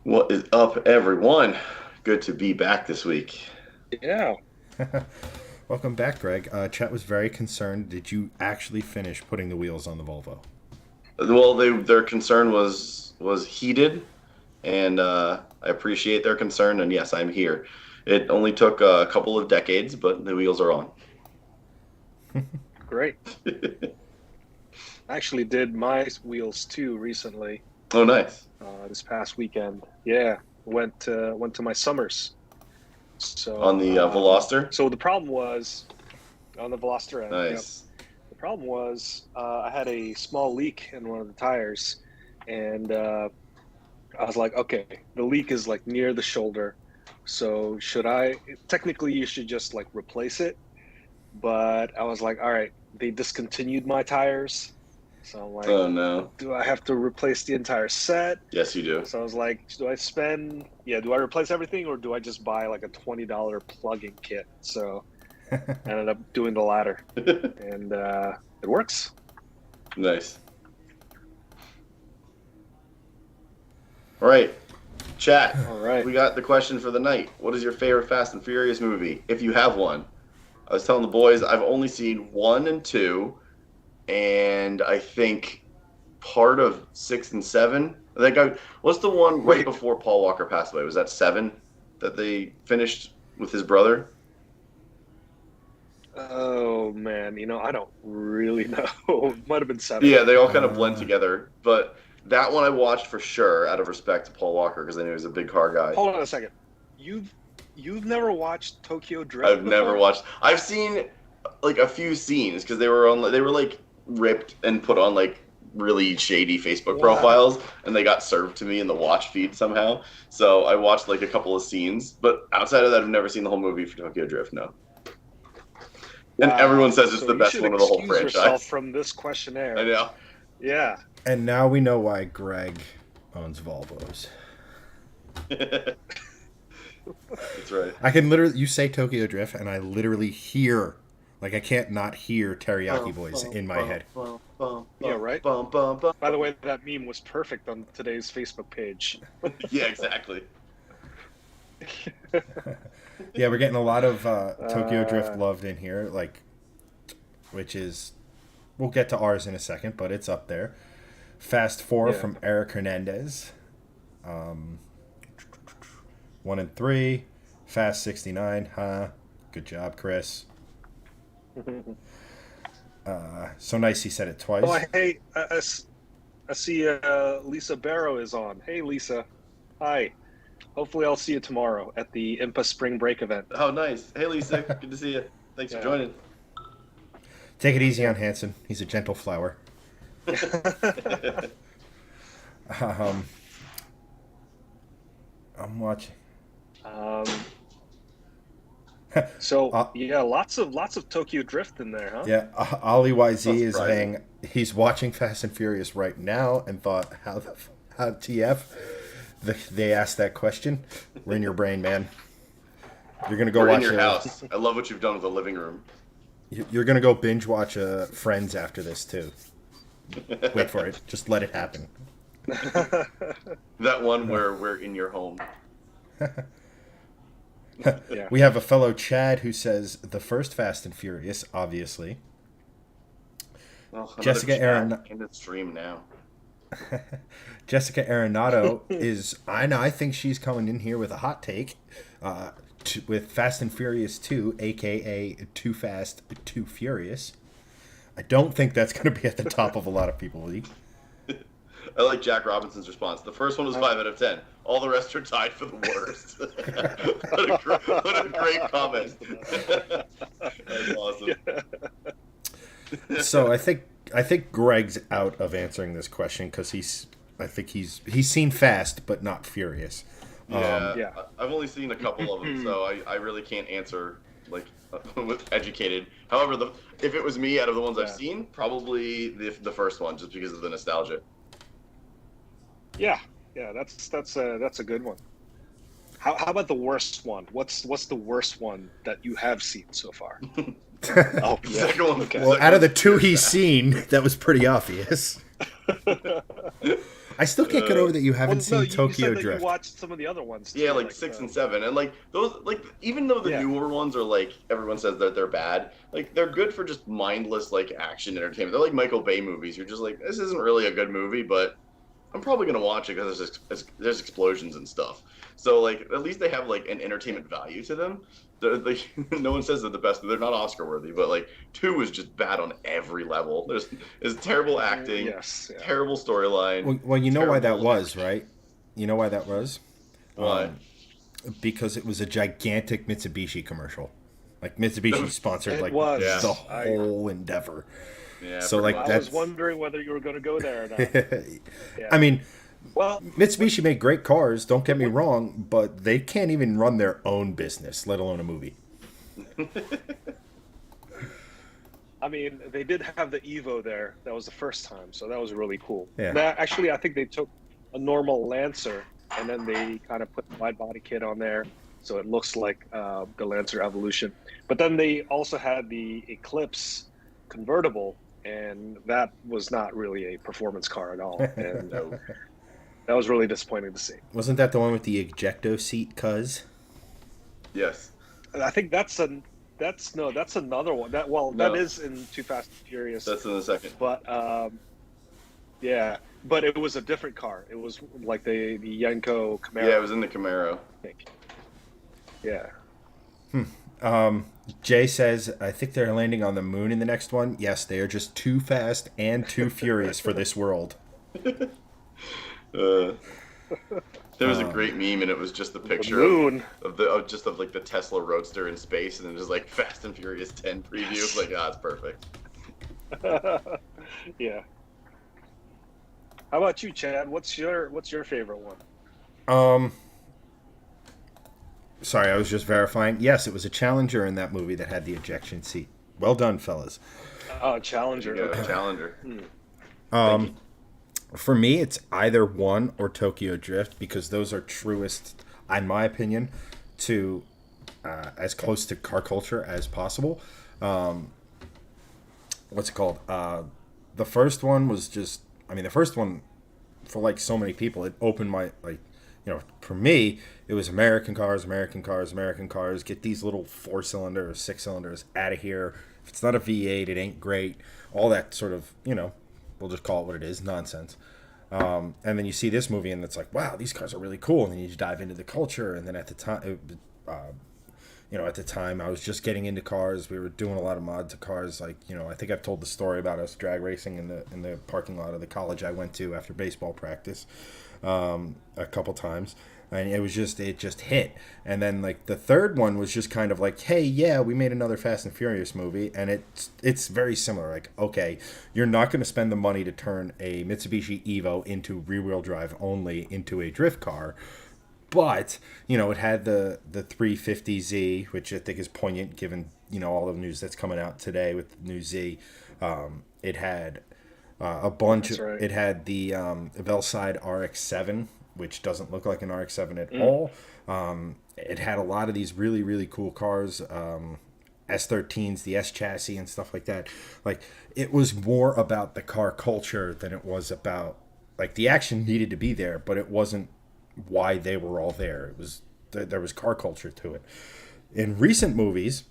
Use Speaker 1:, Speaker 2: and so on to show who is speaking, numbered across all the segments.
Speaker 1: What is up, everyone? Good to be back this week.
Speaker 2: Yeah.
Speaker 3: Welcome back, Greg. Chet was very concerned. Did you actually finish putting the wheels on the Volvo?
Speaker 1: Well, their concern was heated, and I appreciate their concern. And yes, I'm here. It only took a couple of decades, but the wheels are on.
Speaker 2: Great. I actually did my wheels too recently.
Speaker 1: Oh, nice.
Speaker 2: This past weekend. Yeah, went to my summers.
Speaker 1: On
Speaker 2: So
Speaker 1: the Veloster.
Speaker 2: so the problem was on the Veloster end. Yep.
Speaker 1: Nice.
Speaker 2: The problem was I had a small leak in one of the tires, and I was like, okay, the leak is like near the shoulder. So should I? Technically, you should just like replace it. But I was like, all right, they discontinued my tires. So I'm like,
Speaker 1: Oh no.
Speaker 2: do I have to replace the entire set?
Speaker 1: Yes, you do.
Speaker 2: So I was like, do I replace everything or do I just buy like a $20 plug-in kit? So I ended up doing the latter, and it works.
Speaker 1: Nice. All right, chat.
Speaker 2: All right.
Speaker 1: We got the question for the night. What is your favorite Fast and Furious movie, if you have one? I was telling the boys I've only seen one and two, and I think part of six and seven. I think what's the one right
Speaker 2: Wait.
Speaker 1: before Paul Walker passed away? Was that seven that they finished with his brother?
Speaker 2: Oh man, I don't really know. Might have been seven.
Speaker 1: Yeah, they all kind of blend
Speaker 3: Uh,
Speaker 1: together. But that one I watched for sure out of respect to Paul Walker because I knew he was a big car guy.
Speaker 2: Hold on a second. You've never watched Tokyo Drift
Speaker 1: I've never
Speaker 2: before?
Speaker 1: watched. I've seen like a few scenes because they were like ripped and put on like really shady Facebook
Speaker 2: Wow.
Speaker 1: profiles, and they got served to me in the watch feed somehow. So I watched like a couple of scenes, but outside of that, I've never seen the whole movie for Tokyo Drift. No, and
Speaker 2: Wow.
Speaker 1: everyone says it's
Speaker 2: So
Speaker 1: the
Speaker 2: you
Speaker 1: best
Speaker 2: should
Speaker 1: one of the whole
Speaker 2: excuse yourself
Speaker 1: franchise.
Speaker 2: from this questionnaire.
Speaker 1: I know.
Speaker 2: Yeah.
Speaker 3: and now we know why Greg owns Volvos.
Speaker 1: That's right.
Speaker 3: I can literally, you say Tokyo Drift, and I literally hear, like, I can't not hear Teriyaki Boys in my head.
Speaker 2: Yeah, right?
Speaker 1: Bum, bum, bum.
Speaker 2: By the way, that meme was perfect on today's Facebook page.
Speaker 1: Yeah, exactly.
Speaker 3: Yeah, we're getting a lot of Tokyo
Speaker 2: Uh,
Speaker 3: Drift loved in here, like, which is, we'll get to ours in a second, but it's up there. Fast Four
Speaker 2: Yeah.
Speaker 3: from Eric Hernandez. 1 and 3. Fast 69, huh? Good job, Chris. So nice he said it twice.
Speaker 2: Oh, hey, I see Lisa Barrow is on. Hey, Lisa. Hi. Hopefully, I'll see you tomorrow at the IMPA Spring Break event.
Speaker 1: Oh, nice. Hey, Lisa. Good to see you. Thanks for
Speaker 2: Yeah.
Speaker 1: joining.
Speaker 3: Take it easy on Hanson. He's a gentle flower. Um, I'm watching.
Speaker 2: Um, so
Speaker 3: Uh,
Speaker 2: yeah, lots of Tokyo Drift in there, huh?
Speaker 3: Yeah, Ollie YZ
Speaker 1: Not
Speaker 3: is
Speaker 1: surprising.
Speaker 3: saying he's watching Fast and Furious right now and thought, how TF? They asked that question. We're in your brain, man. You're gonna go
Speaker 1: We're
Speaker 3: watch
Speaker 1: in your house. I love what you've done with the living room.
Speaker 3: You're gonna go binge watch Friends after this too. Wait for it. Just let it happen.
Speaker 1: That one where we're in your home.
Speaker 2: Yeah.
Speaker 3: We have a fellow Chad who says the first Fast and Furious, obviously.
Speaker 1: Well, another
Speaker 3: Jessica
Speaker 1: chat
Speaker 3: Aaron-
Speaker 1: in the stream now.
Speaker 3: Jessica Arenado is I think she's coming in here with a hot take with Fast and Furious 2, aka Too Fast, Too Furious. I don't think that's going to be at the top of a lot of people's league.
Speaker 1: I like Jack Robinson's response. The first one was 5 out of 10. All the rest are tied for the worst. what a great comment. That's awesome.
Speaker 3: So I think Greg's out of answering this question because he's seen Fast but not Furious.
Speaker 1: Yeah,
Speaker 2: Yeah.
Speaker 1: I've only seen a couple of them, so I really can't answer like with educated. However, if it was me out of the ones I've
Speaker 2: Yeah.
Speaker 1: seen, probably the first one, just because of the nostalgia.
Speaker 2: Yeah, that's a good one. How about the worst one? What's the worst one that you have seen so far? Oh,
Speaker 1: The
Speaker 2: yeah.
Speaker 1: second one.
Speaker 2: Okay.
Speaker 3: Well, out of the two he's seen, that was pretty obvious. I still can't get over that you
Speaker 2: Well,
Speaker 3: haven't
Speaker 2: no,
Speaker 3: seen
Speaker 2: you
Speaker 3: Tokyo
Speaker 2: said that
Speaker 3: Drift.
Speaker 2: you watched some of the other ones. Too,
Speaker 1: Yeah, like 6 and 7, and like those, like even though the
Speaker 2: Yeah.
Speaker 1: newer ones are like everyone says that they're bad, like they're good for just mindless like action entertainment. They're like Michael Bay movies. You're just like, this isn't really a good movie, but I'm probably gonna watch it because there's explosions and stuff. So like at least they have like an entertainment value to them. No one says they're the best. They're not Oscar worthy, but like 2 is just bad on every level. There's terrible acting,
Speaker 2: Yes. Yeah.
Speaker 1: terrible storyline.
Speaker 3: Well, you know why that
Speaker 1: terrible-
Speaker 3: was, right? You know why that was?
Speaker 1: Why?
Speaker 3: Because it was a gigantic Mitsubishi commercial. Like Mitsubishi sponsored
Speaker 2: It
Speaker 3: like
Speaker 2: was.
Speaker 1: Yeah.
Speaker 3: the
Speaker 2: I-
Speaker 3: whole endeavor.
Speaker 1: Yeah.
Speaker 3: So,
Speaker 1: pretty
Speaker 3: like,
Speaker 1: much.
Speaker 2: I was
Speaker 3: that's-
Speaker 2: wondering whether you were going to go there or not. Yeah.
Speaker 3: I mean,
Speaker 2: Well,
Speaker 3: Mitsubishi made great cars, don't get me wrong, but they can't even run their own business, let alone a movie.
Speaker 2: I mean, they did have the Evo there. That was the first time, so that was really cool.
Speaker 3: Yeah.
Speaker 2: Actually, I think they took a normal Lancer and then they kind of put the wide body kit on there, so it looks like the Lancer Evolution. But then they also had the Eclipse convertible, and that was not really a performance car at all. And that was really disappointing to see.
Speaker 3: Wasn't that the one with the ejecto seat, cuz?
Speaker 1: Yes.
Speaker 2: And I think that's another one. That
Speaker 1: No.
Speaker 2: that is in Too Fast and Furious.
Speaker 1: That's in the second.
Speaker 2: But yeah, but it was a different car. It was like the Yenko Camaro.
Speaker 1: Yeah, it was in the Camaro.
Speaker 2: I think. Yeah.
Speaker 3: Jay says, I think they're landing on the moon in the next one. Yes, they are just too fast and too furious for this world.
Speaker 1: There was a great meme, and it was just the
Speaker 2: The
Speaker 1: picture
Speaker 2: moon.
Speaker 1: of like the Tesla Roadster in space, and then just like Fast and Furious 10 preview. It's like, it's perfect.
Speaker 2: Yeah. How about you, Chad? What's your favorite one?
Speaker 3: Sorry, I was just verifying. Yes, it was a Challenger in that movie that had the ejection seat. Well done, fellas.
Speaker 2: Oh, Challenger.
Speaker 1: Yeah, Challenger.
Speaker 3: For me, it's either one or Tokyo Drift because those are truest, in my opinion, to as close to car culture as possible. What's it called? The first one was just, the first one, for like so many people, it opened my, for me, it was American cars, American cars, American cars. Get these little 4-cylinder or 6-cylinders out of here. If it's not a V8, it ain't great. All that sort of, we'll just call it what it is, nonsense. And then you see this movie and it's like, wow, these cars are really cool. And then you dive into the culture. And then at the time, at the time I was just getting into cars. We were doing a lot of mods to cars. Like, I think I've told the story about us drag racing in the parking lot of the college I went to after baseball practice a couple times. And it just hit. And then like the third one was just kind of like, hey, yeah, we made another Fast and Furious movie, and it's very similar. Like, okay, you're not going to spend the money to turn a Mitsubishi Evo into rear-wheel drive only into a drift car, but it had the 350Z, which I think is poignant given all the news that's coming out today with the new Z. It had a bunch.
Speaker 2: That's right.
Speaker 3: It had the Velside RX-7, which doesn't look like an RX-7 at all. It had a lot of these really, really cool cars, S13s, the S chassis and stuff like that. Like, it was more about the car culture than it was about, like, the action needed to be there, but it wasn't why they were all there. It was, there was car culture to it. In recent movies,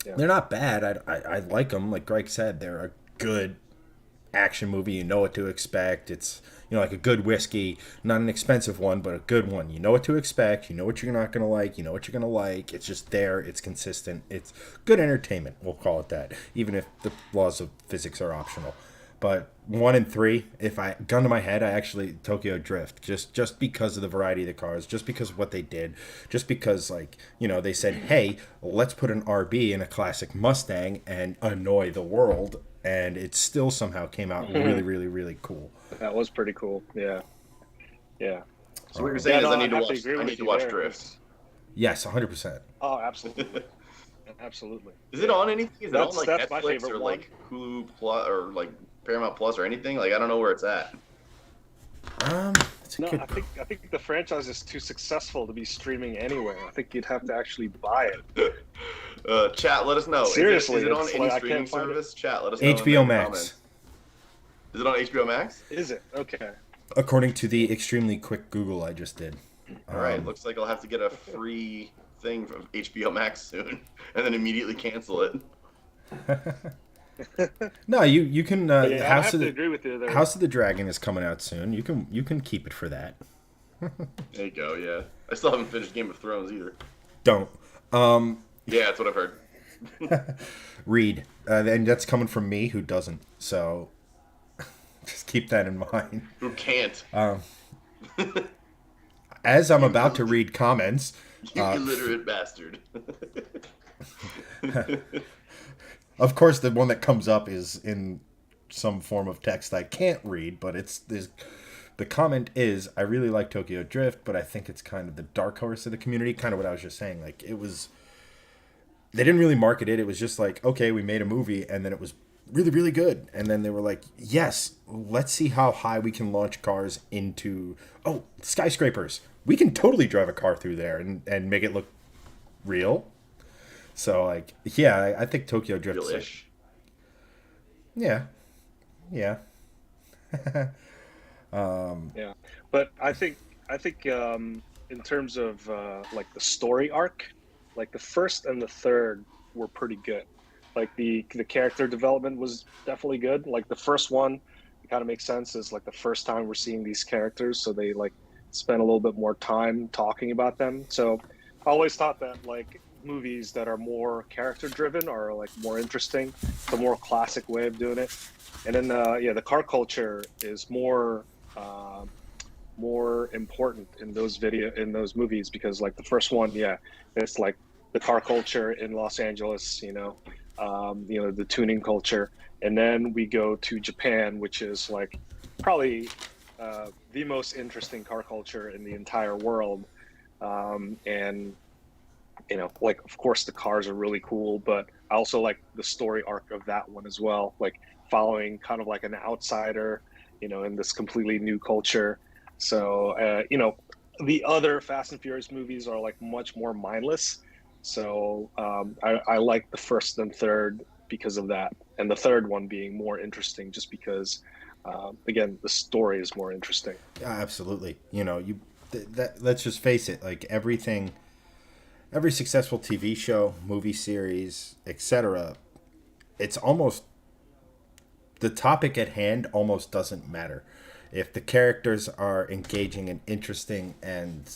Speaker 3: they're not bad. I like them. Like Greg said, they're a good action movie. You know what to expect. It's like a good whiskey, not an expensive one, but a good one. You know what to expect. You know what you're not gonna like. You know what you're gonna like. It's just there. It's consistent. It's good entertainment. We'll call it that, even if the laws of physics are optional. But 1 and 3, if I gun to my head, I actually Tokyo Drift just because of the variety of the cars, just because of what they did, just because they said, hey, let's put an RB in a classic Mustang and annoy the world. And it still somehow came out really, really, really cool.
Speaker 2: That was pretty cool. Yeah. Yeah.
Speaker 1: So what you're saying is I need
Speaker 2: have agree
Speaker 1: to
Speaker 2: with you
Speaker 1: watch
Speaker 2: there.
Speaker 1: Drift.
Speaker 3: Yes, 100%.
Speaker 2: Oh, absolutely. Absolutely.
Speaker 1: Is it on anything? Is it on like
Speaker 2: That's my
Speaker 1: Netflix
Speaker 2: favorite
Speaker 1: or like Hulu Plus or like Paramount Plus or anything? Like I don't know where it's at.
Speaker 3: It's a
Speaker 2: No,
Speaker 3: good.
Speaker 2: I think the franchise is too successful to be streaming anywhere. I think you'd have to actually buy it.
Speaker 1: Chat, let us know.
Speaker 2: Seriously,
Speaker 1: is it on
Speaker 2: it's
Speaker 1: any
Speaker 2: like, I
Speaker 1: streaming
Speaker 2: can't find
Speaker 1: service? Chat, let us know. in
Speaker 3: HBO
Speaker 1: the
Speaker 3: Max.
Speaker 1: comments. Is it on HBO Max?
Speaker 2: Is it? Okay.
Speaker 3: According to the extremely quick Google I just did.
Speaker 1: All right, looks like I'll have to get a free thing from HBO Max soon, and then immediately cancel it.
Speaker 3: No, you can.
Speaker 2: But yeah, I have to agree with you there.
Speaker 3: House of the Dragon is coming out soon. You can keep it for that.
Speaker 1: There you go. Yeah, I still haven't finished Game of Thrones either.
Speaker 3: Don't.
Speaker 1: Yeah, that's what I've heard.
Speaker 3: Read, and that's coming from me who doesn't. So just keep that in mind.
Speaker 1: Who can't?
Speaker 3: As I'm about to read comments,
Speaker 1: You illiterate bastard.
Speaker 3: of course, the one that comes up is in some form of text I can't read, but the comment is, I really like Tokyo Drift, but I think it's kind of the dark horse of the community. Kind of what I was just saying. Like, they didn't really market it. It was just like, okay, we made a movie, and then it was really, really good. And then they were like, yes, let's see how high we can launch cars into, skyscrapers. We can totally drive a car through there and make it look real. So, like, yeah, I think Tokyo Drift.
Speaker 1: Real-ish.
Speaker 3: Yeah. Yeah.
Speaker 2: Yeah, but I think in terms of like the story arc, like the first and the third were pretty good. Like the character development was definitely good. Like the first one, it kind of makes sense. Is like the first time we're seeing these characters, so they like spend a little bit more time talking about them. So I always thought that like movies that are more character driven are like more interesting. It's a more classic way of doing it. And then the car culture is more important in those movies, because like the first one, it's like the car culture in Los Angeles, the tuning culture, and then we go to Japan, which is like probably the most interesting car culture in the entire world, and like of course the cars are really cool, but I also like the story arc of that one as well, like following kind of like an outsider, in this completely new culture. So, the other Fast and Furious movies are like much more mindless. So I like the first and third because of that, and the third one being more interesting just because, again, the story is more interesting.
Speaker 3: Yeah, absolutely. Let's just face it. Like every successful TV show, movie series, etc., it's almost the topic at hand almost doesn't matter. If the characters are engaging and interesting and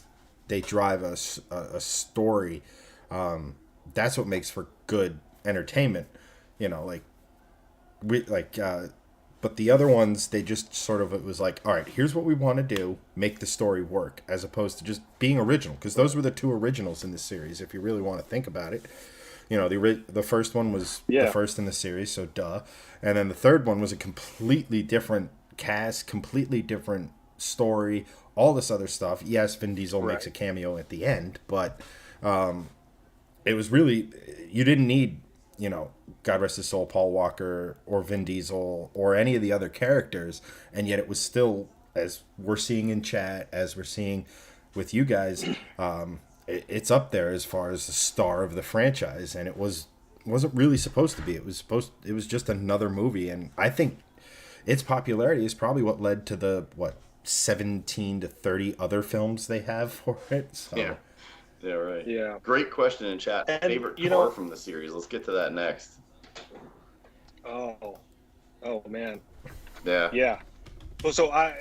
Speaker 3: they drive a story, that's what makes for good entertainment. But the other ones, they just sort of, it was like, all right, here's what we want to do, make the story work, as opposed to just being original, because those were the two originals in the series, if you really want to think about it. The first one was the first in the series, so duh. And then the third one was a completely different cast, completely different story, all this other stuff. Yes, Vin Diesel makes a cameo at the end, but it was really, you didn't need, God rest his soul, Paul Walker or Vin Diesel or any of the other characters, and yet it was still, as we're seeing in chat, as we're seeing with you guys, it's up there as far as the star of the franchise, and wasn't really supposed to be. It was just another movie, and I think its popularity is probably what led to the 17 to 30 other films they have for it. So.
Speaker 1: Yeah, right.
Speaker 2: Yeah.
Speaker 1: Great question in chat.
Speaker 2: And,
Speaker 1: favorite car from the series. Let's get to that next.
Speaker 2: Oh man.
Speaker 1: Yeah.
Speaker 2: Yeah. Well, so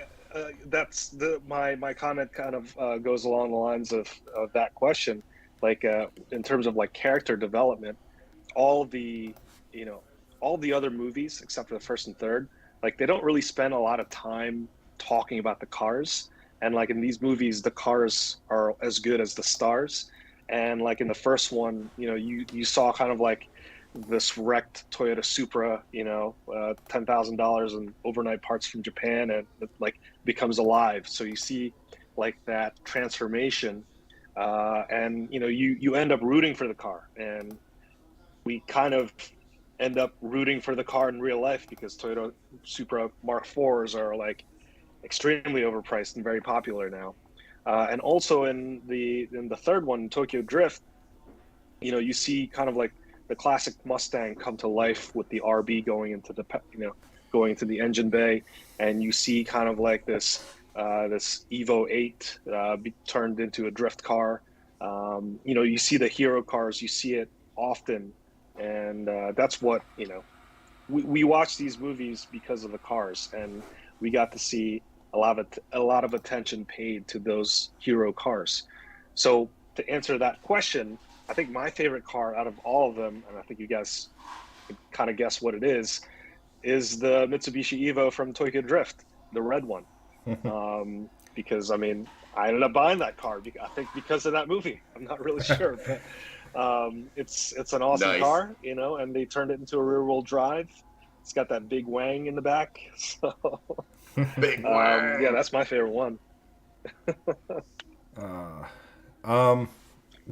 Speaker 2: that's my comment kind of goes along the lines of that question. Like in terms of like character development, all the other movies except for the first and third, like they don't really spend a lot of time talking about the cars. And like in these movies, the cars are as good as the stars. And like in the first one, you saw kind of like this wrecked Toyota Supra, $10,000 in overnight parts from Japan, and it like becomes alive. So you see like that transformation, and you end up rooting for the car, and we kind of end up rooting for the car in real life because Toyota Supra Mark IVs are like extremely overpriced and very popular now. And also in the third one, Tokyo Drift, you see kind of like the classic Mustang come to life with the RB going into the engine bay, and you see kind of like this this Evo 8 turned into a drift car. You see the hero cars, you see it often, and that's what we watch these movies because of the cars, and we got to see a lot of attention paid to those hero cars. So to answer that question, I think my favorite car out of all of them, and I think you guys can kind of guess what it is the Mitsubishi Evo from Tokyo Drift, the red one. Because I mean, I ended up buying that car. I think because of that movie. I'm not really sure, but it's an awesome
Speaker 1: Nice.
Speaker 2: car, and they turned it into a rear-wheel drive. It's got that big wang in the back. So
Speaker 1: Big wang.
Speaker 2: yeah, that's my favorite one.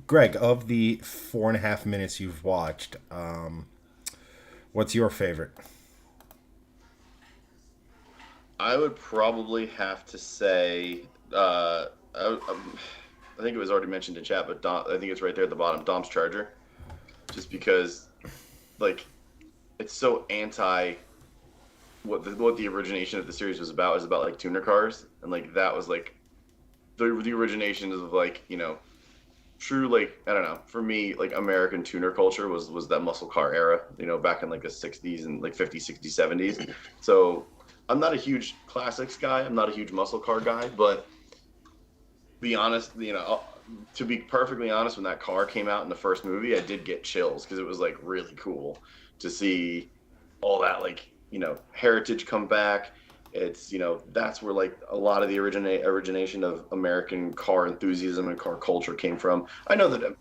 Speaker 3: Greg, of the 4.5 minutes you've watched, what's your favorite?
Speaker 1: I would probably have to say, I think it was already mentioned in chat, but I think it's right there at the bottom, Dom's Charger. Just because, like, it's so anti what the origination of the series was about. It was about, like, tuner cars. And, like, that was, like, the origination of, like, true, like, I don't know, for me, like, American tuner culture was that muscle car era, back in, like, the 60s and, like, 50s, 60s, 70s. So I'm not a huge classics guy. I'm not a huge muscle car guy, but be honest, to be perfectly honest, when that car came out in the first movie, I did get chills because it was like really cool to see all that, like, heritage come back. It's, that's where like a lot of the origination of American car enthusiasm and car culture came from. I know that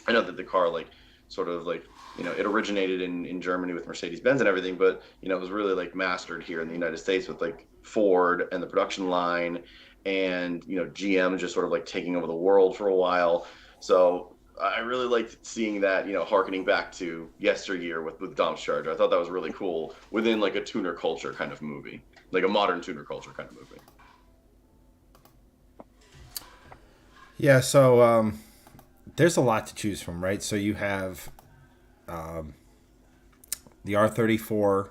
Speaker 1: I know that the car, like, sort of like, it originated in Germany with Mercedes-Benz and everything, but, it was really like mastered here in the United States with like Ford and the production line and, GM just sort of like taking over the world for a while. So I really liked seeing that, harkening back to yesteryear with Dom's Charger. I thought that was really cool within like a tuner culture kind of movie, like a modern tuner culture kind of movie.
Speaker 3: Yeah, so there's a lot to choose from, right? So you have the R34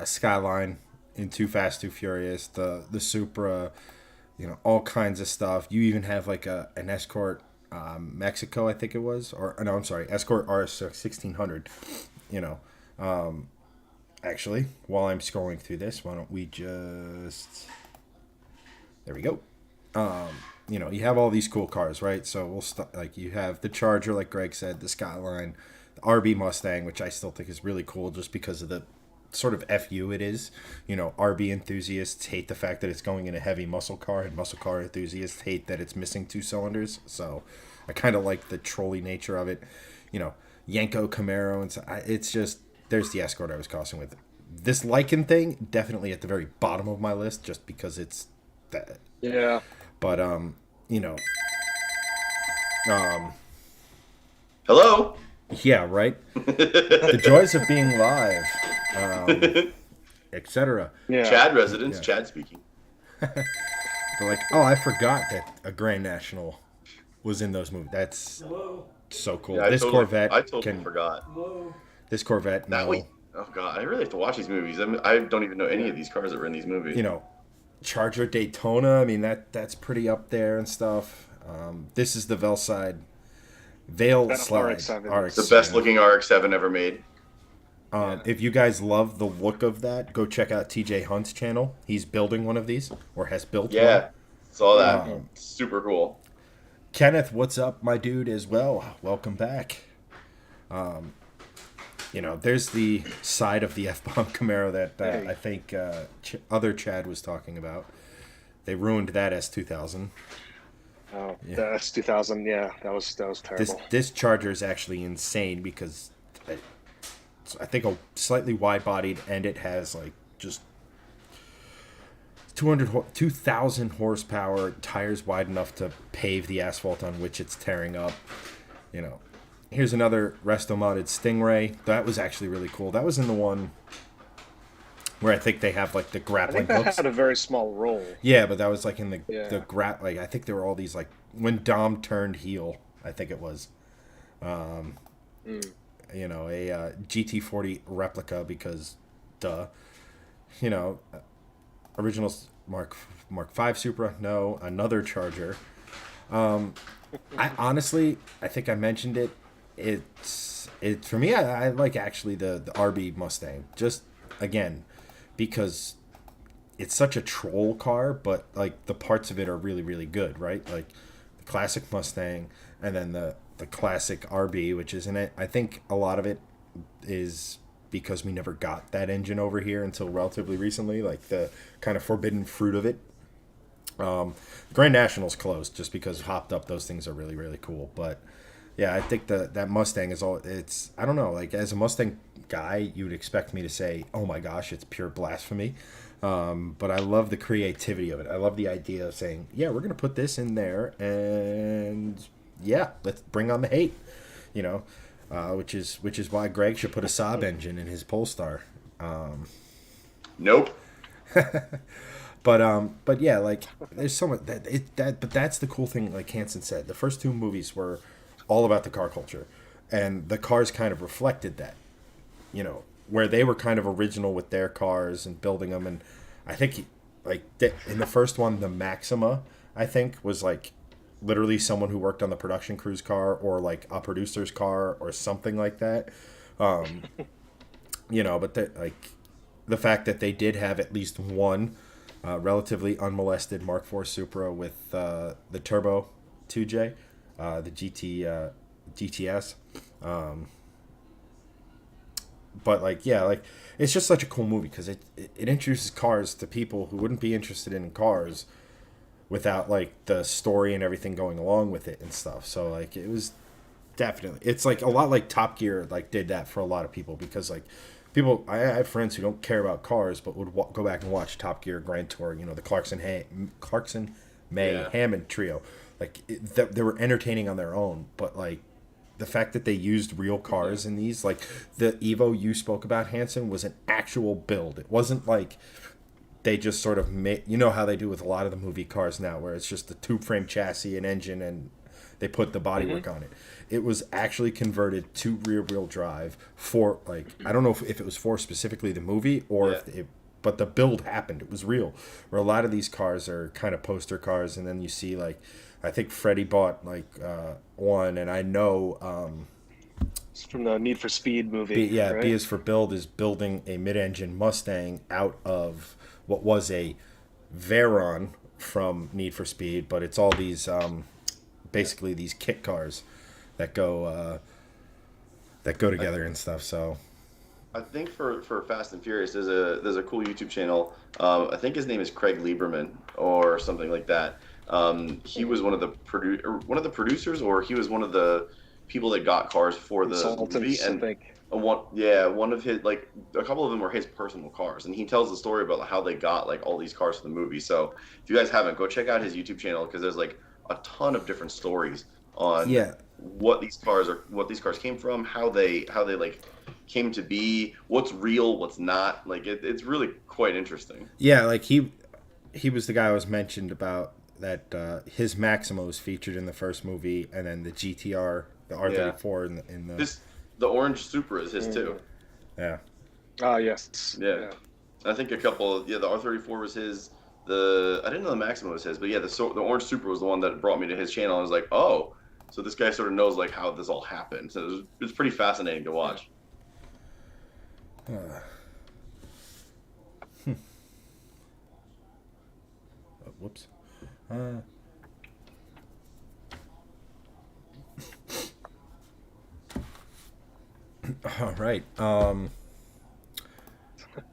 Speaker 3: Skyline in Too Fast, Too Furious, the Supra, all kinds of stuff. You even have like an Escort Mexico, I think it was, or no, I'm sorry, Escort RS 1600. Actually, while I'm scrolling through this, why don't we just, there we go. You have all these cool cars, right? So we'll like you have the Charger, like Greg said, the Skyline, the RB Mustang, which I still think is really cool just because of the sort of FU it is. RB enthusiasts hate the fact that it's going in a heavy muscle car, and muscle car enthusiasts hate that it's missing 2 cylinders. So I kind of like the trolley nature of it. Yenko Camaro, and so it's just, there's the Escort I was crossing with. This Lycan thing, definitely at the very bottom of my list, just because it's that.
Speaker 2: Yeah.
Speaker 3: But
Speaker 1: Hello.
Speaker 3: yeah, right. The joys of being live, etc.
Speaker 2: Yeah.
Speaker 1: Chad residence.
Speaker 3: Yeah.
Speaker 1: Chad speaking.
Speaker 3: They're like, oh, I forgot that a Grand National was in those movies. That's so cool.
Speaker 1: Yeah,
Speaker 3: This Corvette
Speaker 1: I totally
Speaker 3: can.
Speaker 1: forgot.
Speaker 3: This Corvette.
Speaker 1: That
Speaker 3: No,
Speaker 1: way. Oh god, I really have to watch these movies. I don't even know any of these cars that were in these movies.
Speaker 3: Charger Daytona. I mean that's pretty up there and stuff. This is the Vale
Speaker 2: That
Speaker 3: Slide.
Speaker 2: RX-7.
Speaker 1: The best looking RX-7 ever made.
Speaker 3: If you guys love the look of that, go check out TJ Hunt's channel. He's building one of these, or has built
Speaker 1: Yeah,
Speaker 3: one.
Speaker 1: saw that. Super cool.
Speaker 3: Kenneth, what's up, my dude, as well? Welcome back. There's the side of the F-Bomb Camaro that
Speaker 2: Hey.
Speaker 3: I think other Chad was talking about. They ruined that S2000.
Speaker 2: Oh,
Speaker 3: Yeah.
Speaker 2: the S2000. Yeah, that was terrible.
Speaker 3: This Charger is actually insane because it's, I think, a slightly wide-bodied, and it has like just 2,000 horsepower, tires wide enough to pave the asphalt on which it's tearing up. Here's another resto-modded Stingray. That was actually really cool. That was in the one where I think they have like the
Speaker 2: I
Speaker 3: grappling
Speaker 2: think that
Speaker 3: hooks.
Speaker 2: had a very small role.
Speaker 3: Yeah, but that was like in the
Speaker 2: Yeah.
Speaker 3: like I think there were all these like when Dom turned heel, I think it was. A GT40 replica because duh. Original Mark 5 Supra, no. Another Charger. I honestly, I think I mentioned it. It for me. I like actually the RB Mustang. Just again, because it's such a troll car, but like the parts of it are really really good, right? Like the classic Mustang, and then the classic RB, which isn't it. I think a lot of it is because we never got that engine over here until relatively recently, like the kind of forbidden fruit of it. Grand National's closed just because hopped up those things are really really cool, but yeah, I think that Mustang is all. It's I don't know. Like as a Mustang guy, you would expect me to say, "Oh my gosh, it's pure blasphemy," but I love the creativity of it. I love the idea of saying, "Yeah, we're gonna put this in there, and yeah, let's bring on the hate," you know, which is why Greg should put a Saab engine in his Polestar.
Speaker 1: Nope.
Speaker 3: But yeah, like there's so much but that's the cool thing. Like Hanson said, the first two movies were all about the car culture, and the cars kind of reflected that. You know, where they were kind of original with their cars and building them, and I think in the first one, the Maxima, I think was like literally someone who worked on the production crew's car or like a producer's car or something like that. You know, but the fact that they did have at least one relatively unmolested Mark IV Supra with the Turbo 2J, the GTS. But like, yeah, like it's just such a cool movie because it introduces cars to people who wouldn't be interested in cars without like the story and everything going along with it and stuff. So like it was definitely, it's like a lot like Top Gear like did that for a lot of people because like people, I have friends who don't care about cars but would go back and watch Top Gear, Grand Tour, you know, the Clarkson May
Speaker 1: Yeah.
Speaker 3: Hammond trio. Like they were entertaining on their own, but like the fact that they used real cars in these, like the Evo you spoke about, Hanson, was an actual build. It wasn't like they just sort of made, you know how they do with a lot of the movie cars now, where it's just the tube frame chassis and engine and they put the bodywork on it. It was actually converted to rear wheel drive for like, I don't know if it was for specifically the movie or
Speaker 1: Yeah.
Speaker 3: if it, but the build happened. It was real. Where a lot of these cars are kind of poster cars, and then you see like, I think Freddie bought like one, and I know
Speaker 2: It's from the Need for Speed movie.
Speaker 3: B
Speaker 2: Right?
Speaker 3: is for Build is building a mid-engine Mustang out of what was a Veyron from Need for Speed, but it's all these basically these kit cars that go together and stuff. So
Speaker 1: I think for Fast and Furious, there's a cool YouTube channel. I think his name is Craig Lieberman or something like that. He was one of the producers, or he was one of the people that got cars for the movie.
Speaker 2: Consultants, I
Speaker 1: And
Speaker 2: think.
Speaker 1: one of his, like a couple of them were his personal cars, and he tells the story about how they got like all these cars for the movie. So if you guys haven't, go check out his YouTube channel because there's like a ton of different stories on
Speaker 3: yeah,
Speaker 1: what these cars came from, how they like came to be, what's real, what's not. Like it's really quite interesting.
Speaker 3: yeah, like he was the guy I was mentioned about that his Maxima was featured in the first movie, and then the GTR, the R34 in the
Speaker 1: The orange Supra is his too.
Speaker 3: yeah.
Speaker 2: Ah, yes.
Speaker 1: Yeah. I think a couple. Yeah, the R34 was his. I didn't know the Maxima was his, but yeah, the orange Supra was the one that brought me to his channel. I was like, oh, so this guy sort of knows like how this all happened. So it's pretty fascinating to watch.
Speaker 3: Whoops. All right.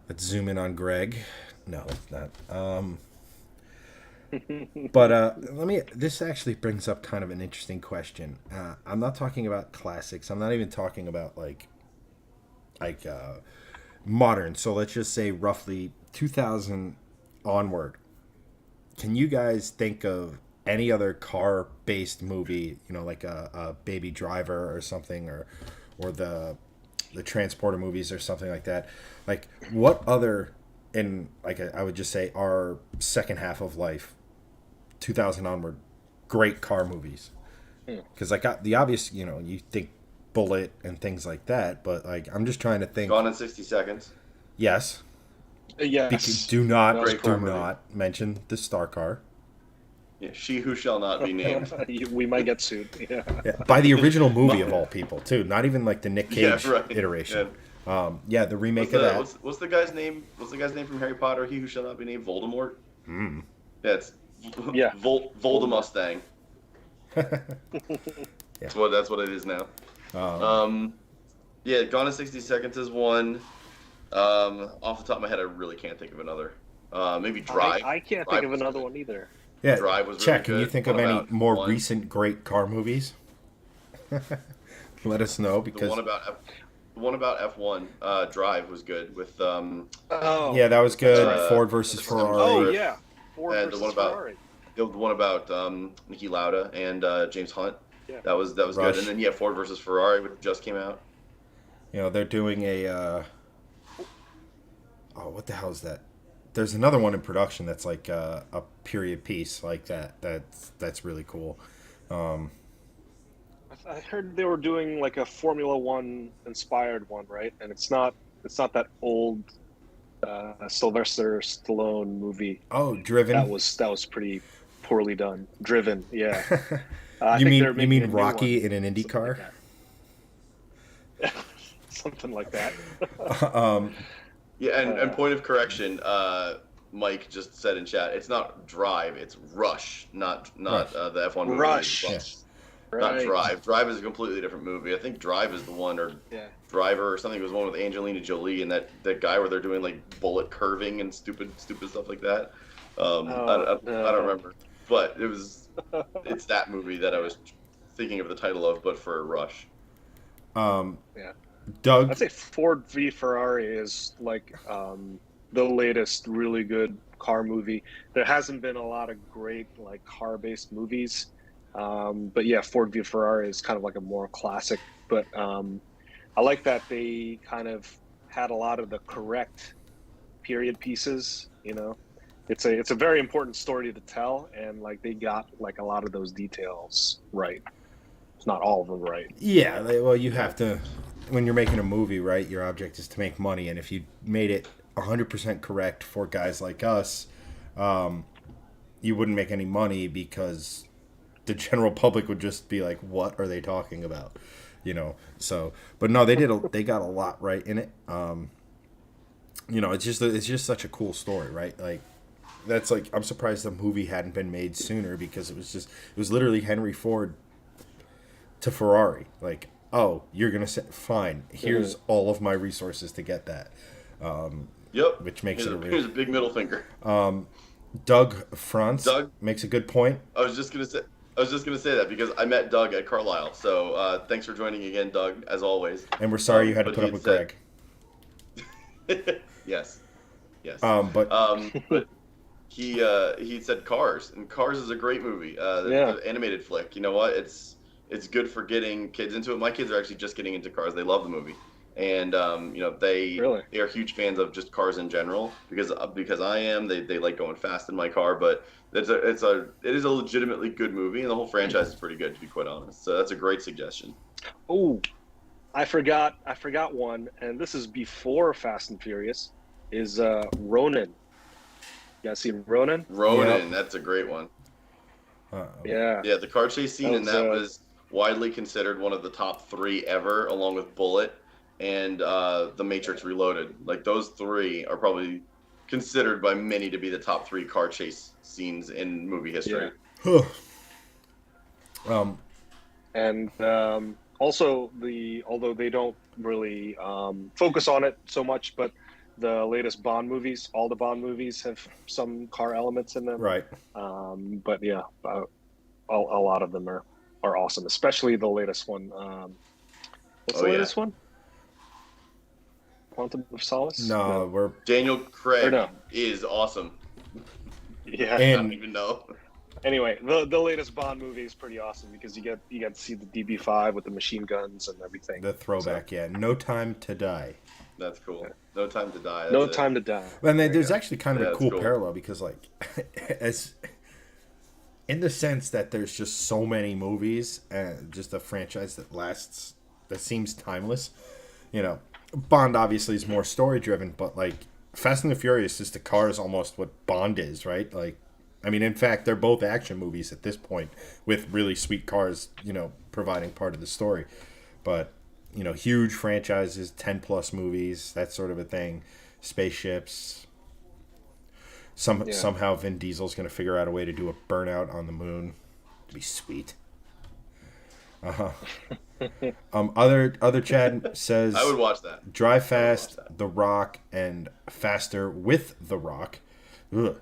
Speaker 3: Let's zoom in on Greg. No, it's not. But let me. This actually brings up kind of an interesting question. I'm not talking about classics. I'm not even talking about like modern. So let's just say roughly 2000 onward. Can you guys think of any other car-based movie? You know, like a Baby Driver or something, or the Transporter movies or something like that. Like what other in like I would just say our second half of life, 2000 onward, great car movies. Because like the obvious, you know, you think Bullet and things like that, but like I'm just trying to think.
Speaker 1: Gone in 60 Seconds.
Speaker 3: Yes,
Speaker 2: Yes,
Speaker 3: Do
Speaker 2: that
Speaker 3: not
Speaker 2: was
Speaker 1: Great
Speaker 3: do
Speaker 1: car
Speaker 2: cool.
Speaker 1: movie.
Speaker 3: not mention the star car.
Speaker 1: Yeah, She Who Shall Not Be Named.
Speaker 2: We might get sued. Yeah.
Speaker 3: Yeah, by the original movie of
Speaker 1: My-
Speaker 3: all people too, not even like the Nick
Speaker 1: yeah,
Speaker 3: Cage
Speaker 1: right.
Speaker 3: iteration.
Speaker 1: Yeah.
Speaker 3: Yeah, the remake of that.
Speaker 1: What's the guy's name? What's the guy's name from Harry Potter? He Who Shall Not Be Named. Voldemort.
Speaker 3: Mm.
Speaker 1: Yeah, it's
Speaker 2: Yeah.
Speaker 1: Voldemustang.
Speaker 3: Yeah.
Speaker 1: That's what it is now.
Speaker 3: Um,
Speaker 1: Yeah, Gone in 60 Seconds is one. Off the top of my head, I really can't think of another. Maybe Drive.
Speaker 2: I can't
Speaker 1: Drive
Speaker 2: think of
Speaker 1: was
Speaker 2: another
Speaker 1: good.
Speaker 2: one either.
Speaker 3: yeah,
Speaker 1: Drive was really
Speaker 3: check. Can you
Speaker 1: good.
Speaker 3: think
Speaker 1: What
Speaker 3: of any
Speaker 1: about
Speaker 3: more
Speaker 1: one?
Speaker 3: recent great car movies? Let us know
Speaker 1: The
Speaker 3: because
Speaker 1: one about F1, Drive was good with
Speaker 2: Oh.
Speaker 3: yeah, that was good.
Speaker 1: right.
Speaker 3: Ford versus Ferrari.
Speaker 2: Oh yeah. Ford
Speaker 1: And the
Speaker 2: versus
Speaker 1: one about-
Speaker 2: Ferrari.
Speaker 1: the one about Niki Lauda and James Hunt.
Speaker 2: Yeah.
Speaker 1: That was
Speaker 3: Rush.
Speaker 1: good. And then yeah, Ford versus Ferrari, which just came out.
Speaker 3: You know, they're doing a oh, what the hell is that? There's another one in production that's like a period piece like that. That's really cool.
Speaker 2: I heard they were doing like a Formula One inspired one, right? And it's not that old Sylvester Stallone movie.
Speaker 3: Oh, Driven.
Speaker 2: That was pretty poorly done. Driven, yeah. I
Speaker 3: you
Speaker 2: think
Speaker 3: mean
Speaker 2: they're
Speaker 3: you
Speaker 2: making a
Speaker 3: mean
Speaker 2: new
Speaker 3: Rocky
Speaker 2: one.
Speaker 3: in an Indy car?
Speaker 2: Something like that.
Speaker 1: Yeah, and point of correction, Mike just said in chat, it's not Drive, it's Rush, not
Speaker 3: Rush.
Speaker 1: The F1 movie.
Speaker 2: Rush.
Speaker 1: Rush.
Speaker 2: Right.
Speaker 1: Not Drive. Drive is a completely different movie. I think Drive is the one, or
Speaker 2: Yeah.
Speaker 1: Driver or something. It was one with Angelina Jolie and that guy where they're doing like bullet curving and stupid stuff like that. I don't remember, but it's that movie that I was thinking of the title of, but for Rush.
Speaker 2: Yeah.
Speaker 3: Doug.
Speaker 2: I'd say Ford v Ferrari is like the latest really good car movie. There hasn't been a lot of great like car-based movies, but yeah, Ford v Ferrari is kind of like a more classic. But I like that they kind of had a lot of the correct period pieces. You know, it's a very important story to tell, and like they got like a lot of those details right. It's not all of them right.
Speaker 3: Yeah, well, you have to when you're making a movie, right? Your object is to make money, and if you made it 100% correct for guys like us, you wouldn't make any money because the general public would just be like, "What are they talking about?" You know. So, but no, they got a lot right in it. You know, it's just such a cool story, right? Like that's like I'm surprised the movie hadn't been made sooner because it was literally Henry Ford to Ferrari. Like, oh, you're gonna say fine. Here's all of my resources to get that.
Speaker 1: Yep.
Speaker 3: Which makes
Speaker 1: Here's a big middle finger.
Speaker 3: Doug Franz
Speaker 1: Doug?
Speaker 3: makes a good point.
Speaker 1: I was just gonna say that because I met Doug at Carlisle. So thanks for joining again, Doug, as always.
Speaker 3: And we're sorry you had to
Speaker 1: but
Speaker 3: put
Speaker 1: he
Speaker 3: up with
Speaker 1: said-
Speaker 3: Greg.
Speaker 1: Yes.
Speaker 3: But
Speaker 1: He said Cars, and Cars is a great movie. The animated flick. You know what? It's good for getting kids into it. My kids are actually just getting into Cars. They love the movie, and they are huge fans of just cars in general because I am. They like going fast in my car, but it is a legitimately good movie, and the whole franchise is pretty good, to be quite honest. So that's a great suggestion.
Speaker 2: Oh, I forgot one, and this is before Fast and Furious. Is Ronin? You guys see Ronin?
Speaker 1: Ronin, that's a great one.
Speaker 2: Yeah.
Speaker 1: Yeah, the car chase scene in that
Speaker 2: was,
Speaker 1: was widely considered one of the top 3 ever, along with Bullet and The Matrix Reloaded. Like those 3 are probably considered by many to be the top 3 car chase scenes in movie history.
Speaker 2: And also although they don't really focus on it so much, but the latest Bond movies, all the Bond movies have some car elements in them.
Speaker 3: right.
Speaker 2: But yeah, a lot of them are awesome, especially the latest one. What's the latest one? Quantum of Solace?
Speaker 3: No, we're
Speaker 1: Daniel Craig
Speaker 2: no.
Speaker 1: is awesome.
Speaker 2: Yeah.
Speaker 1: I don't even know.
Speaker 2: Anyway, the latest Bond movie is pretty awesome because you get to see the DB5 with the machine guns and everything.
Speaker 3: the throwback. Yeah, No Time to Die.
Speaker 1: That's cool. No Time to Die.
Speaker 2: No Time to Die.
Speaker 3: And then there's actually kind of a
Speaker 1: that's
Speaker 3: cool
Speaker 1: cool.
Speaker 3: parallel because, like, as in the sense that there's just so many movies and just a franchise that seems timeless. You know, Bond obviously is more story driven, but like Fast and the Furious is the cars almost what Bond is, right? Like, I mean, in fact, they're both action movies at this point with really sweet cars, providing part of the story. But, huge franchises, 10 plus movies, that sort of a thing, spaceships. Somehow Vin Diesel's going to figure out a way to do a burnout on the moon. It'd be sweet. Other Chad says
Speaker 1: I would watch that.
Speaker 3: Drive Fast, The Rock, and Faster with The Rock. Ugh.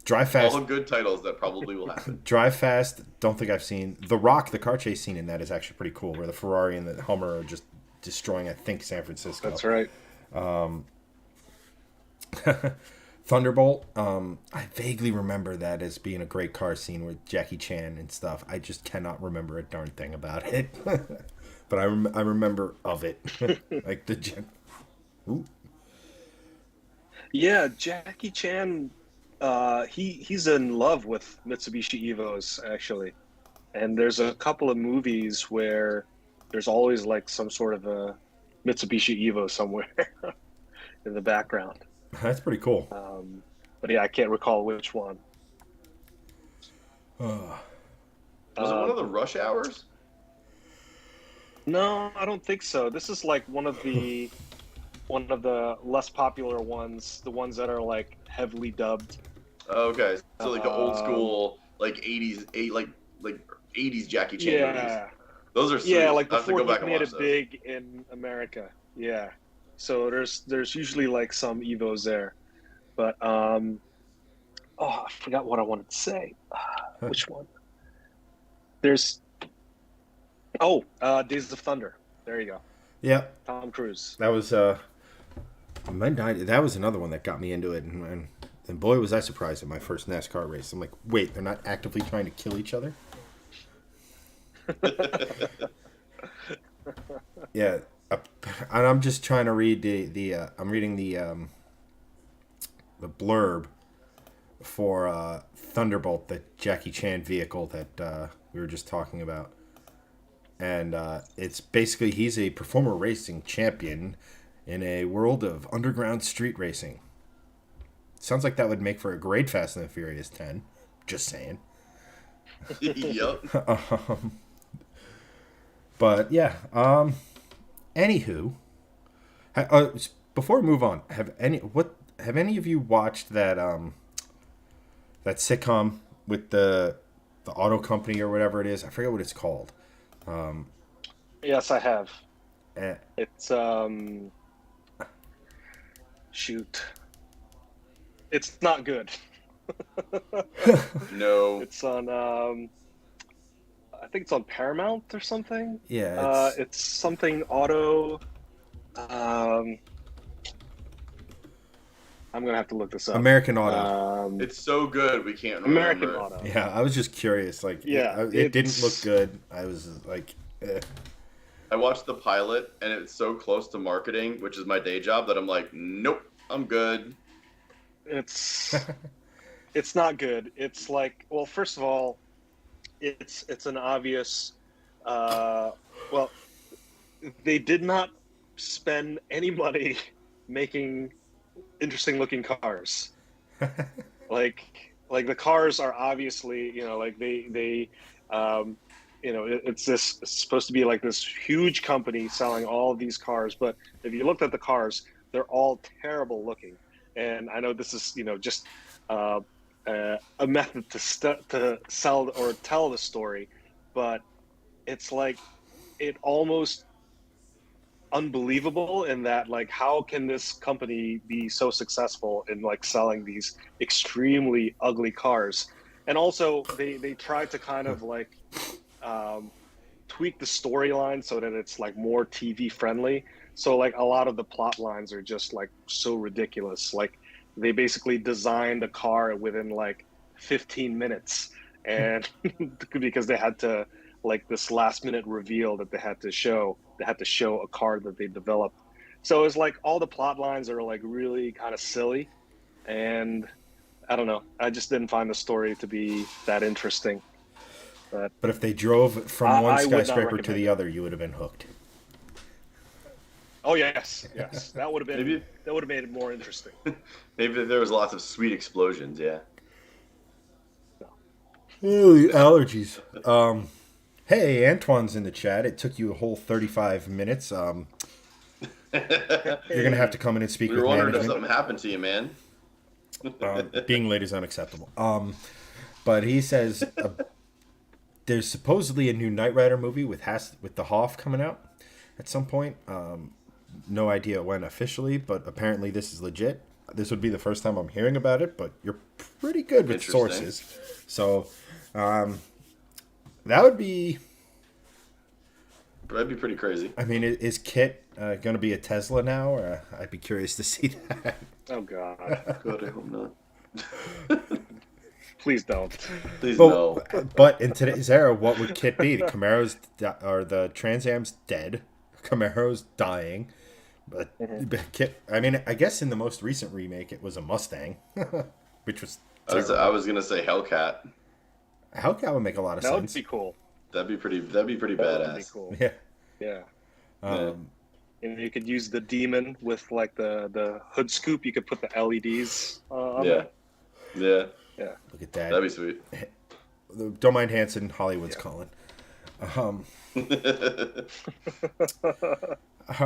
Speaker 3: Drive Fast.
Speaker 1: All good titles that probably will happen.
Speaker 3: Drive Fast. Don't think I've seen The Rock. The car chase scene in that is actually pretty cool, where the Ferrari and the Hummer are just destroying, I think, San Francisco.
Speaker 2: That's right.
Speaker 3: Thunderbolt. I vaguely remember that as being a great car scene with Jackie Chan and stuff. I just cannot remember a darn thing about it. But I remember of it. Like the Ooh.
Speaker 2: Yeah, Jackie Chan. He's in love with Mitsubishi Evos actually, and there's a couple of movies where there's always like some sort of a Mitsubishi Evo somewhere in the background.
Speaker 3: That's pretty cool.
Speaker 2: But yeah, I can't recall which one.
Speaker 1: Was it one of the Rush Hours?
Speaker 2: No, I don't think so. This is like one of the less popular ones, the ones that are like heavily dubbed.
Speaker 1: Okay, so like the old school like 80s, like 80s Jackie Chan movies. Those are sweet.
Speaker 2: Yeah, like
Speaker 1: I have to
Speaker 2: before
Speaker 1: go back
Speaker 2: he
Speaker 1: and
Speaker 2: made
Speaker 1: watch
Speaker 2: it
Speaker 1: those.
Speaker 2: big in America. Yeah, so there's usually like some Evos there, but I forgot what I wanted to say. Which one? There's Days of Thunder. There you go.
Speaker 3: Yeah,
Speaker 2: Tom Cruise.
Speaker 3: that was Midnight. That was another one that got me into it, and boy was I surprised at my first NASCAR race. I'm like, wait, they're not actively trying to kill each other? Yeah, and I'm just trying to read I'm reading the blurb for Thunderbolt, the Jackie Chan vehicle that we were just talking about, and it's basically he's a performer racing champion in a world of underground street racing. Sounds like that would make for a great Fast and the Furious 10. Just saying.
Speaker 1: Yep.
Speaker 3: But yeah. Anywho, before we move on, have any of you watched that that sitcom with the auto company or whatever it is? I forget what it's called.
Speaker 2: Yes, I have.
Speaker 3: Eh,
Speaker 2: It's shoot. It's not good.
Speaker 1: No.
Speaker 2: It's on I think it's on Paramount or something.
Speaker 3: yeah,
Speaker 2: It's something auto. I'm gonna have to look this up.
Speaker 3: American Auto.
Speaker 1: It's so good we can't
Speaker 2: American
Speaker 1: remember.
Speaker 2: Auto.
Speaker 3: Yeah, I was just curious. Like,
Speaker 2: Yeah,
Speaker 3: it didn't
Speaker 2: it's-
Speaker 3: look good. I was like,
Speaker 1: I watched the pilot and it's so close to marketing, which is my day job, that I'm like, nope, I'm good.
Speaker 2: It's it's not good. It's like, well, first of all, it's an obvious. Well, they did not spend any money making interesting looking cars. like the cars are obviously, like they it's supposed to be like this huge company selling all of these cars, but if you looked at the cars, they're all terrible looking. And I know this is just a method to sell or tell the story, but it's like it almost unbelievable in that, like, how can this company be so successful in like selling these extremely ugly cars? And also they tried to kind of like tweak the storyline so that it's like more TV friendly. So like a lot of the plot lines are just like so ridiculous. Like they basically designed a car within like 15 minutes, and because they had to, like, this last minute reveal that they had to show a car that they developed. So it's like all the plot lines are like really kind of silly, and I don't know. I just didn't find the story to be that interesting.
Speaker 3: but if they drove from one
Speaker 2: I would not
Speaker 3: skyscraper to
Speaker 2: recommend
Speaker 3: the
Speaker 2: it.
Speaker 3: other, you would have been hooked.
Speaker 2: Oh yes, yes.
Speaker 1: Maybe
Speaker 2: That would have made it more interesting.
Speaker 1: maybe there was lots of sweet explosions. Yeah.
Speaker 3: Oh, the allergies. Hey, Antoine's in the chat. It took you a whole 35 minutes. You're gonna have to come in and speak
Speaker 1: We
Speaker 3: with
Speaker 1: were wondering if
Speaker 3: management.
Speaker 1: something happened to you, man.
Speaker 3: Being late is unacceptable. But he says there's supposedly a new Knight Rider movie with the Hoff coming out at some point. No idea when officially, but apparently this is legit. This would be the first time I'm hearing about it, but you're pretty good with
Speaker 1: Interesting.
Speaker 3: sources. So that would be.
Speaker 1: That'd be pretty crazy.
Speaker 3: I mean, is Kit going to be a Tesla now? Or, I'd be curious to see that.
Speaker 2: Oh God,
Speaker 1: God, I hope not.
Speaker 2: please don't.
Speaker 1: Please no.
Speaker 3: But in today's era, what would Kit be? The Camaro's or the Trans Am's dead. Camaro's dying. But Kit, I mean, I guess in the most recent remake, it was a Mustang, which was.
Speaker 1: I was gonna say Hellcat.
Speaker 3: Hellcat would make a lot of
Speaker 2: That would
Speaker 3: sense.
Speaker 2: be cool.
Speaker 1: That'd be pretty
Speaker 2: That would be
Speaker 1: badass.
Speaker 2: cool.
Speaker 3: Yeah.
Speaker 2: Yeah.
Speaker 3: Um,
Speaker 2: And you could use the Demon with like the hood scoop. You could put the LEDs on
Speaker 1: Yeah.
Speaker 2: there.
Speaker 1: Yeah.
Speaker 3: Look at that.
Speaker 1: That'd be sweet.
Speaker 3: Don't mind Hanson. Hollywood's calling. All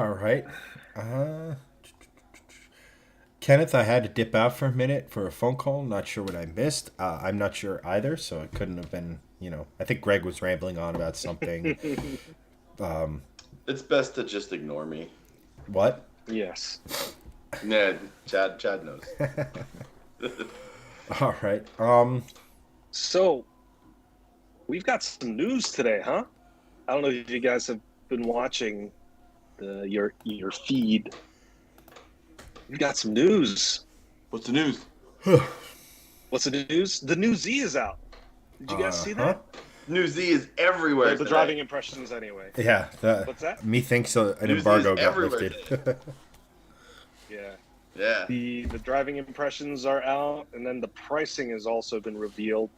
Speaker 3: right. Kenneth, I had to dip out for a minute for a phone call. Not sure what I missed. I'm not sure either, so it couldn't have been, I think Greg was rambling on about something.
Speaker 1: It's best to just ignore me.
Speaker 3: What?
Speaker 2: Yes.
Speaker 1: Yeah, Chad knows.
Speaker 3: All right.
Speaker 2: So we've got some news today, huh? I don't know if you guys have been watching your feed. We've got some news.
Speaker 1: What's the news?
Speaker 2: What's the news? The new Z is out. Did you guys see that?
Speaker 1: New Z is everywhere.
Speaker 2: The
Speaker 1: today.
Speaker 2: driving impressions, anyway.
Speaker 3: Yeah.
Speaker 2: What's that?
Speaker 3: Methinks an
Speaker 1: News
Speaker 3: embargo
Speaker 1: is
Speaker 3: got
Speaker 1: everywhere
Speaker 3: lifted.
Speaker 2: Yeah.
Speaker 1: Yeah.
Speaker 2: The driving impressions are out, and then the pricing has also been revealed.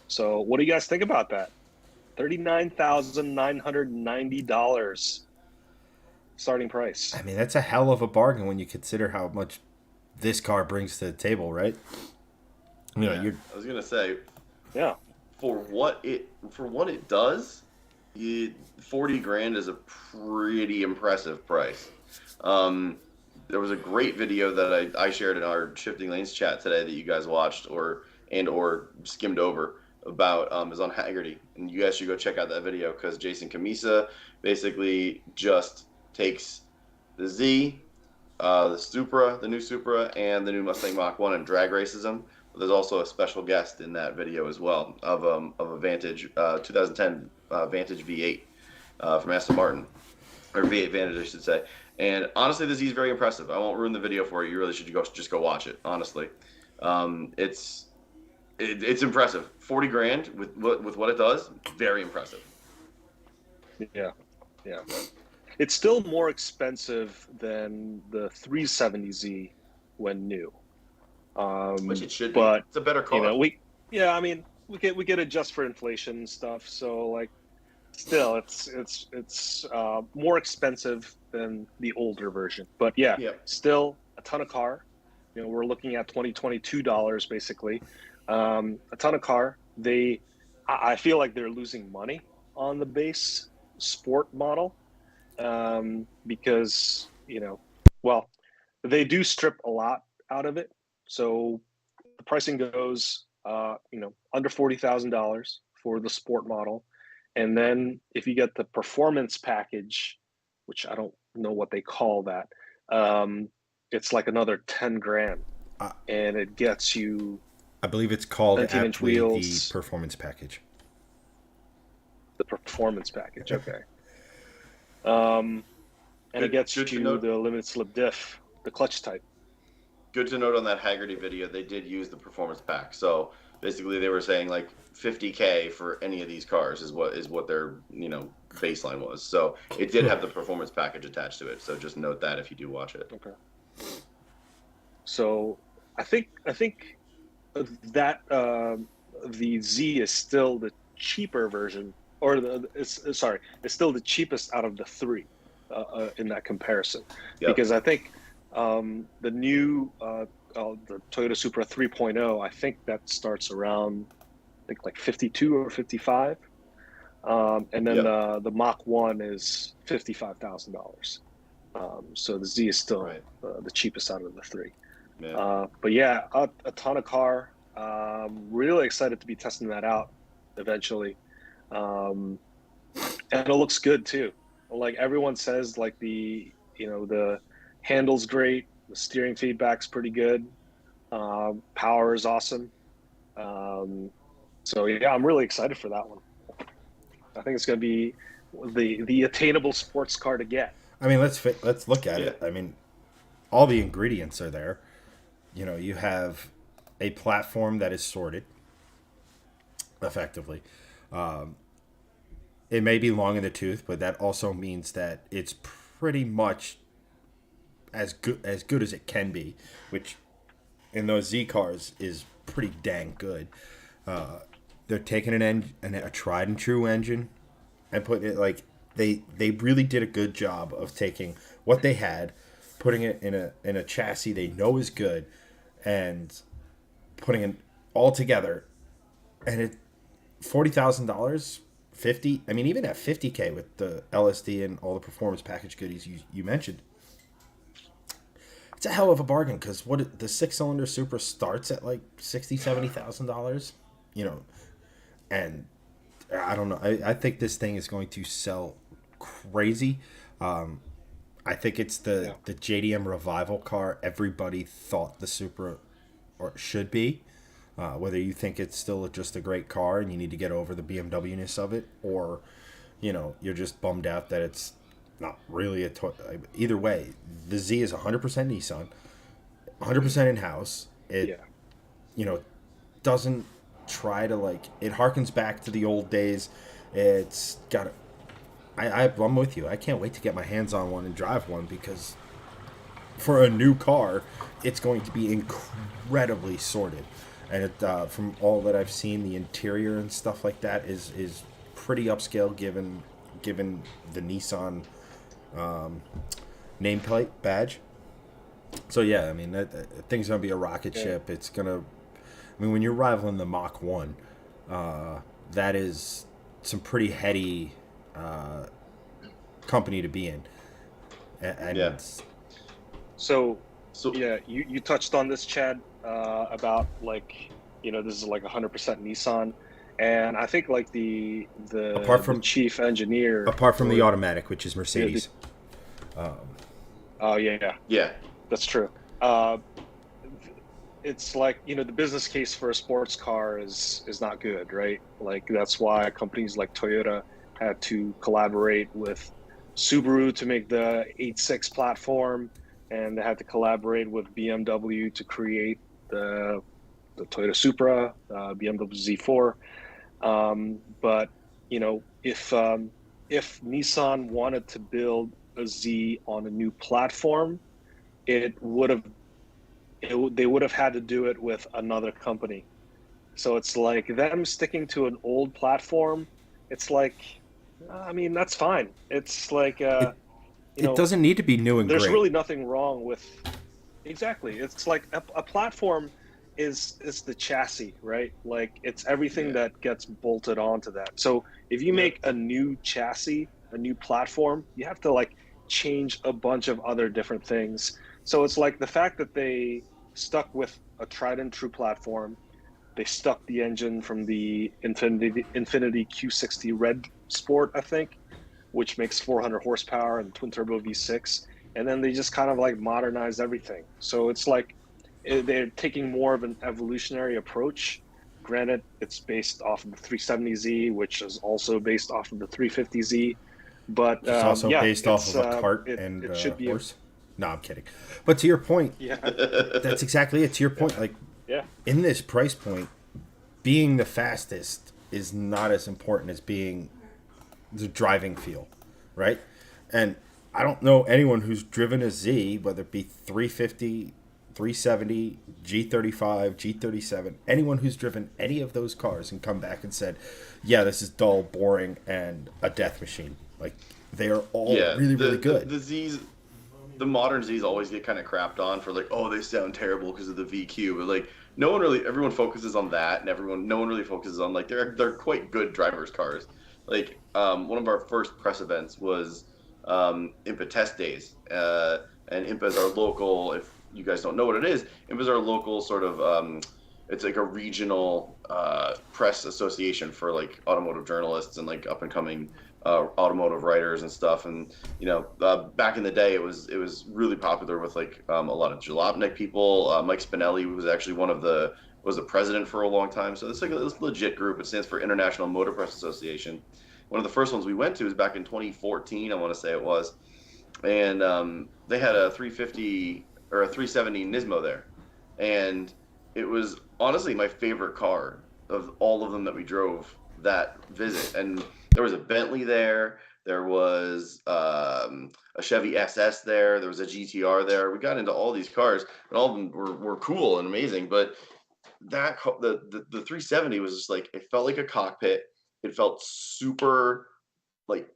Speaker 2: So, what do you guys think about that? $39,990 starting price.
Speaker 3: I mean, that's a hell of a bargain when you consider how much this car brings to the table, right?
Speaker 1: I was gonna say,
Speaker 2: Yeah.
Speaker 1: for what it does, 40 grand is a pretty impressive price. There was a great video that I shared in our Shifting Lanes chat today that you guys watched or skimmed over about is on Haggerty, and you guys should go check out that video because Jason Camisa basically just takes the Z, the Supra, the new Supra, and the new Mustang Mach-1 and drag races them. But there's also a special guest in that video as well of a Vantage 2010 Vantage V8 from Aston Martin, or V8 Vantage, I should say. And honestly, the Z is very impressive. I won't ruin the video for you. You really should just go watch it. Honestly, it's impressive. 40 grand with what it does, very impressive.
Speaker 2: Yeah. It's still more expensive than the 370Z when new.
Speaker 1: Which it should be.
Speaker 2: But
Speaker 1: It's a better car.
Speaker 2: we get adjust for inflation and stuff. So like, still, it's more expensive than the older version. But yeah, still a ton of car. We're looking at $2022 basically. A ton of car. I feel like they're losing money on the base sport model because they do strip a lot out of it. So the pricing goes under $40,000 for the sport model, and then if you get the performance package, which I don't know what they call that, it's like another 10 grand, and it gets you.
Speaker 3: I believe it's called
Speaker 2: 19-inch
Speaker 3: aptly
Speaker 2: wheels.
Speaker 3: the performance package.
Speaker 2: The performance package, okay. And it gets you the limited slip diff, the clutch type.
Speaker 1: Good to note on that Haggerty video, they did use the performance pack. So basically, they were saying like $50K for any of these cars is what their baseline was. So it did have the performance package attached to it. So just note that if you do watch it.
Speaker 2: Okay. So I think that the Z is still the cheaper version, or it's still the cheapest out of the three. in that comparison,
Speaker 1: Yep.
Speaker 2: because I think the new the Toyota Supra 3.0, I think that starts around, I think like 52 or 55, and then
Speaker 1: Yep.
Speaker 2: the Mach 1 is $55,000. So the Z is still
Speaker 1: Right.
Speaker 2: the cheapest out of the three.
Speaker 1: Yeah.
Speaker 2: But yeah, a ton of car. Really excited to be testing that out eventually. Um, and it looks good too. Like everyone says, like the handle's great, the steering feedback's pretty good, power is awesome. Um, so yeah, I'm really excited for that one. I think it's going to be the attainable sports car to get.
Speaker 3: I mean, let's look at
Speaker 1: Yeah.
Speaker 3: it. I mean, all the ingredients are there. You know, you have a platform that is sorted effectively. It may be long in the tooth, but that also means that it's pretty much as good as it can be, which in those Z cars is pretty dang good. They're taking a tried and true engine and putting it like they really did a good job of taking what they had, putting it in a chassis they know is good, and putting it all together. And it $40,000, 50. I mean, even at 50K with the LSD and all the performance package goodies you mentioned, it's a hell of a bargain. Because what the 6-cylinder Supra starts at like $60,000, $70,000, you know, and I don't know. I think this thing is going to sell crazy. I think it's
Speaker 2: Yeah.
Speaker 3: the JDM revival car everybody thought the Supra or should be. Whether you think it's still just a great car and you need to get over the BMW-ness of it, or you're just bummed out that it's not really a either way. The Z is 100% Nissan, 100% in-house. It
Speaker 2: Yeah.
Speaker 3: you know doesn't try to like it harkens back to the old days. It's got I'm with you. I can't wait to get my hands on one and drive one because for a new car, it's going to be incredibly sorted. And from all that I've seen, the interior and stuff like that is pretty upscale given the Nissan nameplate badge. So yeah, I mean that thing's gonna be a rocket
Speaker 2: Yeah.
Speaker 3: ship. It's gonna. I mean, when you're rivaling the Mach 1, that is some pretty heady company to be in. And
Speaker 1: Yeah.
Speaker 2: So
Speaker 1: So
Speaker 2: yeah, you touched on this, Chad, about like this is like 100% Nissan, and I think like
Speaker 3: apart
Speaker 2: the
Speaker 3: from
Speaker 2: chief engineer
Speaker 3: apart from the
Speaker 2: for
Speaker 3: automatic, which is Mercedes.
Speaker 2: oh yeah, yeah,
Speaker 1: yeah.
Speaker 2: that's true. Uh, it's like the business case for a sports car is not good, right? Like that's why companies like Toyota had to collaborate with Subaru to make the 86 platform, and they had to collaborate with BMW to create the Toyota Supra, BMW Z4. But if Nissan wanted to build a Z on a new platform, it would have they would have had to do it with another company. So it's like them sticking to an old platform. It's like, I mean, that's fine. It's like,
Speaker 3: It
Speaker 2: you
Speaker 3: it
Speaker 2: know,
Speaker 3: doesn't need to be new and
Speaker 2: there's
Speaker 3: great.
Speaker 2: really nothing wrong with exactly. It's like a platform is the chassis, right? Like it's everything
Speaker 1: Yeah.
Speaker 2: that gets bolted onto that. So if you
Speaker 1: Yeah.
Speaker 2: make a new chassis, a new platform, you have to like change a bunch of other different things. So it's like the fact that they stuck with a tried and true platform. They stuck the engine from the Infinity Q60 Red Sport, I think, which makes 400 horsepower and twin turbo V6, and then they just kind of like modernized everything. So it's like they're taking more of an evolutionary approach. Granted, it's based off of the 370Z, which is also based off of the 350Z, but
Speaker 3: It's also
Speaker 2: yeah,
Speaker 3: based off of a cart and
Speaker 2: it should be a
Speaker 3: horse. No, I'm kidding. But to your point,
Speaker 2: yeah,
Speaker 3: that's exactly it. To your point, like
Speaker 2: yeah,
Speaker 3: in this price point, being the fastest is not as important as being the driving feel, right? And I don't know anyone who's driven a Z, whether it be 350, 370, G35, G37, anyone who's driven any of those cars and come back and said, yeah, this is dull, boring, and a death machine. Like, They are all
Speaker 1: Yeah,
Speaker 3: really,
Speaker 1: the
Speaker 3: really
Speaker 1: the
Speaker 3: good.
Speaker 1: the Z's, the modern Z's always get kind of crapped on for like, oh, they sound terrible because of the VQ, but like no one really, everyone focuses on that, and no one really focuses on like they're quite good drivers' cars. Like one of our first press events was IMPA Test Days, and IMPA is our local. If you guys don't know what it is, IMPA is our local sort of. It's like a regional press association for like automotive journalists and like up and coming automotive writers and stuff. And back in the day, it was really popular with like a lot of Jalopnik people. Mike Spinelli was actually was the president for a long time. So it's like this legit group. It stands for International Motor Press Association. One of the first ones we went to was back in 2014, I want to say it was, and they had a 350 or a 370 Nismo there, and it was honestly my favorite car of all of them that we drove that visit. And there was a Bentley there. There was a Chevy SS there. There was a GTR there. We got into all these cars, and all of them were cool and amazing. But the 370 was just like, it felt like a cockpit. It felt super like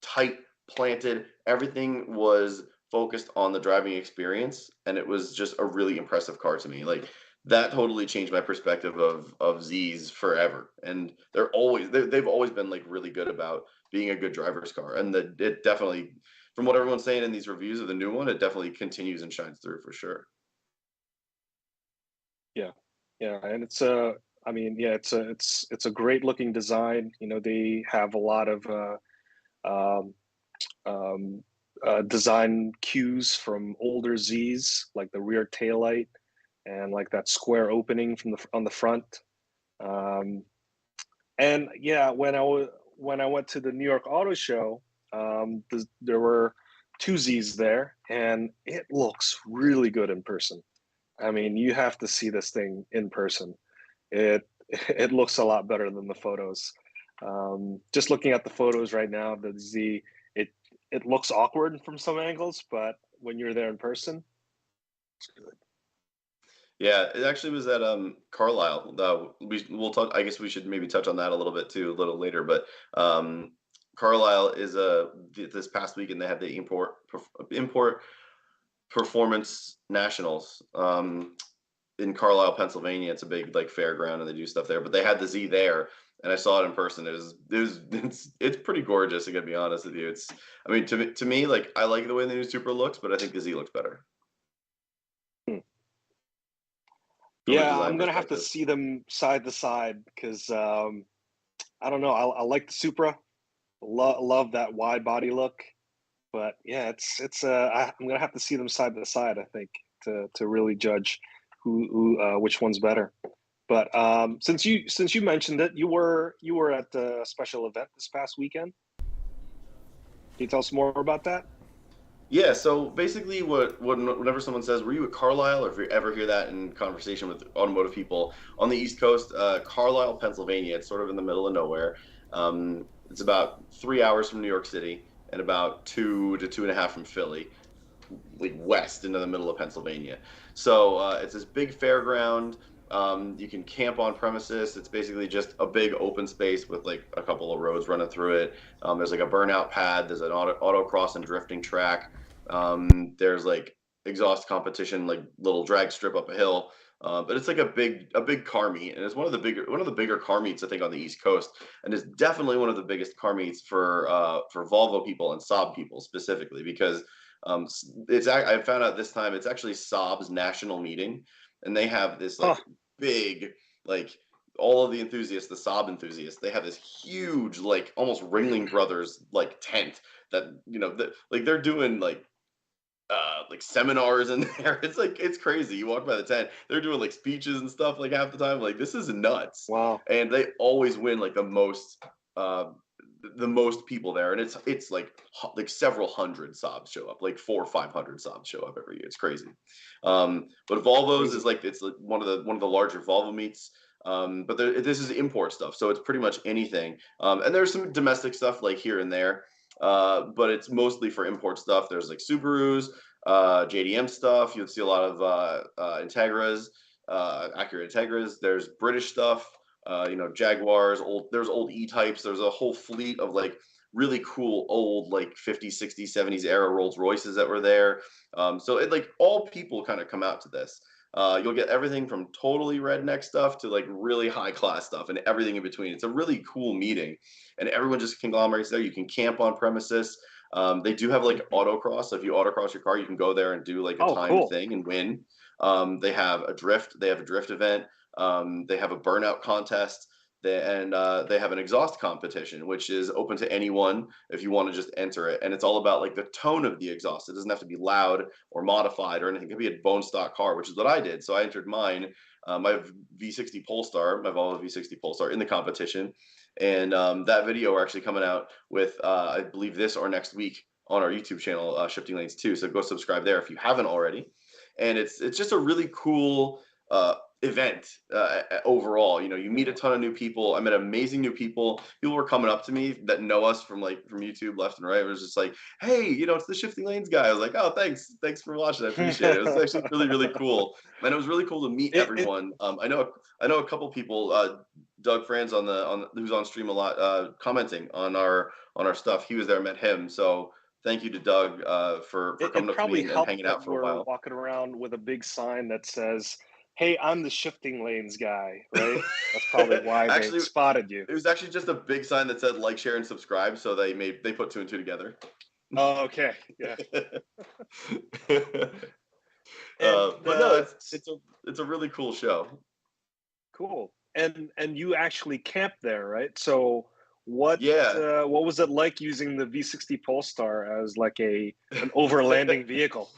Speaker 1: tight planted. Everything was focused on the driving experience, and it was just a really impressive car to me. Like that totally changed my perspective of Z's forever. And they've always been like really good about being a good driver's car, and it definitely, from what everyone's saying in these reviews of the new one, it definitely continues and shines through for sure.
Speaker 2: Yeah, yeah, and I mean, yeah, it's a great looking design. You know, they have a lot of um, um, design cues from older Z's, like the rear taillight and like that square opening from on the front. Um, and yeah, when I went to the New York Auto Show, there were two Z's there, and it looks really good in person. I mean, you have to see this thing in person. It it looks a lot better than the photos. Just looking at the photos right now, the Z, it it looks awkward from some angles, but when you're there in person, it's good.
Speaker 1: Yeah, it actually was at Carlisle. We'll talk. I guess we should maybe touch on that a little bit too, a little later. But Carlisle is this past weekend they had the import performance nationals in Carlisle, Pennsylvania. It's a big like fairground, and they do stuff there. But they had the Z there, and I saw it in person. It's pretty gorgeous. I gotta be honest with you. I mean, to me, like I like the way the new Supra looks, but I think the Z looks better
Speaker 2: Hmm.
Speaker 1: from a
Speaker 2: Yeah,
Speaker 1: design
Speaker 2: I'm gonna have to
Speaker 1: perspective.
Speaker 2: see them side to side because I don't know. I like the Supra. Love that wide body look, but yeah, I'm gonna have to see them side to side. I think to really judge which one's better. But since you mentioned it, you were at the special event this past weekend. Can you tell us more about that?
Speaker 1: Yeah, so basically, whenever someone says, "Were you at Carlisle?" or if you ever hear that in conversation with automotive people on the East Coast, Carlisle, Pennsylvania, it's sort of in the middle of nowhere. It's about 3 hours from New York City and about 2 to 2.5 from Philly, like west into the middle of Pennsylvania. So it's this big fairground. You can camp on premises. It's basically just a big open space with like a couple of roads running through it. There's like a burnout pad. There's an autocross and drifting track. There's like exhaust competition, like little drag strip up a hill. But it's like a big car meet, and it's one of the bigger car meets I think on the East Coast, and it's definitely one of the biggest car meets for Volvo people and Saab people specifically because I found out this time it's actually Saab's national meeting, and they have this
Speaker 2: Huh.
Speaker 1: like big like all of the enthusiasts, the Saab enthusiasts, they have this huge like almost Ringling Brothers like tent that like they're doing like seminars in there. It's like it's crazy. You walk by the tent, they're doing like speeches and stuff like half the time. Like this is nuts.
Speaker 2: Wow.
Speaker 1: And they always win like uh the most people there, and it's like several hundred Saabs show up, like 400 or 500 Saabs show up every year. It's crazy. But Volvo's is
Speaker 2: Crazy.
Speaker 1: like it's like one of the larger Volvo meets. But this is import stuff, so it's pretty much anything. And there's some domestic stuff like here and there, but it's mostly for import stuff. There's like Subarus, JDM stuff. You'll see a lot of Integras, Acura Integras. There's British stuff. Jaguars. There's old E types. There's a whole fleet of like really cool old like 50s, 60s, 70s era Rolls Royces that were there. So it like all people kind of come out to this. You'll get everything from totally redneck stuff to like really high class stuff and everything in between. It's a really cool meeting, and everyone just conglomerates there. You can camp on premises. They do have like autocross. So if you autocross your car, you can go there and do like a
Speaker 2: Oh,
Speaker 1: timed
Speaker 2: cool.
Speaker 1: thing and win. They have a drift. They have a drift event. They have a burnout contest. They have an exhaust competition, which is open to anyone if you want to just enter it. And it's all about like the tone of the exhaust. It doesn't have to be loud or modified or anything. It could be a bone stock car, which is what I did. So I entered mine, my V60 Polestar, my Volvo V60 Polestar, in the competition. And that video are actually coming out with, I believe, this or next week on our YouTube channel, Shifting Lanes 2. So go subscribe there if you haven't already. And it's just a really cool event overall. You know, you meet a ton of new people. I met amazing new people. People were coming up to me that know us from YouTube left and right. It was just like, hey, you know, it's the Shifting Lanes guy. I was like, oh, thanks for watching. I appreciate it. It was actually really cool, and it was really cool to meet everyone. I know a couple people. Doug Franz who's on stream a lot, commenting on our stuff. He was there. I met him. So thank you to Doug for coming up to me and hanging out for a while.
Speaker 2: We're walking around with a big sign that says, hey, I'm the Shifting Lanes guy, right? That's probably why they spotted you.
Speaker 1: It was actually just a big sign that said like, share, and subscribe. So they put two and two together.
Speaker 2: Oh, okay. Yeah.
Speaker 1: But no, it's a really cool show.
Speaker 2: Cool. And you actually camped there, right? So what was it like using the V60 Polestar as like an overlanding vehicle?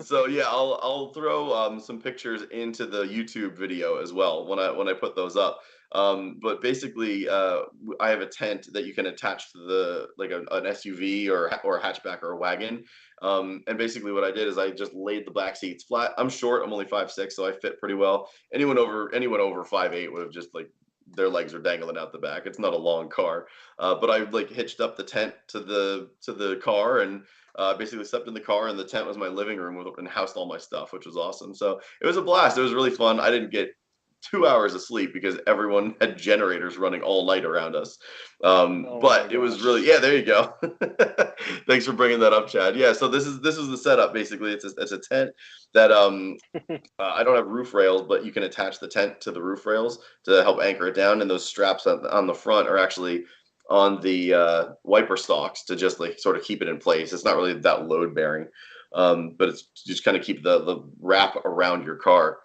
Speaker 1: So yeah, I'll throw some pictures into the YouTube video as well when I put those up. But basically, I have a tent that you can attach to the an SUV or a hatchback or a wagon. And basically, what I did is I just laid the back seats flat. I'm short. I'm only 5'6", so I fit pretty well. Anyone over 5'8" would have just like their legs are dangling out the back. It's not a long car, but I like hitched up the tent to the car and basically slept in the car, and the tent was my living room and housed all my stuff, which was awesome. So it was a blast. It was really fun. I didn't get 2 hours of sleep because everyone had generators running all night around us. But it was really, there you go. Thanks for bringing that up, Chad. Yeah, so this is the setup. Basically, it's a tent that I don't have roof rails, but you can attach the tent to the roof rails to help anchor it down, and those straps on the front are actually on the wiper stalks to just like sort of keep it in place. It's not really that load bearing, but it's just kind of keep the wrap around your car.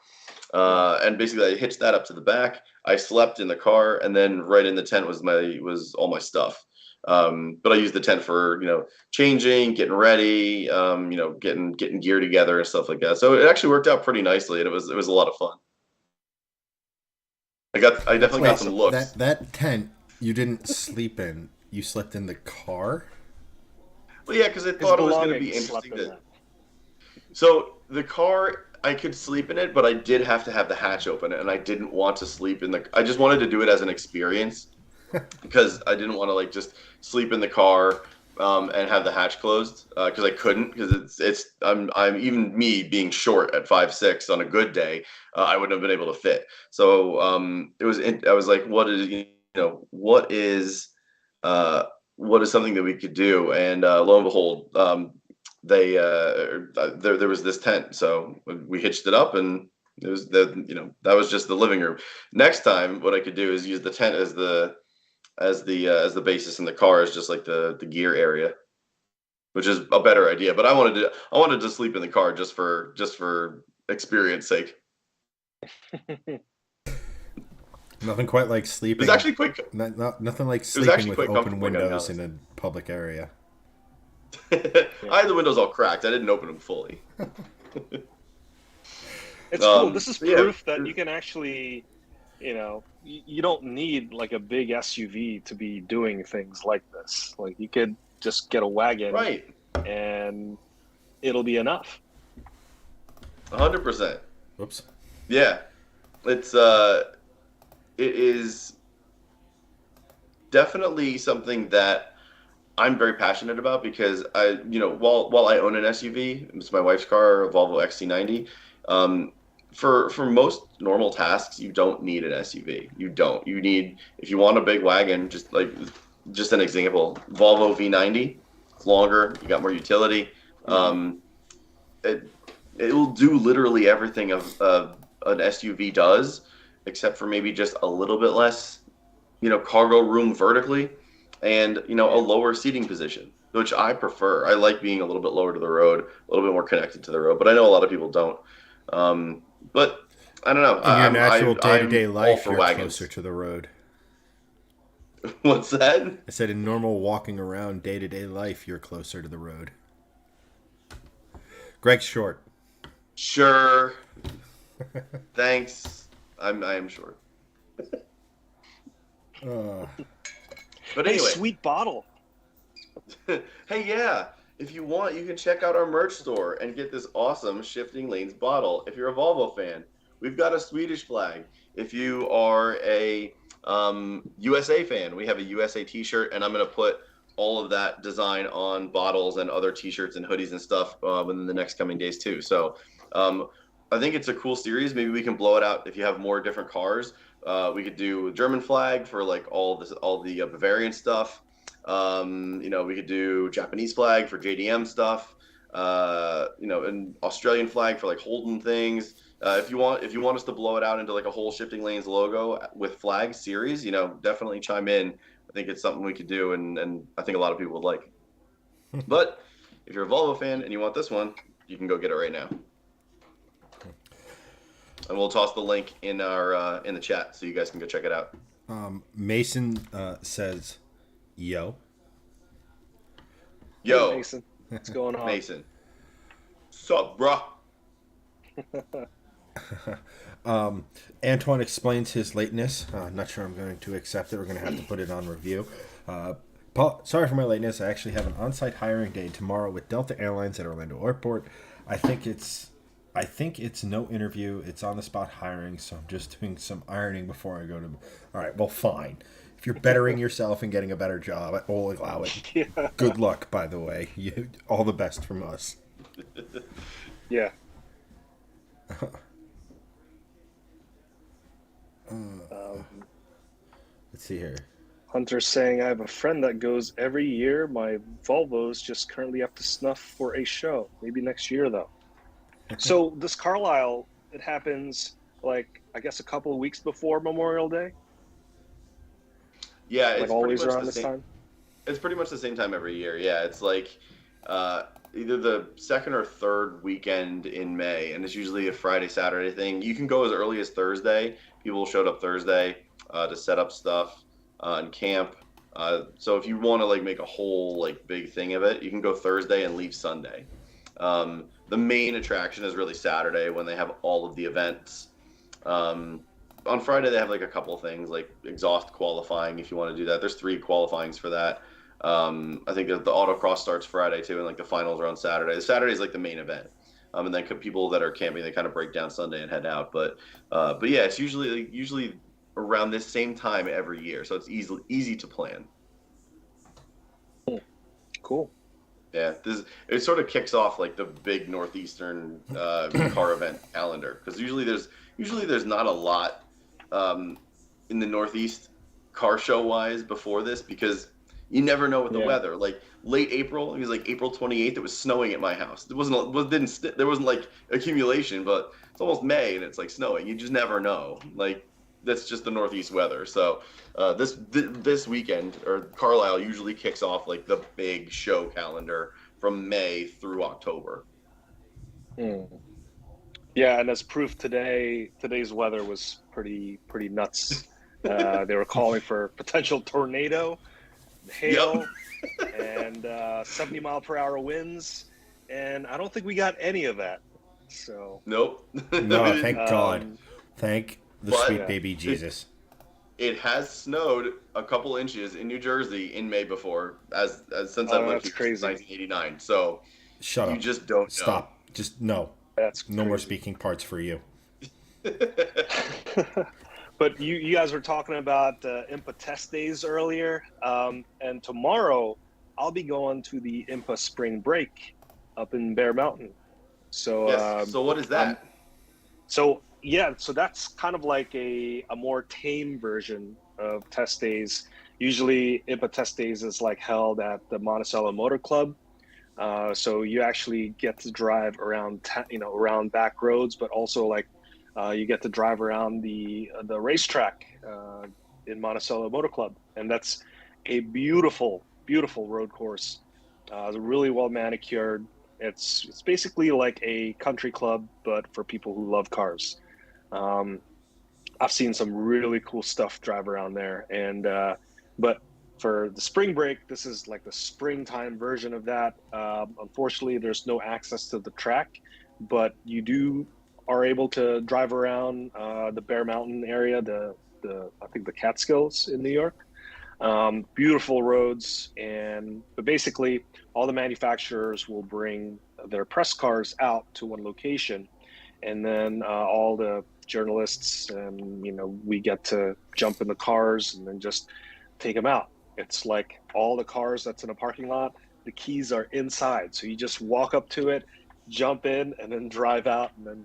Speaker 1: And basically I hitched that up to the back. I slept in the car, and then right in the tent was all my stuff. But I used the tent for, changing, getting ready, getting gear together and stuff like that. So it actually worked out pretty nicely, and it was a lot of fun. I definitely got some looks.
Speaker 3: That tent you didn't sleep in, you slept in the car?
Speaker 1: Well, yeah, because I thought it was going to be interesting. So the car, I could sleep in it, but I did have to have the hatch open, and I didn't want to sleep in I just wanted to do it as an experience because I didn't want to like just sleep in the car and have the hatch closed because I couldn't, because I'm even me being short at 5'6" on a good day, I wouldn't have been able to fit. So I was like, what is something that we could do? And lo and behold, there was this tent, so we hitched it up, and it was that was just the living room. Next time, what I could do is use the tent as the basis, in the car is just like the gear area, which is a better idea. But I wanted to sleep in the car just for experience sake.
Speaker 3: Nothing quite like sleeping.
Speaker 1: It's actually quick.
Speaker 3: Nothing like sleeping with open windows in a public area.
Speaker 1: I had the windows all cracked. I didn't open them fully.
Speaker 2: It's cool. This is proof that you can actually, you don't need like a big SUV to be doing things like this. Like you could just get a wagon,
Speaker 1: right,
Speaker 2: and it'll be enough.
Speaker 1: 100%.
Speaker 3: Whoops.
Speaker 1: Yeah, it is definitely something that I'm very passionate about, because while I own an SUV, it's my wife's car, a Volvo XC90. For most normal tasks, you don't need an SUV. You don't. You need, if you want a big wagon, just like just an example. Volvo V90, it's longer. You got more utility. It it will do literally everything an SUV does, except for maybe just a little bit less, cargo room vertically, and a lower seating position, which I prefer. I like being a little bit lower to the road, a little bit more connected to the road. But I know a lot of people don't. But I don't know.
Speaker 3: In your natural day-to-day
Speaker 1: I'm all
Speaker 3: life,
Speaker 1: for
Speaker 3: you're
Speaker 1: wagons.
Speaker 3: closer to the road.
Speaker 1: What's that?
Speaker 3: I said in normal walking around day-to-day life, you're closer to the road. Greg's short.
Speaker 1: Sure. Thanks. I am sure. But
Speaker 2: Hey,
Speaker 1: anyway,
Speaker 2: sweet bottle.
Speaker 1: hey, yeah. If you want, you can check out our merch store and get this awesome Shifting Lanes bottle. If you're a Volvo fan, we've got a Swedish flag. If you are a USA fan, we have a USA T-shirt, and I'm going to put all of that design on bottles and other T-shirts and hoodies and stuff within the next coming days too. So I think it's a cool series. Maybe we can blow it out if you have more different cars. We could do German flag for like all the Bavarian stuff. We could do Japanese flag for JDM stuff. And Australian flag for like Holden things. If you want us to blow it out into like a whole Shifting Lanes logo with flag series, definitely chime in. I think it's something we could do, and I think a lot of people would like. But if you're a Volvo fan and you want this one, you can go get it right now. And we'll toss the link in our in the chat so you guys can go check it out.
Speaker 3: Mason says, "Yo,
Speaker 1: Yo,
Speaker 2: Hey, Mason, what's going on?
Speaker 1: Mason, sup, bruh?"
Speaker 3: Antoine explains his lateness. Not sure I'm going to accept it. We're going to have to put it on review. Paul, sorry for my lateness. I actually have an on-site hiring day tomorrow with Delta Airlines at Orlando Airport. I think it's no interview. It's on the spot hiring, so I'm just doing some ironing before I go to. All right, well, fine. If you're bettering yourself and getting a better job, I will allow it.
Speaker 2: Yeah.
Speaker 3: Good luck, by the way. All the best from us.
Speaker 2: Yeah.
Speaker 3: Let's see here.
Speaker 2: Hunter's saying, I have a friend that goes every year. My Volvos just currently up to snuff for a show. Maybe next year, though. So this Carlisle, it happens, like, I guess a couple of weeks before Memorial Day?
Speaker 1: Yeah,
Speaker 2: Like
Speaker 1: it's
Speaker 2: always
Speaker 1: pretty much
Speaker 2: around
Speaker 1: the
Speaker 2: this
Speaker 1: same.
Speaker 2: time?
Speaker 1: It's pretty much the same time every year. Yeah, it's like either the second or third weekend in May, and it's usually a Friday, Saturday thing. You can go as early as Thursday. People showed up Thursday to set up stuff and camp. So if you want to like make a whole like big thing of it, you can go Thursday and leave Sunday. The main attraction is really Saturday when they have all of the events. On Friday they have like a couple of things like exhaust qualifying if you want to do that. There's 3 qualifyings for that. I think that the autocross starts Friday too, and like the finals are on Saturday. The Saturday is like the main event, and then people that are camping they kind of break down Sunday and head out. But yeah, it's usually around this same time every year, so it's easy to plan.
Speaker 2: Cool.
Speaker 1: Yeah, it sort of kicks off like the big northeastern car event calendar because usually there's not a lot in the Northeast car show wise before this because you never know with the weather. Like late April, it was like April 28th. It was snowing at my house. There wasn't like accumulation, but it's almost May and it's like snowing. You just never know. Like that's just the Northeast weather. So this weekend or Carlisle usually kicks off like the big show calendar from May through October.
Speaker 2: Yeah, and as proof today's weather was pretty nuts. They were calling for potential tornado, hail, and 70-mile-per-hour winds, and I don't think we got any of that. So
Speaker 1: Nope.
Speaker 3: No, thank God. Thank the
Speaker 1: But-
Speaker 3: sweet baby Jesus.
Speaker 1: It has snowed a couple inches in New Jersey in May before, as since I've lived
Speaker 2: that's
Speaker 1: here since
Speaker 2: crazy.
Speaker 1: 1989. So
Speaker 3: Shut
Speaker 1: you
Speaker 3: up.
Speaker 1: just don't know.
Speaker 3: Stop. Just no.
Speaker 2: that's
Speaker 3: No more
Speaker 2: crazy.
Speaker 3: speaking parts for you.
Speaker 2: But you guys were talking about IMPA test days earlier, and tomorrow I'll be going to the IMPA spring break up in Bear Mountain. So
Speaker 1: Yes. So what is that?
Speaker 2: So that's kind of like a more tame version of test days. Usually, IMPA test days is like held at the Monticello Motor Club. So you actually get to drive around, around back roads, but also like you get to drive around the racetrack in Monticello Motor Club, and that's a beautiful, beautiful road course. It's really well manicured. It's basically like a country club, but for people who love cars. Um, I've seen some really cool stuff drive around there, and but for the spring break, this is like the springtime version of that. Unfortunately, there's no access to the track, but you are able to drive around the Bear Mountain area, the I think the Catskills in New York. Beautiful roads, but basically all the manufacturers will bring their press cars out to one location, and then all the journalists and we get to jump in the cars and then just take them out. It's like all the cars that's in a parking lot, the keys are inside, so you just walk up to it, jump in, and then drive out, and then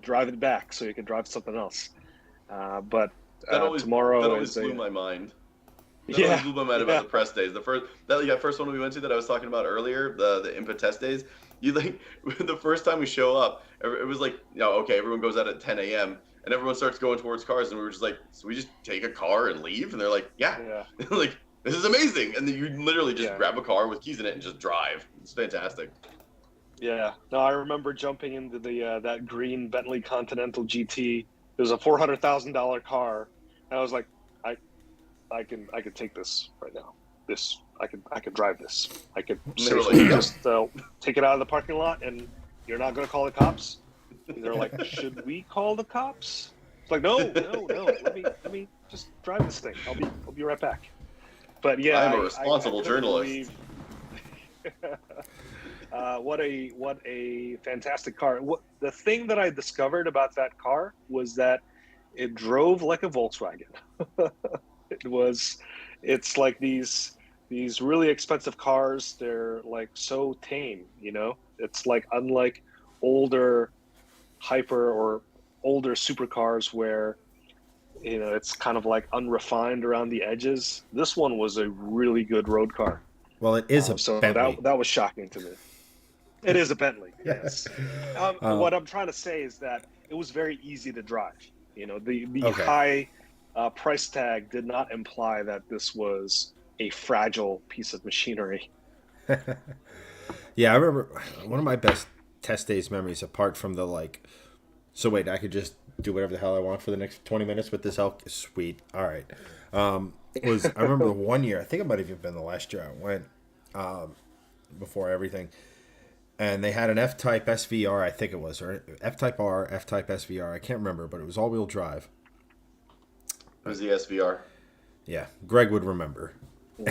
Speaker 2: drive it back so you can drive something else. But tomorrow
Speaker 1: that always
Speaker 2: is
Speaker 1: blew my mind.
Speaker 2: Yeah,
Speaker 1: blew my mind about the press days. The first one we went to that I was talking about earlier, the IMPA test days. You like the first time we show up, it was like, okay, everyone goes out at 10 a.m. and everyone starts going towards cars, and we were just like, so we just take a car and leave? And they're like, yeah. Like, this is amazing. And then you literally just grab a car with keys in it and just drive. It's fantastic.
Speaker 2: Yeah. No, I remember jumping into the that green Bentley Continental GT. It was a $400,000 car, and I was like, I can take this right now. I could drive this. I could seriously just take it out of the parking lot, and you're not going to call the cops. And they're like, should we call the cops? It's like, no. Let me just drive this thing. I'll be right back. But yeah,
Speaker 1: I'm a responsible journalist.
Speaker 2: What a fantastic car. The thing that I discovered about that car was that it drove like a Volkswagen. It's like these really expensive cars. They're like so tame, It's like unlike older hyper or older supercars where it's kind of like unrefined around the edges. This one was a really good road car.
Speaker 3: Well, it is a
Speaker 2: so
Speaker 3: Bentley.
Speaker 2: that was shocking to me. It is a Bentley, yes. What I'm trying to say is that it was very easy to drive. The high price tag did not imply that this was a fragile piece of machinery.
Speaker 3: Yeah, I remember one of my best test days memories, apart from the so wait, I could just do whatever the hell I want for the next 20 minutes with this elk? Sweet. All right. I remember one year, I think it might have even been the last year I went, before everything, and they had an F-Type SVR, I think it was, or F-Type R, F-Type SVR, I can't remember, but it was all-wheel drive.
Speaker 1: It was the SVR.
Speaker 3: Yeah, Greg would remember.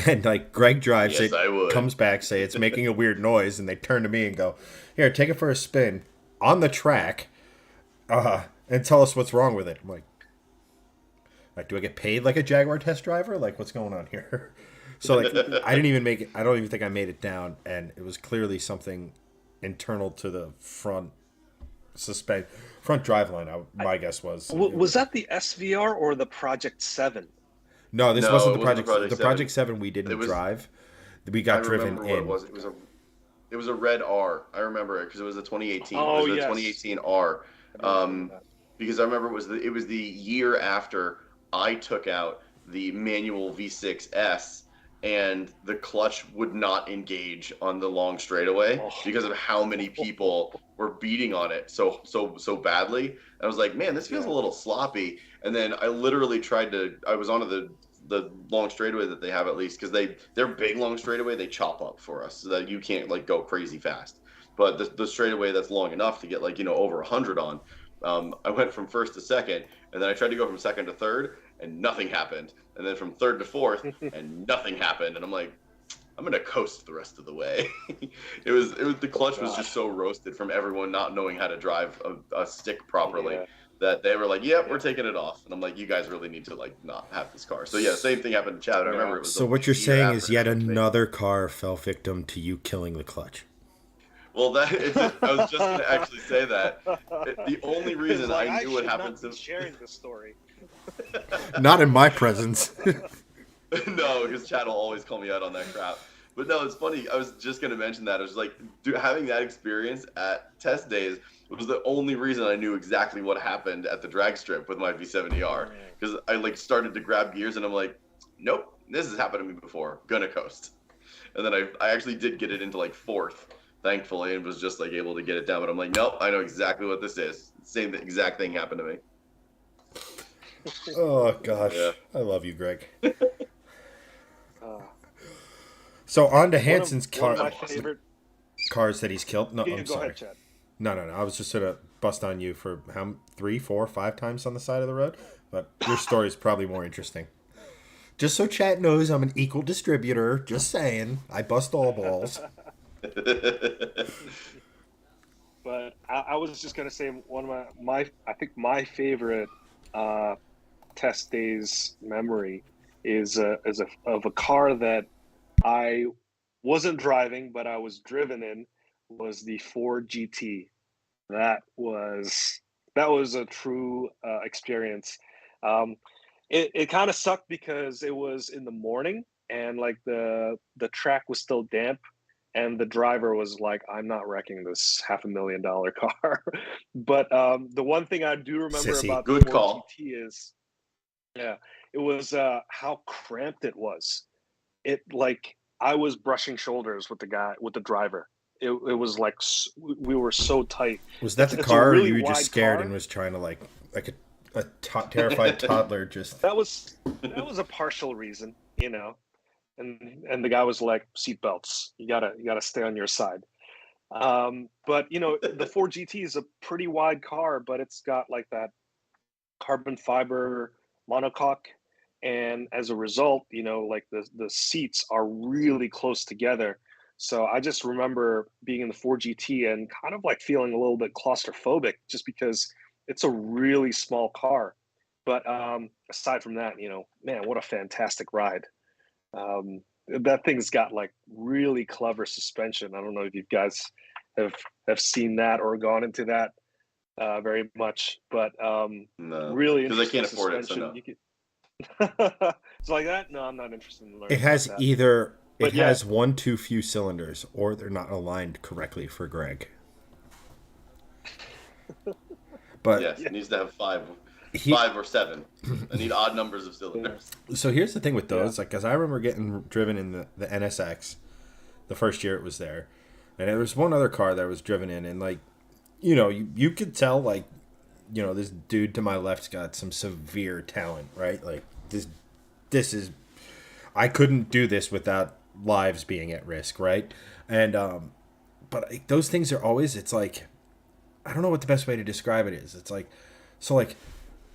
Speaker 3: And Greg drives
Speaker 1: yes,
Speaker 3: it, comes back, say it's making a weird noise, and they turn to me and go, "Here, take it for a spin on the track, and tell us what's wrong with it." I'm like, do I get paid like a Jaguar test driver? What's going on here? So I didn't even make it. I don't even think I made it down, and it was clearly something internal to the front driveline. My guess was.
Speaker 2: Was that the SVR or the Project 7?
Speaker 3: No, this wasn't the Project 7. The Project 7 we didn't drive. We got driven in.
Speaker 1: It was a red R. I remember it because it was a 2018.
Speaker 2: Oh,
Speaker 1: it was
Speaker 2: yes.
Speaker 1: a 2018 R. Because I remember it was the year after I took out the manual V6S, and the clutch would not engage on the long straightaway because of how many people were beating on it so badly. I was like, man, this feels a little sloppy. And then I literally I was onto the long straightaway that they have, at least, because their big long straightaway they chop up for us so that you can't go crazy fast. But the straightaway that's long enough to get over 100 on. I went from first to second, and then I tried to go from second to third, and nothing happened. And then from third to fourth, and nothing happened. And I'm like, I'm gonna coast the rest of the way. The clutch was just so roasted from everyone not knowing how to drive a stick properly that they were like, "Yep, we're taking it off." And I'm like, "You guys really need to not have this car." So yeah, same thing happened to Chad. I remember it was.
Speaker 3: So what you're saying is yet another car fell victim to you killing the clutch.
Speaker 1: Well, I was just going to actually say that. The only reason I knew what happened to
Speaker 2: sharing this story.
Speaker 3: Not in my presence.
Speaker 1: No, because Chad will always call me out on that crap. But no, it's funny. I was just gonna mention that. I was like, having that experience at test days was the only reason I knew exactly what happened at the drag strip with my V70R. Because I like started to grab gears and I'm like, nope, this has happened to me before. Gonna coast. And then I actually did get it into like fourth, thankfully, and was just like able to get it down. But I'm like, nope, I know exactly what this is. Same exact thing happened to me.
Speaker 3: Oh gosh,
Speaker 1: Yeah.
Speaker 3: I love you, Greg.
Speaker 2: Uh,
Speaker 3: So on to Hanson's
Speaker 2: one of my favorite.
Speaker 3: cars that he's killed. No,
Speaker 2: Yeah,
Speaker 3: I'm
Speaker 2: go
Speaker 3: sorry.
Speaker 2: ahead, Chad.
Speaker 3: No. I was just gonna bust on you for how 3, 4, 5 times on the side of the road, but your story is probably more interesting. Just so chat knows, I'm an equal distributor. Just saying, I bust all balls.
Speaker 2: But I was just gonna say one of my I think my favorite test days memory is of a car that I wasn't driving, but I was driven in, was the Ford GT. That was a true experience. Um, it kind of sucked because it was in the morning and like the track was still damp, and the driver was like, "I'm not wrecking this $500,000 car." But the one thing I do remember
Speaker 3: Sissy.
Speaker 2: about
Speaker 1: Good
Speaker 2: the Ford
Speaker 1: call.
Speaker 2: GT is, yeah, it was how cramped it was. It like I was brushing shoulders with the driver. It was like we were so tight.
Speaker 3: Was that the
Speaker 2: It's a
Speaker 3: car, or
Speaker 2: really
Speaker 3: you were just
Speaker 2: wide
Speaker 3: scared
Speaker 2: car.
Speaker 3: and was trying to like terrified toddler just?
Speaker 2: That was a partial reason, you know. And the guy was like, seatbelts. You gotta stay on your side. But you know, the Ford GT is a pretty wide car, but it's got like that carbon fiber monocoque, and as a result, you know, like the seats are really close together. So I just remember being in the Ford GT and kind of like feeling a little bit claustrophobic just because it's a really small car. But aside from that, you know, man, what a fantastic ride. That thing's got like really clever suspension. I don't know if you guys have have seen that or gone into that very much, but
Speaker 1: No,
Speaker 2: really
Speaker 1: because I
Speaker 2: interesting
Speaker 1: can't afford it, so
Speaker 2: suspension.
Speaker 1: no.
Speaker 2: You could it's like that. No, I'm not interested in
Speaker 3: It
Speaker 2: learning about
Speaker 3: has
Speaker 2: that.
Speaker 3: either it
Speaker 2: But yeah,
Speaker 3: has one too few cylinders, or they're not aligned correctly for Greg. But
Speaker 1: Yes,
Speaker 2: yeah,
Speaker 1: it needs to have five,
Speaker 3: he,
Speaker 1: 5 or 7. I need odd numbers of cylinders.
Speaker 3: so here's the thing with
Speaker 2: yeah.
Speaker 3: those, like, because I remember getting driven in the NSX the first year it was there, and there was one other car that I was driven in, and like, you know, you could tell, like, you know, this dude to my left's got some severe talent, right? Like this is, I couldn't do this without lives being at risk, right? And but like, those things are always, it's like, I don't know what the best way to describe it is. It's like, so like,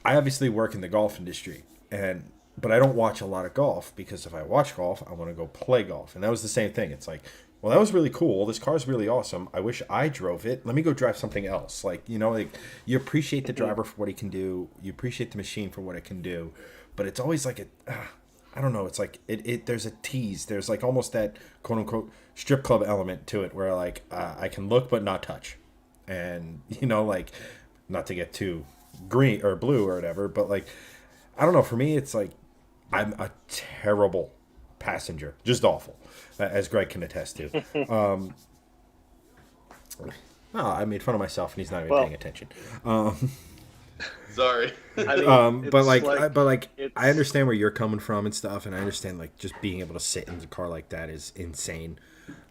Speaker 3: I obviously work in the golf industry, and but I don't watch a lot of golf, because if I watch golf, I want to go play golf. And that was the same thing. It's like, well, that was really cool. This car's really awesome. I wish I drove it. Let me go drive something else. Like, you know, like, you appreciate the driver for what he can do. You appreciate the machine for what it can do. But it's always like I don't know. It's like there's a tease. There's like almost that quote unquote strip club element to it, where like I can look but not touch, and you know, like, not to get too green or blue or whatever, but like, I don't know. For me, it's like I'm a terrible passenger, just awful, as Greg can attest to. Oh, I made fun of myself, and he's not even
Speaker 2: Well,
Speaker 3: paying attention.
Speaker 1: Sorry.
Speaker 2: I mean,
Speaker 3: But
Speaker 2: it's
Speaker 3: like,
Speaker 2: like
Speaker 3: but like,
Speaker 2: it's
Speaker 3: I understand where you're coming from and stuff, and I understand like just being able to sit in a car like that is insane,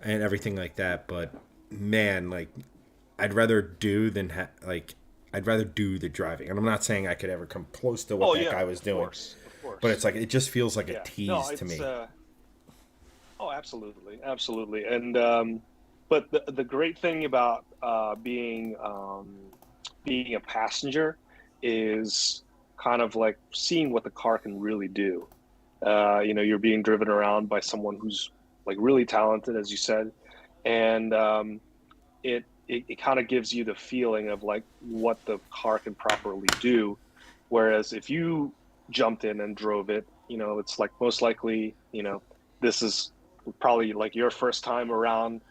Speaker 3: and everything like that. But man, like, I'd rather do than like, I'd rather do the driving. And I'm not saying I could ever come close to what
Speaker 2: Oh
Speaker 3: that
Speaker 2: yeah,
Speaker 3: guy was
Speaker 2: of
Speaker 3: doing,
Speaker 2: course, of course.
Speaker 3: but it's like, it just feels like a
Speaker 2: Yeah,
Speaker 3: tease
Speaker 2: no,
Speaker 3: to
Speaker 2: it's
Speaker 3: me.
Speaker 2: oh, absolutely, absolutely. And but the great thing about being a passenger is kind of like seeing what the car can really do. You know, you're being driven around by someone who's like really talented, as you said, and it kind of gives you the feeling of like what the car can properly do. Whereas if you jumped in and drove it, you know, it's like most likely, you know, this is probably like your first time around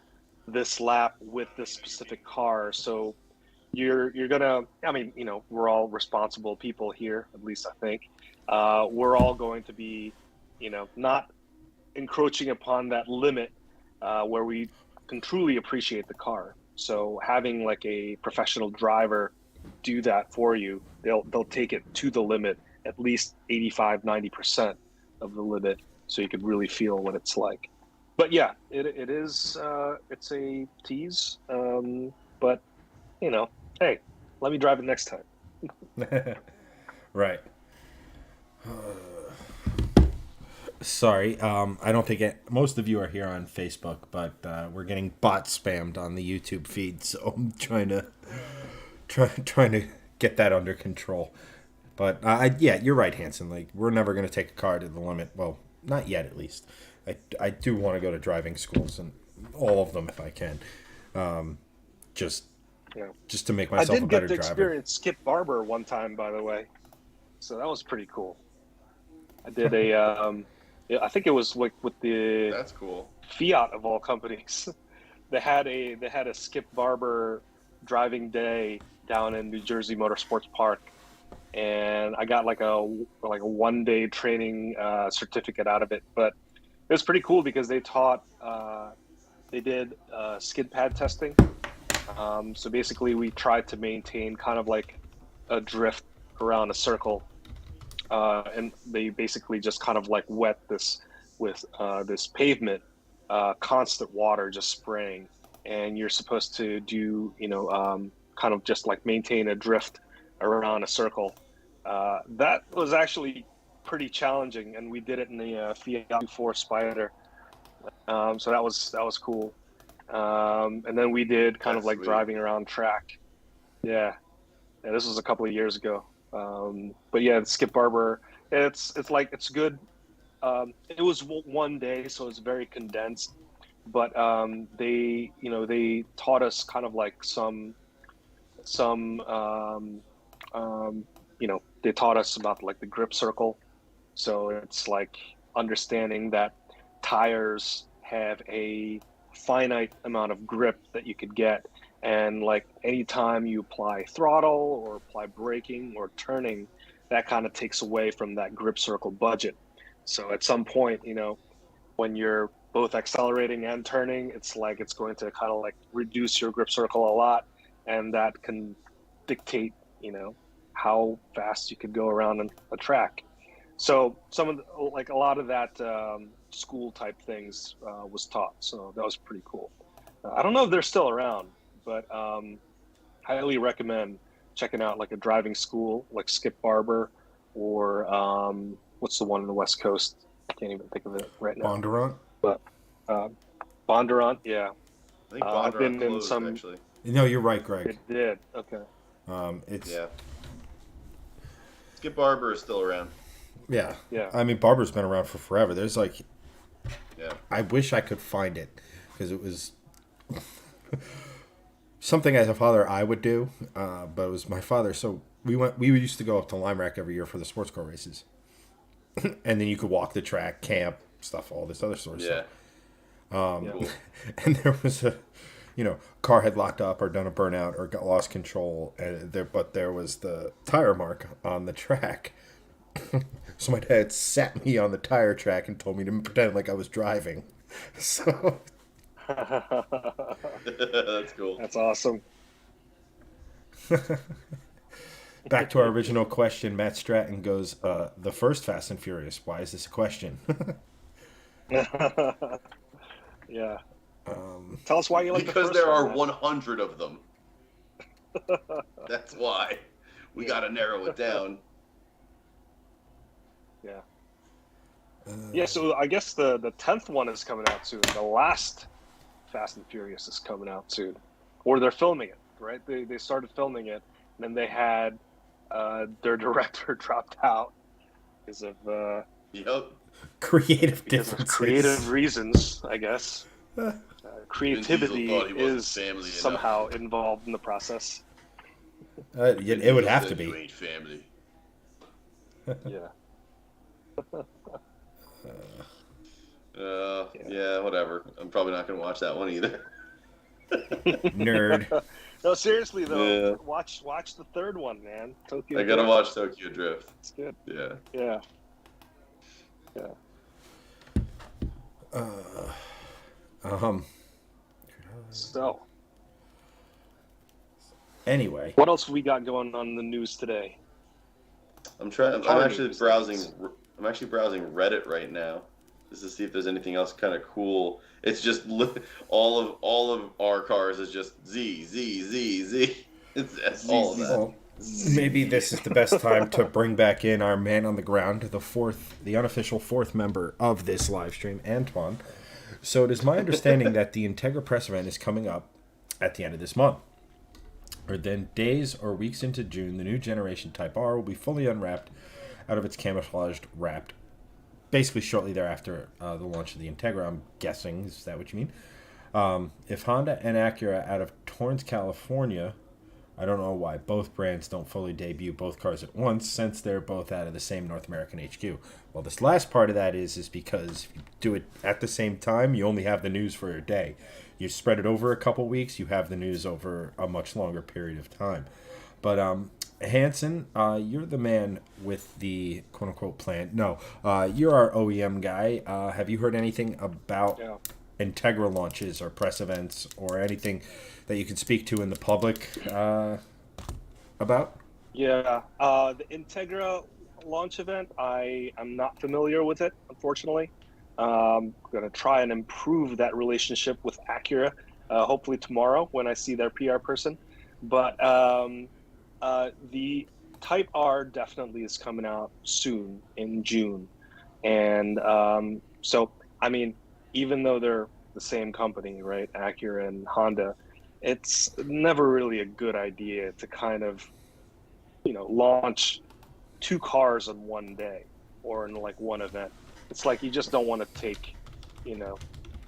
Speaker 2: this lap with this specific car. So you're gonna, I mean, you know, we're all responsible people here, at least I think. We're all going to be not encroaching upon that limit where we can truly appreciate the car. So having like a professional driver do that for you, they'll take it to the limit, at least 85-90% of the limit, so you could really feel what it's like. But yeah, it is it's a tease. But hey, let me drive it next time.
Speaker 3: Right. Sorry, I don't think most of you are here on Facebook, but we're getting bot spammed on the YouTube feed, so I'm trying to get that under control. But yeah, you're right, Hanson. Like, we're never going to take a car to the limit. Well, not yet, at least. I do want to go to driving schools, and all of them if I can, just to make myself a better driver.
Speaker 2: I did get to experience Skip Barber one time, by the way, so that was pretty cool. I did I think it was like with the
Speaker 1: That's cool.
Speaker 2: Fiat of all companies. They had a Skip Barber driving day down in New Jersey Motorsports Park, and I got like a 1-day training certificate out of it. But it was pretty cool because they did skid pad testing. So basically, we tried to maintain kind of like a drift around a circle. And they basically just kind of like wet this with this pavement, constant water just spraying, and you're supposed to do kind of just like maintain a drift around a circle. That was actually pretty challenging, and we did it in the Fiat 4 Spider. So that was cool. And then we did kind of like
Speaker 1: sweet.
Speaker 2: driving around track. Yeah, this was a couple of years ago. But yeah, Skip Barber, it's good. It was one day, so it's very condensed, but they taught us kind of like some they taught us about like the grip circle. So it's like understanding that tires have a finite amount of grip that you could get, and like anytime you apply throttle or apply braking or turning, that kind of takes away from that grip circle budget. So at some point, when you're both accelerating and turning, it's going to kind of like reduce your grip circle a lot, and that can dictate how fast you could go around a track. So a lot of that school type things was taught, so that was pretty cool. I don't know if they're still around, but highly recommend checking out like a driving school like Skip Barber, or what's the one on the West Coast? I can't even think of it right now.
Speaker 3: Bondurant?
Speaker 2: But Bondurant, yeah.
Speaker 1: I think Bondurant closed, actually.
Speaker 3: No, you're right, Greg.
Speaker 2: It did. Okay.
Speaker 1: Yeah. Skip Barber is still around.
Speaker 3: Yeah.
Speaker 2: Yeah.
Speaker 3: I mean, Barber's been around for forever. There's like,
Speaker 1: yeah.
Speaker 3: I wish I could find it, because it was something as a father I would do, but it was my father. So we used to go up to Lime Rock every year for the sports car races, and then you could walk the track, camp, stuff, all this other sort of stuff.
Speaker 1: Cool.
Speaker 3: And there was a, car had locked up or done a burnout or got lost control, but there was the tire mark on the track. So my dad sat me on the tire track and told me to pretend like I was driving. So
Speaker 1: that's cool.
Speaker 2: That's awesome.
Speaker 3: Back to our original question, Matt Stratton goes, the first Fast and Furious, why is this a question?
Speaker 2: Yeah. Tell us why you like
Speaker 1: because
Speaker 2: the first
Speaker 1: there
Speaker 2: one,
Speaker 1: are
Speaker 2: man.
Speaker 1: 100 of them. That's why. We got to narrow it down.
Speaker 2: Yeah. Yeah, so I guess the 10th one is coming out soon. The last Fast and Furious is coming out soon. Or they're filming it, right? They started filming it, and then they had their director dropped out because of
Speaker 3: creative
Speaker 2: because
Speaker 3: differences.
Speaker 2: of creative reasons, I guess. Creativity is somehow involved in the process.
Speaker 3: It would have to be.
Speaker 1: You ain't family.
Speaker 2: Yeah.
Speaker 1: Yeah, whatever. I'm probably not going to watch that one either.
Speaker 3: Nerd.
Speaker 2: No, seriously though,
Speaker 1: Yeah.
Speaker 2: watch the third one, man. Tokyo
Speaker 1: I got to
Speaker 2: Drift.
Speaker 1: watch Tokyo Drift.
Speaker 2: It's good.
Speaker 1: Yeah.
Speaker 2: Yeah.
Speaker 3: Um.
Speaker 2: So,
Speaker 3: Anyway,
Speaker 2: what else we got going on in the news today?
Speaker 1: I'm trying. I'm
Speaker 2: Car
Speaker 1: actually
Speaker 2: news, that is.
Speaker 1: browsing. I'm actually browsing Reddit right now, just to see if there's anything else kind of cool. It's just all of our cars is just Z Z Z Z. It's
Speaker 2: Z,
Speaker 1: all of
Speaker 2: Z,
Speaker 1: that.
Speaker 3: well, maybe
Speaker 2: Z.
Speaker 3: this is the best time to bring back in our man on the ground, the unofficial fourth member of this live stream, Antoine. So it is my understanding that the Integra press event is coming up at the end of this month. Or then days or weeks into June, the new generation Type R will be fully unwrapped out of its camouflaged wrapped. Basically, shortly thereafter, the launch of the Integra. I'm guessing is that what you mean? If Honda and Acura out of Torrance, California, I don't know why both brands don't fully debut both cars at once, since they're both out of the same North American HQ. Well, this last part of that is because if you do it at the same time, you only have the news for a day. You spread it over a couple weeks, you have the news over a much longer period of time. But Hanson, you're the man with the quote unquote plan. No, you're our OEM guy. Have you heard anything about
Speaker 2: Yeah.
Speaker 3: Integra launches or press events or anything that you can speak to in the public about?
Speaker 2: Yeah. The Integra launch event, I'm not familiar with it, unfortunately. I'm going to try and improve that relationship with Acura, hopefully tomorrow when I see their PR person. But the Type R definitely is coming out soon in June. And so, I mean, even though they're the same company, right, Acura and Honda, it's never really a good idea to kind of, launch two cars in one day or in like one event. It's like you just don't want to take, you know,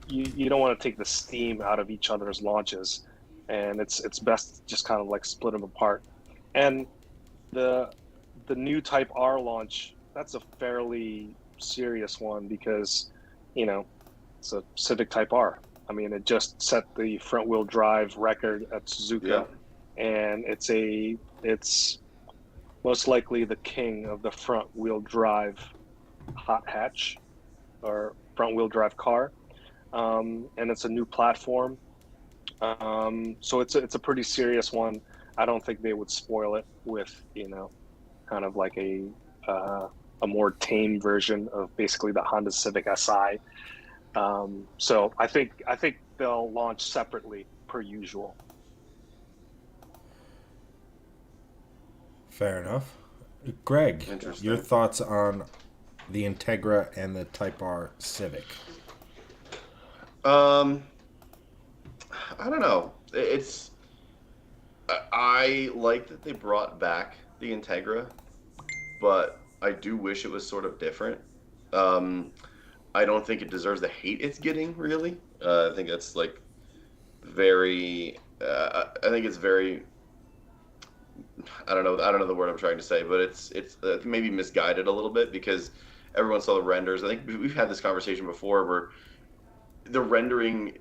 Speaker 2: you don't want to take the steam out of each other's launches, and it's best to just kind of like split them apart. And the the new Type R launch, that's a fairly serious one because, you know, it's a Civic Type R. I mean, it just set the front wheel drive record at
Speaker 1: Yeah.
Speaker 2: Suzuka, and it's most likely the king of the front wheel drive hot hatch or front wheel drive car. And it's a new platform. So it's a pretty serious one. I don't think they would spoil it with, kind of like a more tame version of basically the Honda Civic Si. So I think they'll launch separately per usual.
Speaker 3: Fair enough. Greg,
Speaker 1: Interesting.
Speaker 3: your thoughts on the Integra and the Type R Civic?
Speaker 1: Um, I don't know. I like that they brought back the Integra, but I do wish it was sort of different. Um, I don't think it deserves the hate it's getting, really. I think that's like very. I think it's very. I don't know. I don't know the word I'm trying to say, but it's maybe misguided a little bit because everyone saw the renders. I think we've had this conversation before where the rendering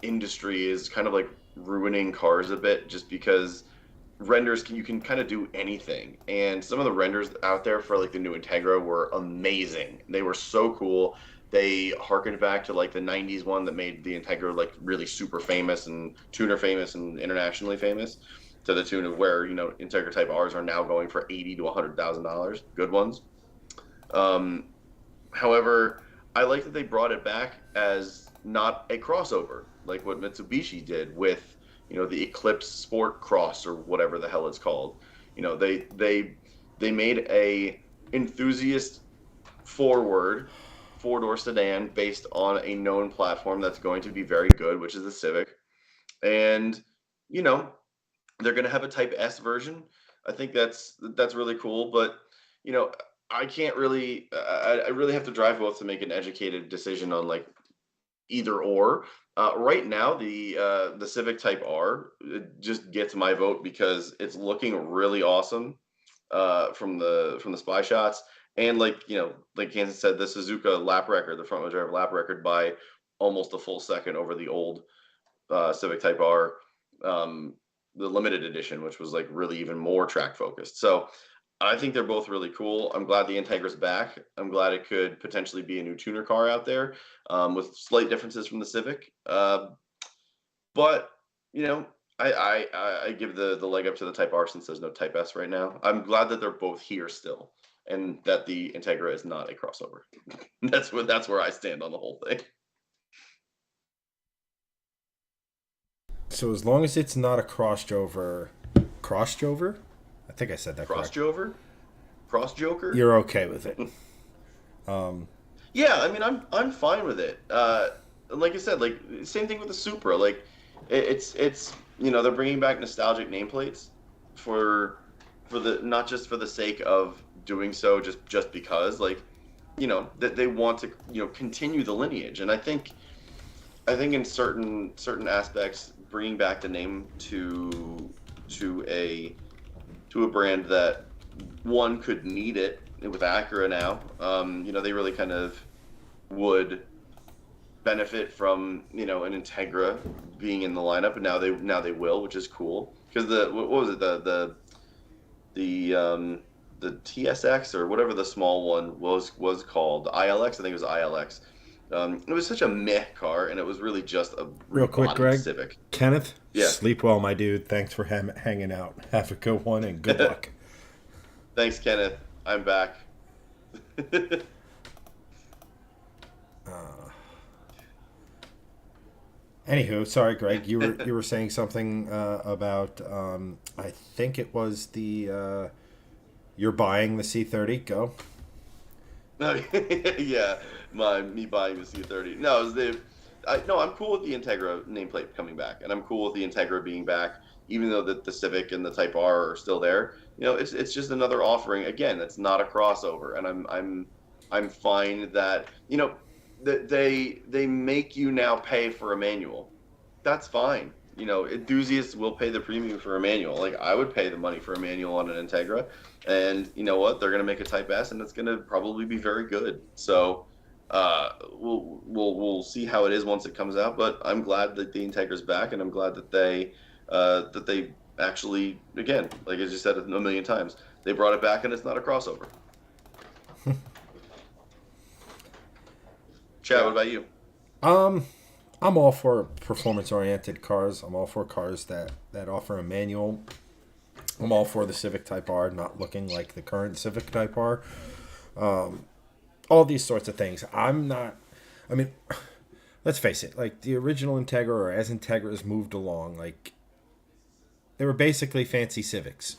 Speaker 1: industry is kind of like ruining cars a bit just because you can kind of do anything, and some of the renders out there for like the new Integra were amazing. They were so cool. They harkened back to like the 90s one that made the Integra like really super famous and tuner famous and internationally famous, to the tune of where Integra Type R's are now going for 80 to $100,000, good ones. um However, I like that they brought it back as not a crossover, like what Mitsubishi did with, the Eclipse Sport Cross or whatever the hell it's called. They made a enthusiast forward four-door sedan based on a known platform that's going to be very good, which is the Civic. And, you know, they're going to have a Type S version. I think that's really cool, but you know, I can't really. I really have to drive both to make an educated decision on like either or. Right now, the Civic Type R just gets my vote because it's looking really awesome from the spy shots, and like Kansas said, the Suzuka lap record, the front wheel drive lap record by almost a full second over the old Civic Type R, um, the limited edition, which was like really even more track focused. So I think they're both really cool. I'm glad the Integra's back. I'm glad it could potentially be a new tuner car out there, with slight differences from the Civic. But you know, I give the leg up to the Type R since there's no Type S right now. I'm glad that they're both here still, and that the Integra is not a crossover. That's where I stand on the whole thing.
Speaker 3: So as long as it's not a crossover, I think I said that correct.
Speaker 1: Cross Joker.
Speaker 3: You're okay with it.
Speaker 1: Yeah, I mean, I'm fine with it. Like I said, like same thing with the Supra. Like it's they're bringing back nostalgic nameplates for the not just for the sake of doing so, just because like that they want to continue the lineage. And I think in certain aspects, bringing back the name to a brand that one could need it with Acura now. They really kind of would benefit from an Integra being in the lineup, and now they will, which is cool. Because what was it the TSX or whatever the small one was called, the ILX, I think it was ILX. It was such a meh car, and it was really just a
Speaker 3: real quick, Greg.
Speaker 1: Civic.
Speaker 3: Kenneth,
Speaker 1: yeah.
Speaker 3: Sleep well, my dude. Thanks for hanging out. Have a good one and good luck.
Speaker 1: Thanks, Kenneth. I'm back.
Speaker 3: Anywho, sorry, Greg. You were saying something about I think it was the you're buying the C30. Go.
Speaker 1: Yeah, me buying the C30. No, it was I'm cool with the Integra nameplate coming back, and I'm cool with the Integra being back, even though the Civic and the Type R are still there. It's just another offering. Again, that's not a crossover, and I'm fine that that they make you now pay for a manual. That's fine. Enthusiasts will pay the premium for a manual. Like I would pay the money for a manual on an Integra, and you know what? They're going to make a Type S, and it's going to probably be very good. So we'll see how it is once it comes out. But I'm glad that the Integra's back, and I'm glad that they actually, again, like as you said a million times, they brought it back, and it's not a crossover. Chad, what about you?
Speaker 3: I'm all for performance-oriented cars. I'm all for cars that offer a manual. I'm all for the Civic Type R not looking like the current Civic Type R. All these sorts of things. Let's face it. Like the original Integra, or as Integras moved along, like they were basically fancy Civics.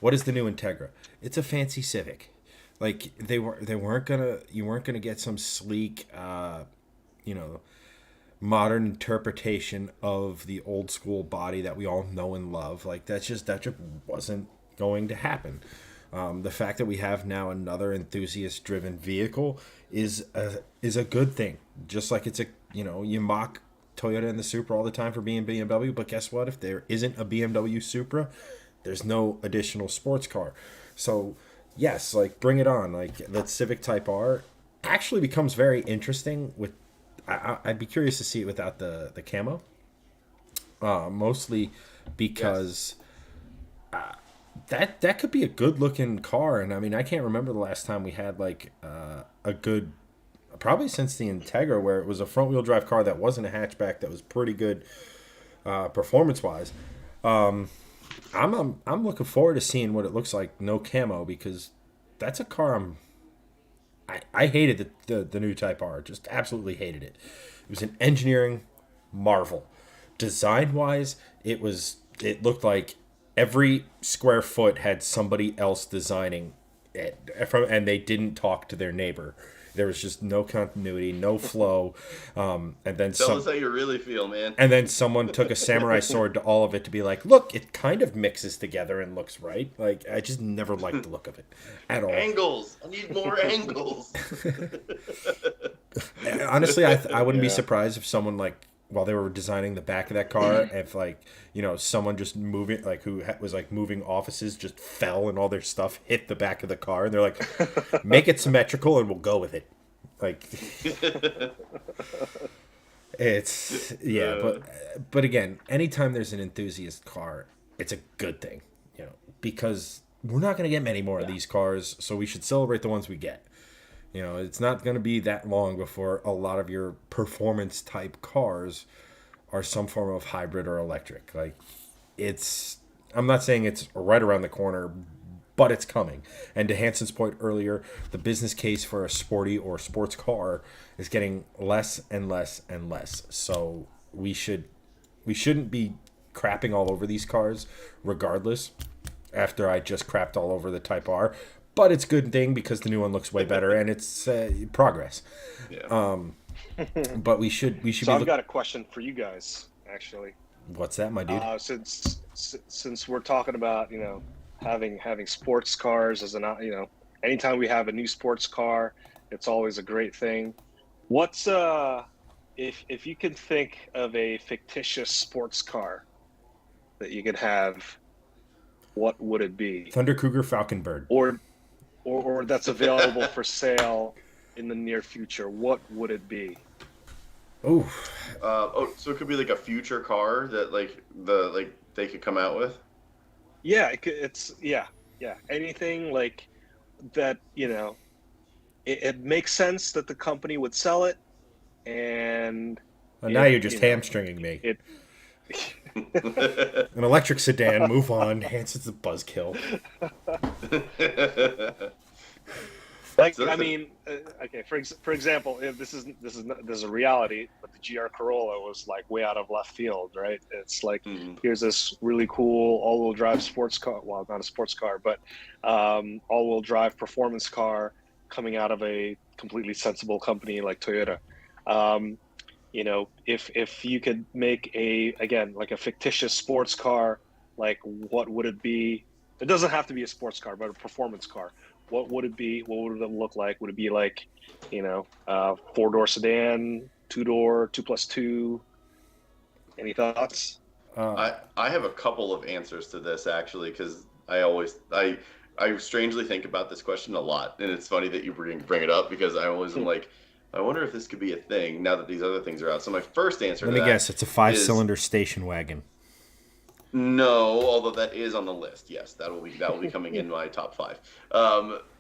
Speaker 3: What is the new Integra? It's a fancy Civic. Like you weren't gonna get some sleek, modern interpretation of the old school body that we all know and love. Like that just wasn't going to happen. The fact that we have now another enthusiast driven vehicle is a good thing. Just like it's you mock Toyota and the Supra all the time for being BMW, but guess what? If there isn't a BMW Supra, there's no additional sports car. So yes, like bring it on. Like that Civic Type R actually becomes very interesting with. I'd be curious to see it without the camo. Mostly because that could be a good looking car, and I mean I can't remember the last time we had like a good, probably since the Integra, where it was a front wheel drive car that wasn't a hatchback that was pretty good performance wise. I'm looking forward to seeing what it looks like no camo, because that's a car I hated the new Type R. Just absolutely hated it. It was an engineering marvel. Design-wise, it looked like every square foot had somebody else designing it, and they didn't talk to their neighbor. There was just no continuity, no flow. And then
Speaker 1: Tell us how you really feel, man.
Speaker 3: And then someone took a samurai sword to all of it to be like, look, it kind of mixes together and looks right. Like, I just never liked the look of it at all.
Speaker 1: Angles. I need more angles.
Speaker 3: Honestly, I wouldn't be surprised if someone, like, while they were designing the back of that car, if, like, someone just moving, like, who was, like, moving offices just fell and all their stuff hit the back of the car. And they're like, make it symmetrical and we'll go with it. Like, it's, but again, anytime there's an enthusiast car, it's a good thing, because we're not going to get many more of
Speaker 2: Yeah.
Speaker 3: these cars, so we should celebrate the ones we get. You know, it's not going to be that long before a lot of your performance type cars are some form of hybrid or electric. Like, it's, I'm not saying it's right around the corner, but it's coming. And to Hanson's point earlier, the business case for a sporty or sports car is getting less and less and less. So we shouldn't be crapping all over these cars regardless after I just crapped all over the Type R. But it's a good thing because the new one looks way better and it's progress.
Speaker 1: Yeah.
Speaker 3: But we should
Speaker 2: So
Speaker 3: be
Speaker 2: I've got a question for you guys, actually.
Speaker 3: What's that, my dude?
Speaker 2: Since we're talking about, having sports cars as anytime we have a new sports car, it's always a great thing. What's if you can think of a fictitious sports car that you could have, what would it be?
Speaker 3: Thunder Cougar Falconbird.
Speaker 2: Or that's available for sale in the near future. What would it be?
Speaker 3: Ooh,
Speaker 1: So it could be like a future car that they could come out with.
Speaker 2: Yeah, it's anything like that. It makes sense that the company would sell it, and
Speaker 3: now you're just hamstringing me.
Speaker 2: it.
Speaker 3: An electric sedan. Move on. Hanson's a buzzkill.
Speaker 2: Okay. For example, if this is a reality, but the GR Corolla was like way out of left field, right? It's like here's this really cool all-wheel drive sports car. Well, not a sports car, but all-wheel drive performance car coming out of a completely sensible company like Toyota. If you could make a fictitious sports car, like what would it be? It doesn't have to be a sports car, but a performance car. What would it be? What would it look like? Would it be like, 4-door sedan, 2-door, 2+2? Any thoughts?
Speaker 1: I have a couple of answers to this actually, because I strangely think about this question a lot, and it's funny that you bring it up because I always am like, I wonder if this could be a thing now that these other things are out. So my first answer
Speaker 3: Let me guess, it's a 5-cylinder station wagon.
Speaker 1: No, although that is on the list. Yes, that will be coming in my top 5.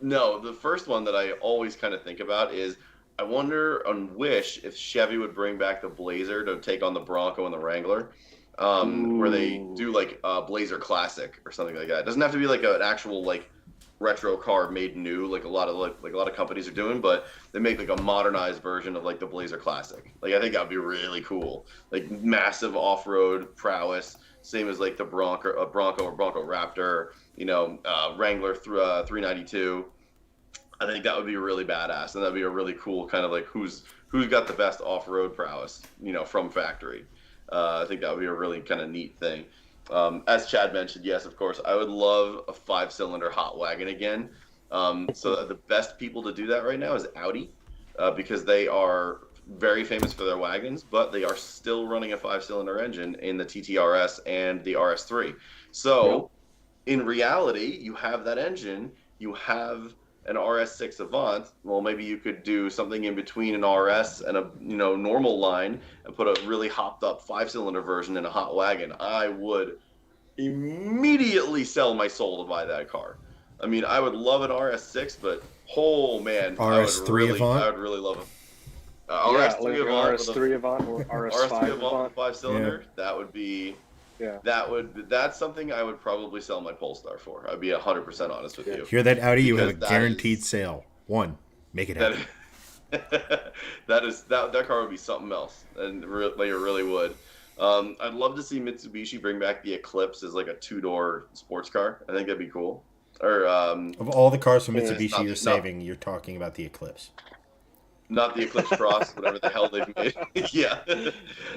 Speaker 1: No, the first one that I always kind of think about is I wonder and wish if Chevy would bring back the Blazer to take on the Bronco and the Wrangler, where they do like a Blazer Classic or something like that. It doesn't have to be like an actual like retro car made new like a lot of companies are doing, but they make like a modernized version of like the Blazer Classic. Like I think that would be really cool. Like massive off-road prowess. Same as like the Bronco or Bronco Raptor, Wrangler 392. I think that would be really badass, and that'd be a really cool kind of like who's got the best off-road prowess, from factory. I think that would be a really kind of neat thing. As Chad mentioned, yes, of course, I would love a 5-cylinder hot wagon again. So the best people to do that right now is Audi, because they are very famous for their wagons, but they are still running a 5-cylinder engine in the TTRS and the RS3. So in reality, you have that engine, you have an RS6 Avant. Well, maybe you could do something in between an RS and a normal line and put a really hopped up 5-cylinder version in a hot wagon. I would immediately sell my soul to buy that car. I mean, I would love an RS6, but oh man,
Speaker 3: RS3 Avant?
Speaker 1: I would really love it.
Speaker 2: RS3 Avant or RS5 Avant.
Speaker 1: 5-cylinder.
Speaker 2: Yeah.
Speaker 1: That's something I would probably sell my Polestar for. I'd be 100% honest with you.
Speaker 3: Hear that, Audi? You have a guaranteed sale. Make it happen.
Speaker 1: That car would be something else, and it really would. I'd love to see Mitsubishi bring back the Eclipse as like a 2-door sports car. I think that'd be cool. Or
Speaker 3: of all the cars from Mitsubishi you're saving, you're talking about the Eclipse.
Speaker 1: Not the Eclipse Cross, whatever the hell they've made. Yeah.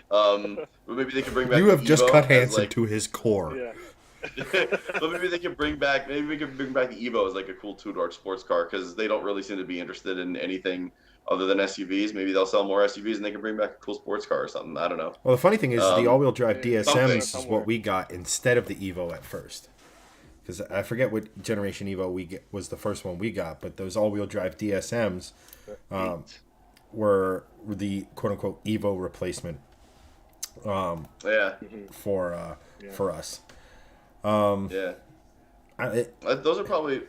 Speaker 1: But maybe they could bring back.
Speaker 3: You have just
Speaker 1: Evo
Speaker 3: cut Hanson to his core.
Speaker 2: Yeah.
Speaker 1: But maybe we could bring back the Evo as like a cool 2-door sports car, because they don't really seem to be interested in anything other than SUVs. Maybe they'll sell more SUVs and they can bring back a cool sports car or something. I don't know.
Speaker 3: Well, the funny thing is the all-wheel drive DSMs is
Speaker 2: somewhere.
Speaker 3: what we got instead of the Evo at first. Because I forget what generation Evo was the first one we got, but those all-wheel drive DSMs were the quote-unquote Evo replacement for us.
Speaker 1: Yeah. Those are probably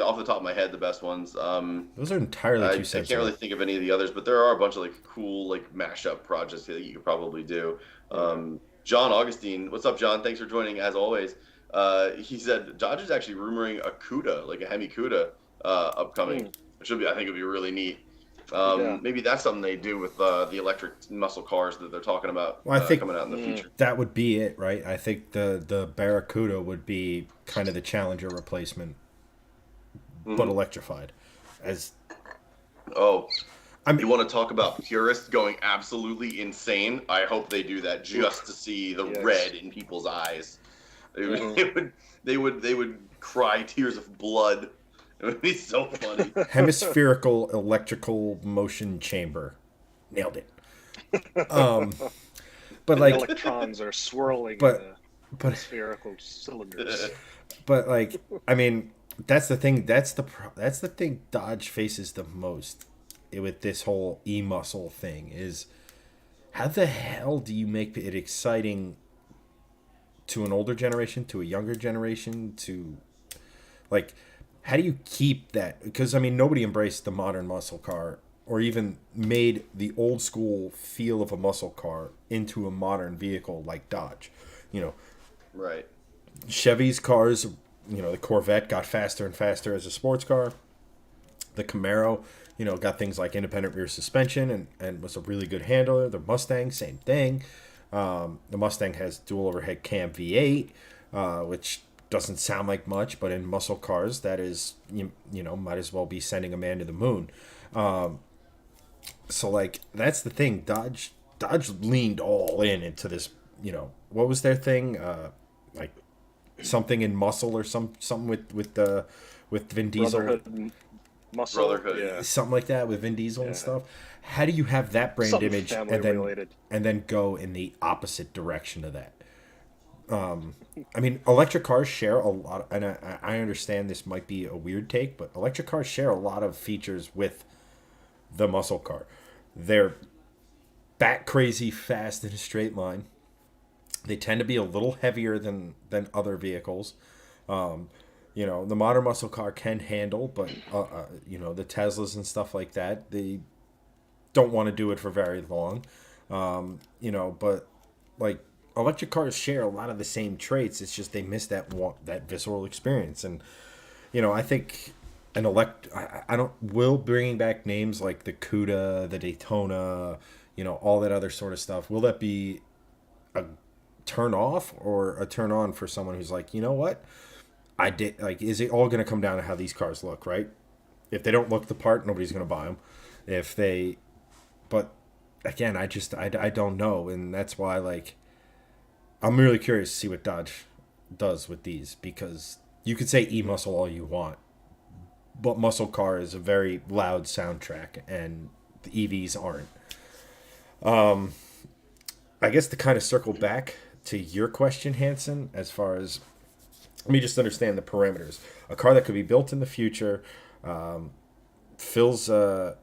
Speaker 1: off the top of my head the best ones.
Speaker 3: Those are entirely too
Speaker 1: I can't
Speaker 3: sensible.
Speaker 1: really think of any of the others, but there are a bunch of like cool like mashup projects that you could probably do. John Augustine, what's up, John? Thanks for joining as always. He said Dodge is actually rumoring a CUDA, like a Hemi CUDA, upcoming, which would be I think would be really neat.
Speaker 2: Yeah.
Speaker 1: Maybe that's something they do with the electric muscle cars that they're talking about
Speaker 3: Well, I think
Speaker 1: coming out in the future.
Speaker 3: that would be it, right? I think the Barracuda would be kind of the Challenger replacement, but electrified. As
Speaker 1: Oh,
Speaker 3: I mean,
Speaker 1: you want to talk about purists going absolutely insane? I hope they do that just to see the
Speaker 2: Yes.
Speaker 1: red in people's eyes. They would cry tears of blood. It would be so funny.
Speaker 3: hemispherical electrical motion chamber, nailed it. But like,
Speaker 2: Electrons are swirling
Speaker 3: but-
Speaker 2: in
Speaker 3: but
Speaker 2: the spherical cylinders.
Speaker 3: But like, I mean, that's the thing. That's the thing Dodge faces the most with this whole e-muscle thing is how the hell do you make it exciting to an older generation, to a younger generation, to like how do you keep that? Because I mean, nobody embraced the modern muscle car or even made the old school feel of a muscle car into a modern vehicle like Dodge. You know,
Speaker 1: Right.
Speaker 3: Chevy's cars, you know, the Corvette got faster and faster as a sports car. The Camaro, you know, got things like independent rear suspension and was a really good handler. The Mustang, same thing. The Mustang has dual overhead cam V8, which doesn't sound like much, but in muscle cars, that is, you know, might as well be sending a man to the moon. So, like, that's the thing. Dodge leaned all in into this, you know, what was their thing? Like something in muscle or something with Vin Diesel.
Speaker 2: Brotherhood muscle.
Speaker 1: Brotherhood.
Speaker 2: Yeah.
Speaker 3: Something like that with Vin Diesel and stuff. How do you have that brand
Speaker 2: Something
Speaker 3: image
Speaker 2: family related.
Speaker 3: and then go in the opposite direction of that? I mean, electric cars share a lot, and I understand this might be a weird take, but electric cars share a lot of features with the muscle car. They're bat crazy fast in a straight line. They tend to be a little heavier than other vehicles. You know, the modern muscle car can handle, but you know, the Teslas and stuff like that, they don't want to do it for very long. You know, but like electric cars share a lot of the same traits. It's just they miss that visceral experience. And you know, I think I don't will bringing back names like the CUDA, the Daytona, you know, all that other sort of stuff. Will that be a turn off or a turn on for someone who's like, you know what? I did like, is it all going to come down to how these cars look, right? If they don't look the part, nobody's going to buy them. But again, I don't know. And that's why, like, I'm really curious to see what Dodge does with these, because you could say e-muscle all you want, but muscle car is a very loud soundtrack and the EVs aren't. I guess to kind of circle back to your question, Hanson, as far as, let me just understand the parameters. A car that could be built in the future, fills a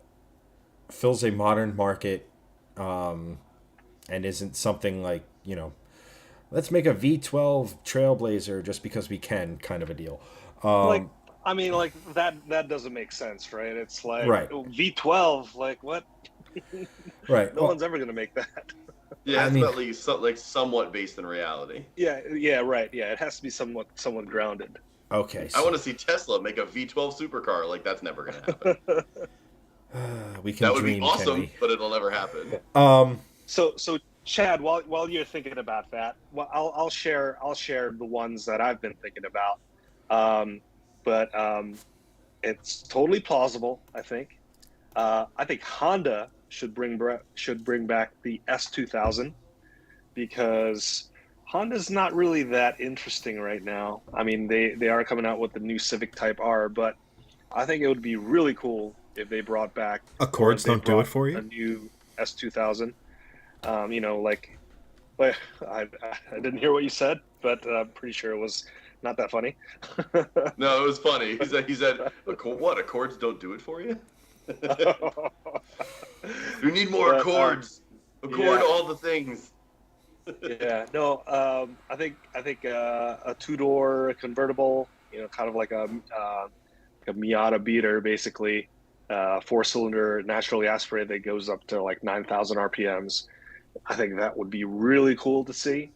Speaker 3: modern market, and isn't something like, you know, let's make a V12 Trailblazer just because we can kind of a deal.
Speaker 2: Like, I mean, like that doesn't make sense, right? It's like
Speaker 3: Right.
Speaker 2: V12, like what?
Speaker 3: Right.
Speaker 2: No one's ever gonna make that.
Speaker 1: Yeah,
Speaker 3: I
Speaker 1: it's
Speaker 3: mean-
Speaker 1: at least like somewhat based in reality.
Speaker 2: Yeah, right. Yeah, it has to be somewhat grounded.
Speaker 3: Okay.
Speaker 1: I
Speaker 3: So,
Speaker 1: want to see Tesla make a V12 supercar. Like that's never gonna happen.
Speaker 3: we can
Speaker 1: That would
Speaker 3: dream,
Speaker 1: be awesome,
Speaker 3: Kenny.
Speaker 1: but it'll never happen.
Speaker 2: So Chad, while you're thinking about that, well, I'll share the ones that I've been thinking about. But it's totally plausible, I think. I think Honda should bring back the S2000, because Honda's not really that interesting right now. I mean, they are coming out with the new Civic Type R, but I think it would be really cool if they brought back
Speaker 3: Accords
Speaker 2: if they
Speaker 3: don't do it
Speaker 2: brought
Speaker 3: for
Speaker 2: a
Speaker 3: you?
Speaker 2: new S2000. You know, like I didn't hear what you said, but I'm pretty sure it was not that funny.
Speaker 1: No, it was funny. He said, "What? Accords don't do it for you? You need more
Speaker 2: But,
Speaker 1: Accords. Accord
Speaker 2: yeah.
Speaker 1: all the things."
Speaker 2: Yeah, no, I think a two-door convertible kind of like a Miata beater, basically, four-cylinder naturally aspirated that goes up to like 9,000 RPMs. I think that would be really cool to see.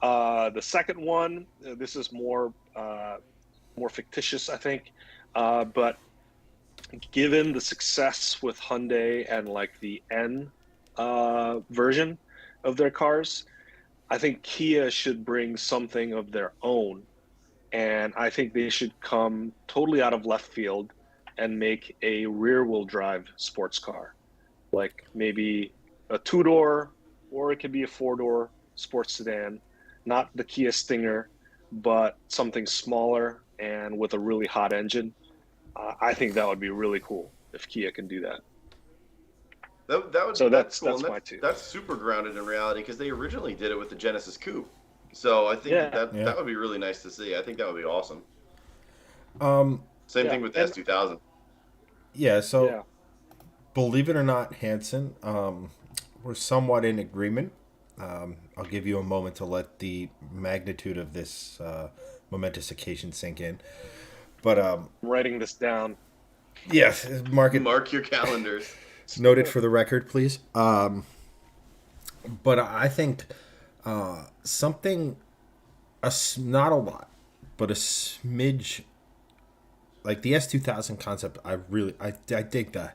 Speaker 2: The second one, this is more fictitious, I think, but given the success with Hyundai and like the N version of their cars, I think Kia should bring something of their own, and I think they should come totally out of left field and make a rear-wheel drive sports car, like maybe a two-door, or it could be a four-door sports sedan, not the Kia Stinger, but something smaller and with a really hot engine. I think that would be really cool if Kia can do that.
Speaker 1: That would
Speaker 2: So
Speaker 1: that's
Speaker 2: that's
Speaker 1: cool.
Speaker 2: that's
Speaker 1: And
Speaker 2: my two.
Speaker 1: that's super grounded in reality because they originally did it with the Genesis Coupe. So I think
Speaker 2: Yeah,
Speaker 1: that
Speaker 3: Yeah.
Speaker 1: that would be really nice to see. I think that would be awesome.
Speaker 3: Um,
Speaker 1: Same
Speaker 2: yeah,
Speaker 1: thing with the
Speaker 2: and
Speaker 1: S2000.
Speaker 3: yeah. So
Speaker 2: yeah,
Speaker 3: believe it or not, Hanson, we're somewhat in agreement. I'll give you a moment to let the magnitude of this momentous occasion sink in. But
Speaker 2: I'm writing this down.
Speaker 3: yes, mark it
Speaker 1: Mark your calendars.
Speaker 3: noted for the record, please. But I think something, not a lot, but a smidge, like the S2000 concept. I dig the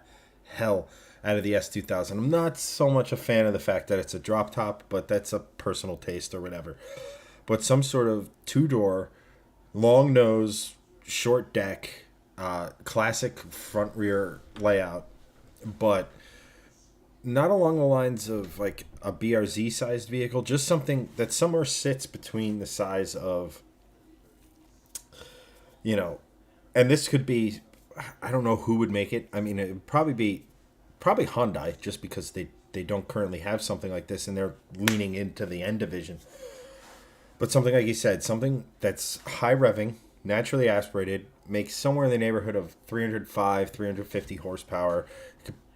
Speaker 3: hell out of the S2000. I'm not so much a fan of the fact that it's a drop top, but that's a personal taste or whatever. But some sort of two door, long nose, short deck, classic front rear layout, but not along the lines of like a BRZ sized vehicle, just something that somewhere sits between the size of, you know, and this could be, I don't know who would make it. I mean, it would probably Hyundai, just because they don't currently have something like this and they're leaning into the N division. But something like you said, something that's high revving, naturally aspirated, makes somewhere in the neighborhood of 305, 350 horsepower.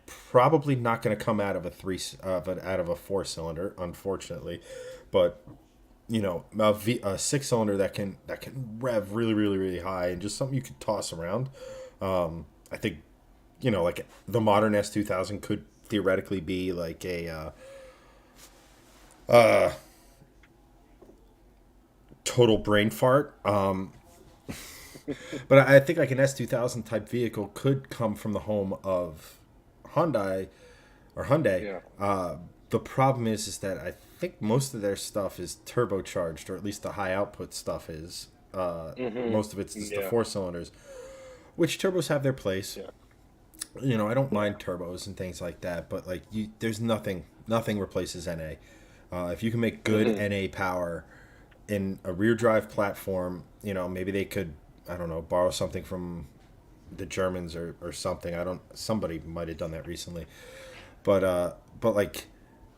Speaker 3: Probably not going to come out of out of a four cylinder, unfortunately, but a six cylinder that can rev really really really high and just something you could toss around. I think like the modern S2000 could theoretically be like a total brain fart. But I think like an S2000 type vehicle could come from the home of Hyundai.
Speaker 2: Yeah.
Speaker 3: The problem is that I think most of their stuff is turbocharged, or at least the high output stuff is. Most of it's just the
Speaker 2: Yeah.
Speaker 3: four cylinders, which turbos have their place.
Speaker 2: Yeah.
Speaker 3: I don't mind turbos and things like that, but like there's nothing replaces NA. If you can make good NA power in a rear drive platform, maybe they could, I don't know, borrow something from the Germans or something. Somebody might have done that recently, but like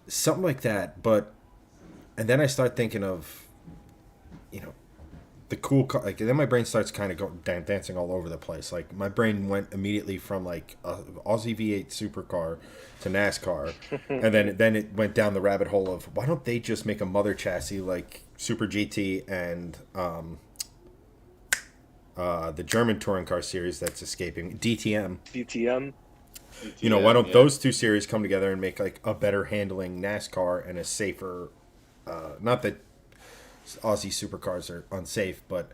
Speaker 3: something like that. And then I start thinking of, the cool car. Like then my brain starts kind of dancing all over the place. Like my brain went immediately from like a Aussie V8 supercar to NASCAR, and then it went down the rabbit hole of why don't they just make a mother chassis like Super GT and the German touring car series that's escaping, DTM.
Speaker 2: DTM.
Speaker 3: Why don't
Speaker 1: Yeah.
Speaker 3: those two series come together and make like a better handling NASCAR and a safer, not that Aussie supercars are unsafe, but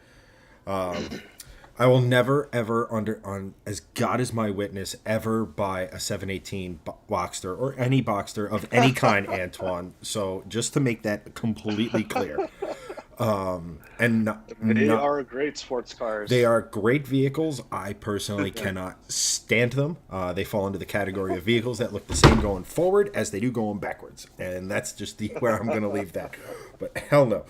Speaker 3: I will never ever on as God is my witness ever buy a 718 Boxster or any Boxster of any kind, Antoine. So just to make that completely clear.
Speaker 2: They are great sports cars.
Speaker 3: They are great vehicles. I personally cannot stand them. They fall into the category of vehicles that look the same going forward as they do going backwards, and that's just where I'm going to leave that. But hell no.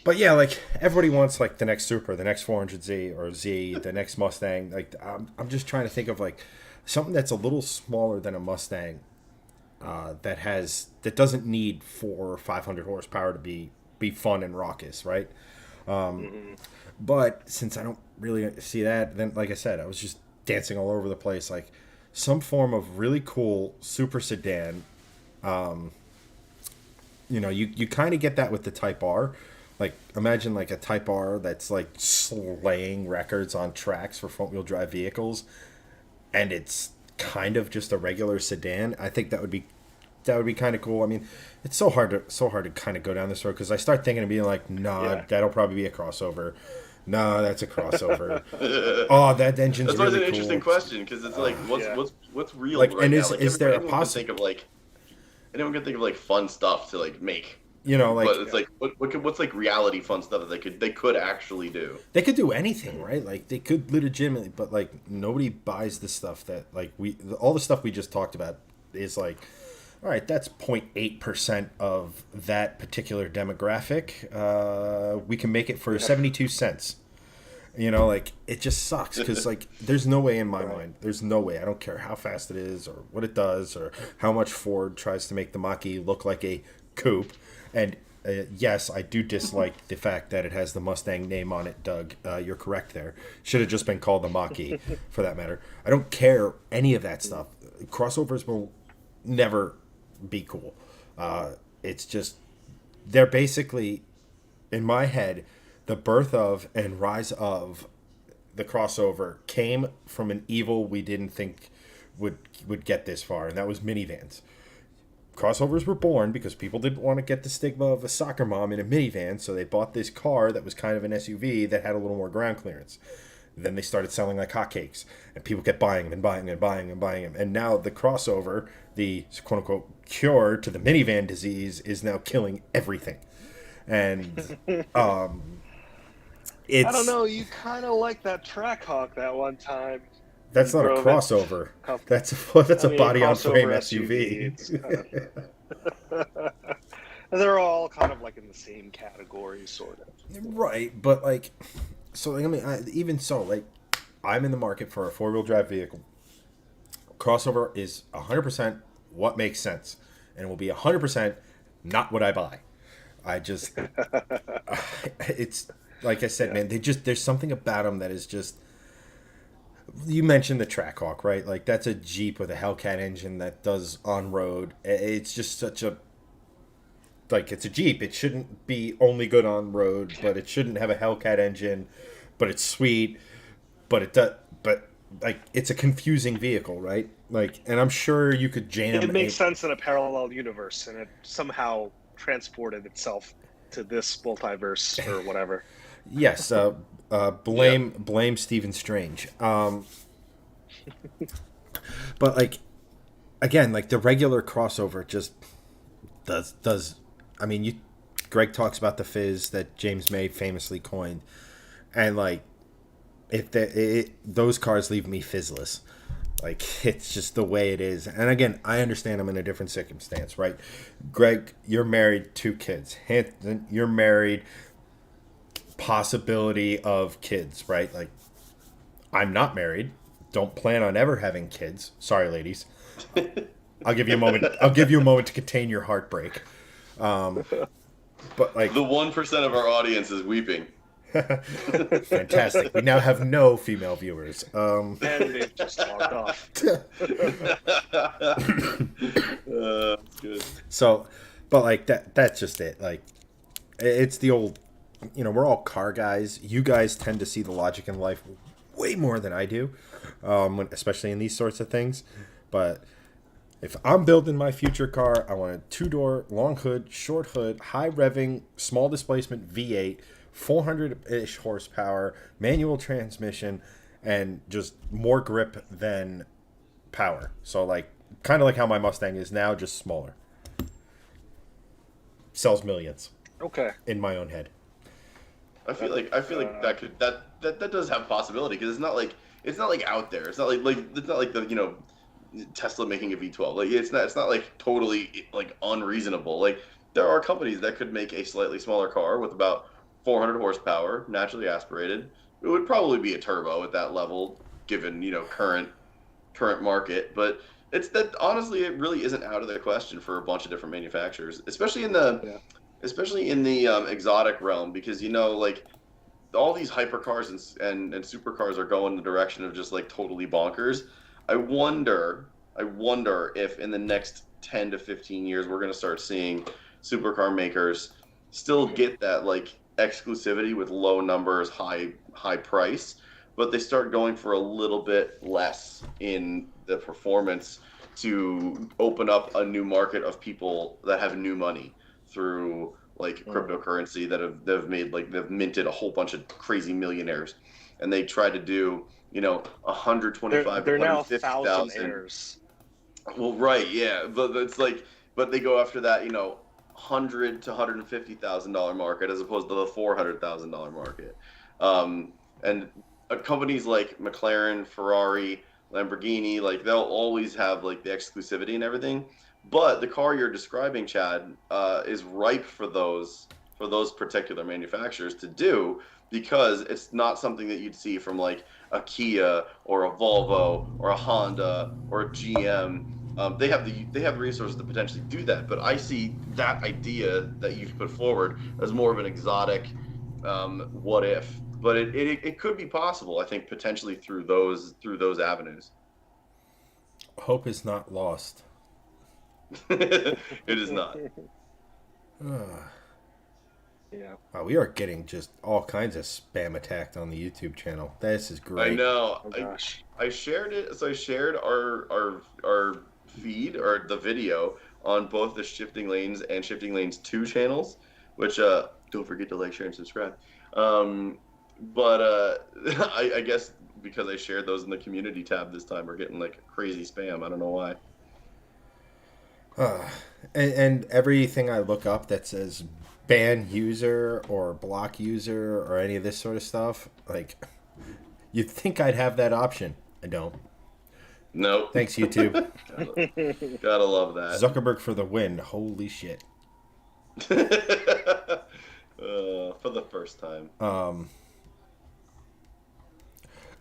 Speaker 3: But yeah, like everybody wants like the next Supra, the next 400Z or Z, the next Mustang. Like I'm just trying to think of like something that's a little smaller than a Mustang, that doesn't need 400 or 500 horsepower to be fun and raucous, right? But since I don't really see that, then like I said, I was just dancing all over the place. Like some form of really cool super sedan. You kind of get that with the Type R, Like imagine like a Type R that's like slaying records on tracks for front wheel drive vehicles, and it's kind of just a regular sedan. I think that would be kind of cool. I mean, it's so hard to kind of go down this road because I start thinking and being like, nah,
Speaker 2: Yeah.
Speaker 3: that'll probably be a crossover. Nah, that's a crossover. Oh, that engine's
Speaker 1: That's why it's
Speaker 3: really
Speaker 1: an interesting
Speaker 3: cool.
Speaker 1: question because it's like,
Speaker 2: Yeah.
Speaker 1: what's real
Speaker 3: Like,
Speaker 1: right
Speaker 3: and
Speaker 1: now? Like,
Speaker 3: is there a
Speaker 1: anyone can think
Speaker 3: possible?
Speaker 1: of like fun stuff to like make,
Speaker 3: You know, like
Speaker 1: but it's like what's like reality fun stuff that they could actually do.
Speaker 3: they could do anything, right? Like they could legitimately, but like nobody buys the stuff that like all the stuff we just talked about is like, all right, that's 0.8% of that particular demographic. We can make it for 72 cents. You know, like it just sucks because like there's no way in my
Speaker 2: Right.
Speaker 3: mind, there's no way. I don't care how fast it is or what it does or how much Ford tries to make the Mach-E look like a coupe. And yes, I do dislike the fact that it has the Mustang name on it, Doug. You're correct there. Should have just been called the Mach-E for that matter. I don't care any of that stuff. Crossovers will never be cool. It's just they're basically in my head, the birth of and rise of the crossover came from an evil we didn't think would get this far, and that was minivans. Crossovers were born because people didn't want to get the stigma of a soccer mom in a minivan, so they bought this car that was kind of an SUV that had a little more ground clearance. Then they started selling like hotcakes, and people kept buying them and buying them and buying them and buying them. And now the crossover, the quote unquote cure to the minivan disease, is now killing everything. And
Speaker 2: I don't
Speaker 3: it's
Speaker 2: know. You kind of like that Trackhawk that one time.
Speaker 3: that's
Speaker 2: You
Speaker 3: not a
Speaker 2: drove it.
Speaker 3: crossover.
Speaker 2: Com-
Speaker 3: That's
Speaker 2: I
Speaker 3: a
Speaker 2: mean,
Speaker 3: body on frame
Speaker 2: crossover
Speaker 3: SUV.
Speaker 2: It's kind of, they're all kind of like in the same category, sort of.
Speaker 3: Right, but like, so like, I mean, even so, like, I'm in the market for a 4-wheel drive vehicle. Crossover is 100% what makes sense, and it will be 100% not what I buy. I just, it's like I said,
Speaker 2: Yeah.
Speaker 3: man. There's something about them that is just. You mentioned the Trackhawk, right? Like that's a Jeep with a Hellcat engine that does on road. It's just such a like it's a Jeep. It shouldn't be only good on road, but it shouldn't have a Hellcat engine. But it's sweet. But it does. But like it's a confusing vehicle, right? Like, and I'm sure you could jam.
Speaker 2: It makes sense in a parallel universe, and it somehow transported itself to this multiverse or whatever.
Speaker 3: Yes. Blame Stephen Strange. But like again, like the regular crossover just does. I mean, you. Greg talks about the fizz that James May famously coined, and like if those cars leave me fizzless. Like it's just the way it is. And again, I understand I'm in a different circumstance, right? Greg, you're married, 2 kids. Hanson, you're married, possibility of kids, right? Like I'm not married, don't plan on ever having kids. Sorry, ladies. I'll give you a moment. I'll give you a moment to contain your heartbreak. But like
Speaker 1: The 1% of our audience is weeping.
Speaker 3: fantastic. We now have no female viewers.
Speaker 2: And they've just logged off.
Speaker 1: That's good.
Speaker 3: So, but like that's just it. Like it's the old, we're all car guys. You guys tend to see the logic in life way more than I do, especially in these sorts of things. But if I'm building my future car, I want a 2-door, long hood, short hood, high revving, small displacement V8, 400-ish horsepower, manual transmission, and just more grip than power. So like, kind of like how my Mustang is now, just smaller. Sells millions
Speaker 2: Okay.
Speaker 3: in my own head.
Speaker 1: I feel like that does have a possibility because it's not like out there. It's not like it's not like the Tesla making a V12. Like it's not like totally like unreasonable. Like there are companies that could make a slightly smaller car with about 400 horsepower, naturally aspirated. It would probably be a turbo at that level, given current market. But it's that honestly, it really isn't out of the question for a bunch of different manufacturers, especially in the
Speaker 2: Yeah.
Speaker 1: exotic realm, because like all these hypercars and supercars are going the direction of just like totally bonkers. I wonder if in the next 10 to 15 years we're going to start seeing supercar makers still get that like exclusivity with low numbers, high price, but they start going for a little bit less in the performance to open up a new market of people that have new money through like cryptocurrency that have made like they've minted a whole bunch of crazy millionaires, and they try to do 125 to
Speaker 2: They're now
Speaker 1: 150,000.
Speaker 2: thousandaires.
Speaker 1: Well, right, yeah, but it's like, but they go after that, $100,000 to $150,000 market as opposed to the $400,000 market, and companies like McLaren, Ferrari, Lamborghini, like they'll always have like the exclusivity and everything, but the car you're describing, Chad, is ripe for those particular manufacturers to do because it's not something that you'd see from like a Kia or a Volvo or a Honda or a GM. They have resources to potentially do that, but I see that idea that you've put forward as more of an exotic what if. But it could be possible, I think, potentially through those avenues.
Speaker 3: Hope is not lost.
Speaker 1: It is not.
Speaker 2: Yeah.
Speaker 3: Wow, we are getting just all kinds of spam attacked on the YouTube channel. This is great.
Speaker 1: I know.
Speaker 2: Oh gosh.
Speaker 1: I shared it. So I shared our feed or the video on both the Shifting Lanes and Shifting Lanes 2 channels, which don't forget to like, share, and subscribe. But I guess because I shared those in the community tab this time, we're getting like crazy spam. I don't know why.
Speaker 3: And everything I look up that says ban user or block user or any of this sort of stuff, like, you'd think I'd have that option. I don't.
Speaker 1: Nope.
Speaker 3: Thanks, YouTube.
Speaker 1: Gotta love that.
Speaker 3: Zuckerberg for the win. Holy shit.
Speaker 1: For the first time.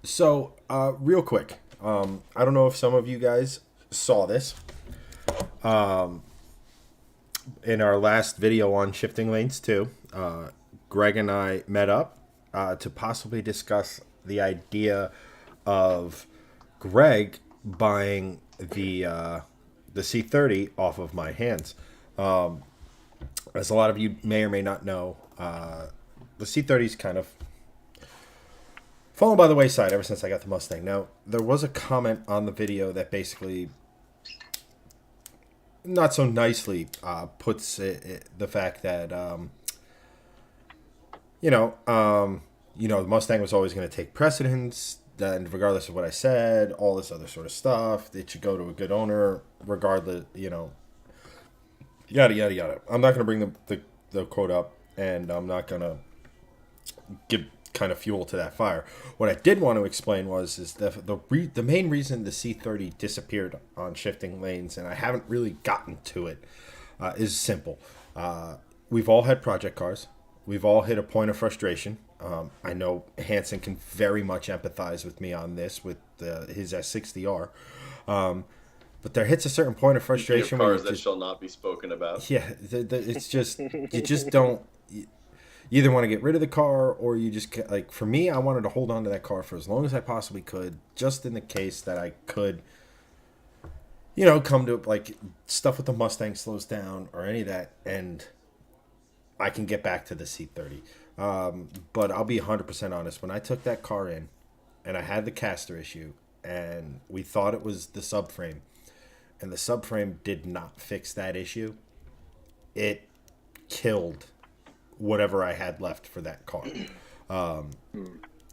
Speaker 3: So, real quick, I don't know if some of you guys saw this. In our last video on Shifting Lanes 2, Greg and I met up to possibly discuss the idea of Greg buying the C30 off of my hands. As a lot of you may or may not know, the C30 is kind of fallen by the wayside ever since I got the Mustang. Now, there was a comment on the video that basically not so nicely puts the fact that the Mustang was always going to take precedence, and regardless of what I said, all this other sort of stuff, it should go to a good owner regardless, yada yada yada. I'm not going to bring the quote up, and I'm not going to give kind of fuel to that fire. What I did want to explain is the main reason the C30 disappeared on Shifting Lanes, and I haven't really gotten to it, is simple. We've all had project cars. We've all hit a point of frustration. I know Hanson can very much empathize with me on this with his S60R. But there hits a certain point of frustration
Speaker 1: where cars that shall not be spoken about.
Speaker 3: Yeah, it's just you just don't. You either want to get rid of the car or you just, like, for me, I wanted to hold on to that car for as long as I possibly could, just in the case that I could, come to, like, stuff with the Mustang slows down or any of that, and I can get back to the C30. But I'll be 100% honest. When I took that car in and I had the caster issue and we thought it was the subframe, and the subframe did not fix that issue, it killed whatever I had left for that car.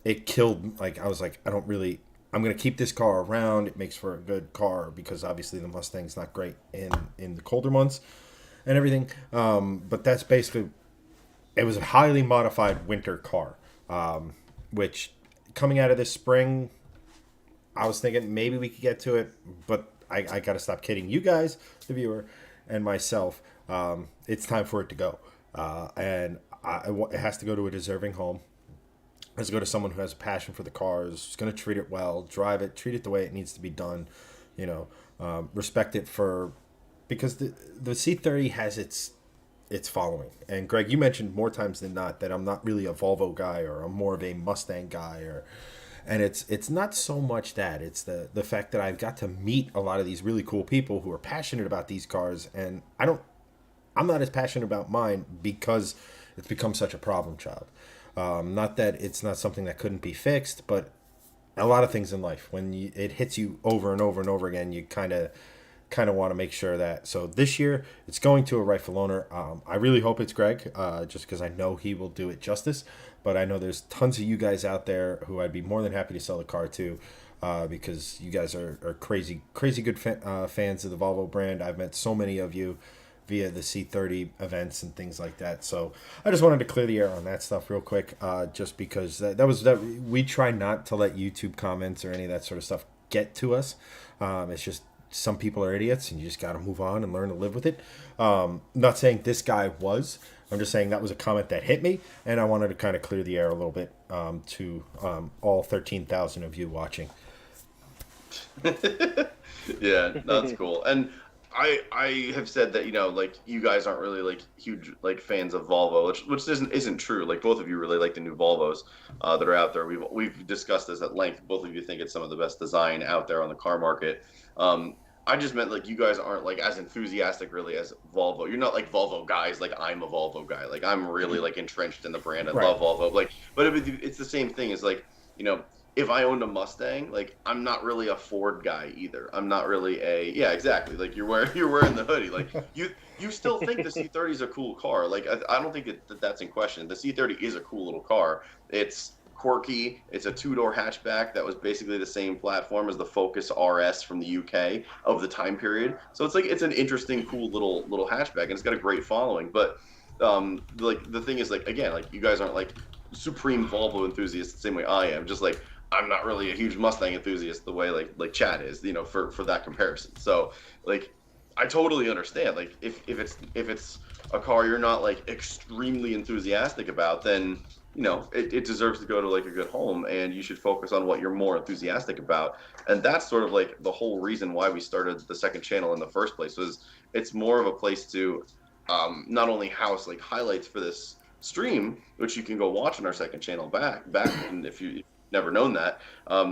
Speaker 3: It killed, like, I was like, I'm going to keep this car around. It makes for a good car because obviously the Mustang's not great in the colder months and everything. But that's basically, it was a highly modified winter car, which coming out of this spring, I was thinking maybe we could get to it, but I got to stop kidding you guys, the viewer, and myself. It's time for it to go. And it has to go to a deserving home. It has to go to someone who has a passion for the cars, who's going to treat it well, drive it, treat it the way it needs to be done, respect it because the C30 has its following. And Greg, you mentioned more times than not that I'm not really a Volvo guy, or I'm more of a Mustang guy, and it's not so much that, it's the fact that I've got to meet a lot of these really cool people who are passionate about these cars, and I'm not as passionate about mine because it's become such a problem child. Not that it's not something that couldn't be fixed, but a lot of things in life, when it hits you over and over and over again, you kind of want to make sure that. So this year, it's going to a rightful owner. I really hope it's Greg, just because I know he will do it justice. But I know there's tons of you guys out there who I'd be more than happy to sell the car to, because you guys are crazy good fans of the Volvo brand. I've met so many of you via the C30 events and things like that. So I just wanted to clear the air on that stuff real quick, just because that we try not to let YouTube comments or any of that sort of stuff get to us. It's just some people are idiots and you just got to move on and learn to live with it. Not saying this guy was. I'm just saying that was a comment that hit me, and I wanted to kind of clear the air a little bit to all 13,000 of you watching.
Speaker 1: Yeah, that's cool. And I have said that, like, you guys aren't really like huge like fans of Volvo, which isn't true. Like, both of you really like the new Volvos that are out there. We've discussed this at length. Both of you think it's some of the best design out there on the car market. I just meant, like, you guys aren't like as enthusiastic really as Volvo. You're not like Volvo guys. Like, I'm a Volvo guy. Like, I'm really like entrenched in the brand. I love Volvo. Like, but it's the same thing as, like, if I owned a Mustang, like, I'm not really a Ford guy either. I'm not really yeah, exactly. Like, you're wearing the hoodie. Like, you still think the C30 is a cool car. Like, I don't think that's in question. The C30 is a cool little car. It's quirky. It's a two-door hatchback that was basically the same platform as the Focus RS from the UK of the time period. So it's an interesting, cool little hatchback, and it's got a great following. But like, the thing is, like, again, like, you guys aren't like supreme Volvo enthusiasts the same way I am. Just like, I'm not really a huge Mustang enthusiast the way like Chad is, for that comparison. So, like, I totally understand. Like, if it's a car you're not like extremely enthusiastic about, then it deserves to go to like a good home, and you should focus on what you're more enthusiastic about. And that's sort of like the whole reason why we started the second channel in the first place. Was it's more of a place to not only house like highlights for this stream, which you can go watch on our second channel back, and if you've never known that,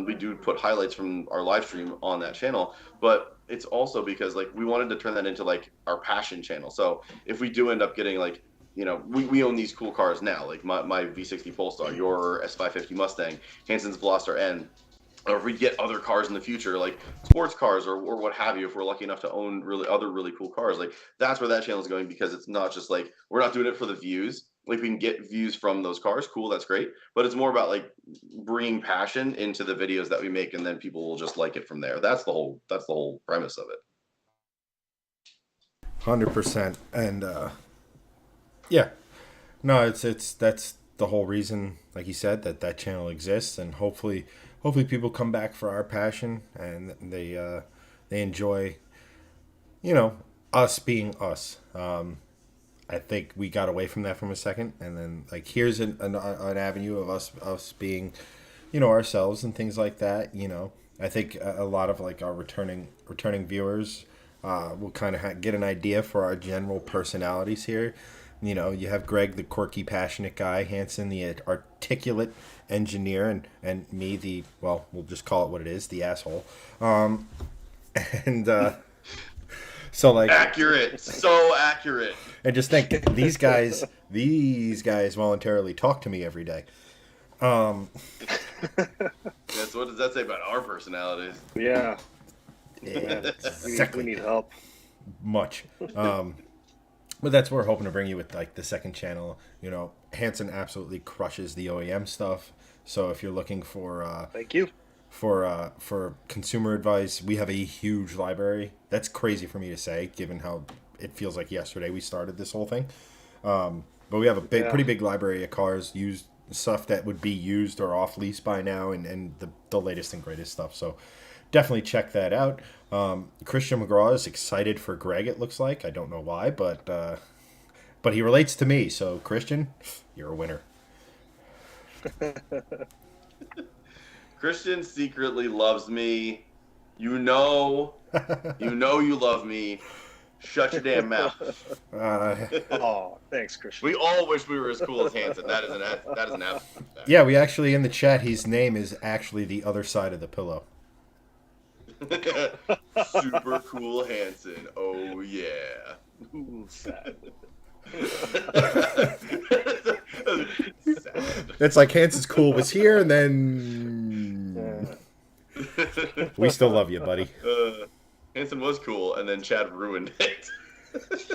Speaker 1: we do put highlights from our live stream on that channel. But it's also because, like, we wanted to turn that into like our passion channel. So if we do end up getting like, we own these cool cars now, like my V60 Polestar, your S550 Mustang, Hansen's Veloster N, or if we get other cars in the future, like sports cars or what have you, if we're lucky enough to own really cool cars, like, that's where that channel is going. Because it's not just like, we're not doing it for the views. Like, we can get views from those cars, cool, that's great, but it's more about like bringing passion into the videos that we make, and then people will just like it from there. That's the whole premise of it.
Speaker 3: 100%. And yeah, no, it's that's the whole reason, like you said, that channel exists. And hopefully people come back for our passion, and they enjoy us being us. I think we got away from that from a second, and then, like, here's an avenue of us being ourselves and things like that. I think a lot of like our returning viewers will kind of get an idea for our general personalities here. You have Greg, the quirky, passionate guy, Hansen, the articulate engineer, and me, we'll just call it what it is, the asshole. So, like,
Speaker 1: accurate, so accurate.
Speaker 3: And just think, these guys voluntarily talk to me every day.
Speaker 1: What does that say about our personalities?
Speaker 2: Yeah.
Speaker 3: Exactly.
Speaker 2: We need help.
Speaker 3: Much. But that's what we're hoping to bring you with, like, the second channel. Hansen absolutely crushes the OEM stuff. So if you're looking for
Speaker 2: thank you.
Speaker 3: For consumer advice, we have a huge library. That's crazy for me to say, given how it feels like yesterday we started this whole thing. But we have a pretty big library of cars, used stuff that would be used or off lease by now, and the latest and greatest stuff. So definitely check that out. Christian McGraw is excited for Greg, it looks like. I don't know why, but he relates to me. So, Christian, you're a winner.
Speaker 1: Christian secretly loves me. You know you love me. Shut your damn mouth.
Speaker 2: Oh, thanks, Christian.
Speaker 1: We all wish we were as cool as Hansen. That is an absolute fact.
Speaker 3: Yeah, we actually, in the chat, his name is actually the other side of the pillow.
Speaker 1: Super cool Hansen. Oh yeah.
Speaker 2: Ooh, sad.
Speaker 3: It's like Hanson's cool was here, and then we still love you, buddy.
Speaker 1: Hanson was cool, and then Chad ruined it.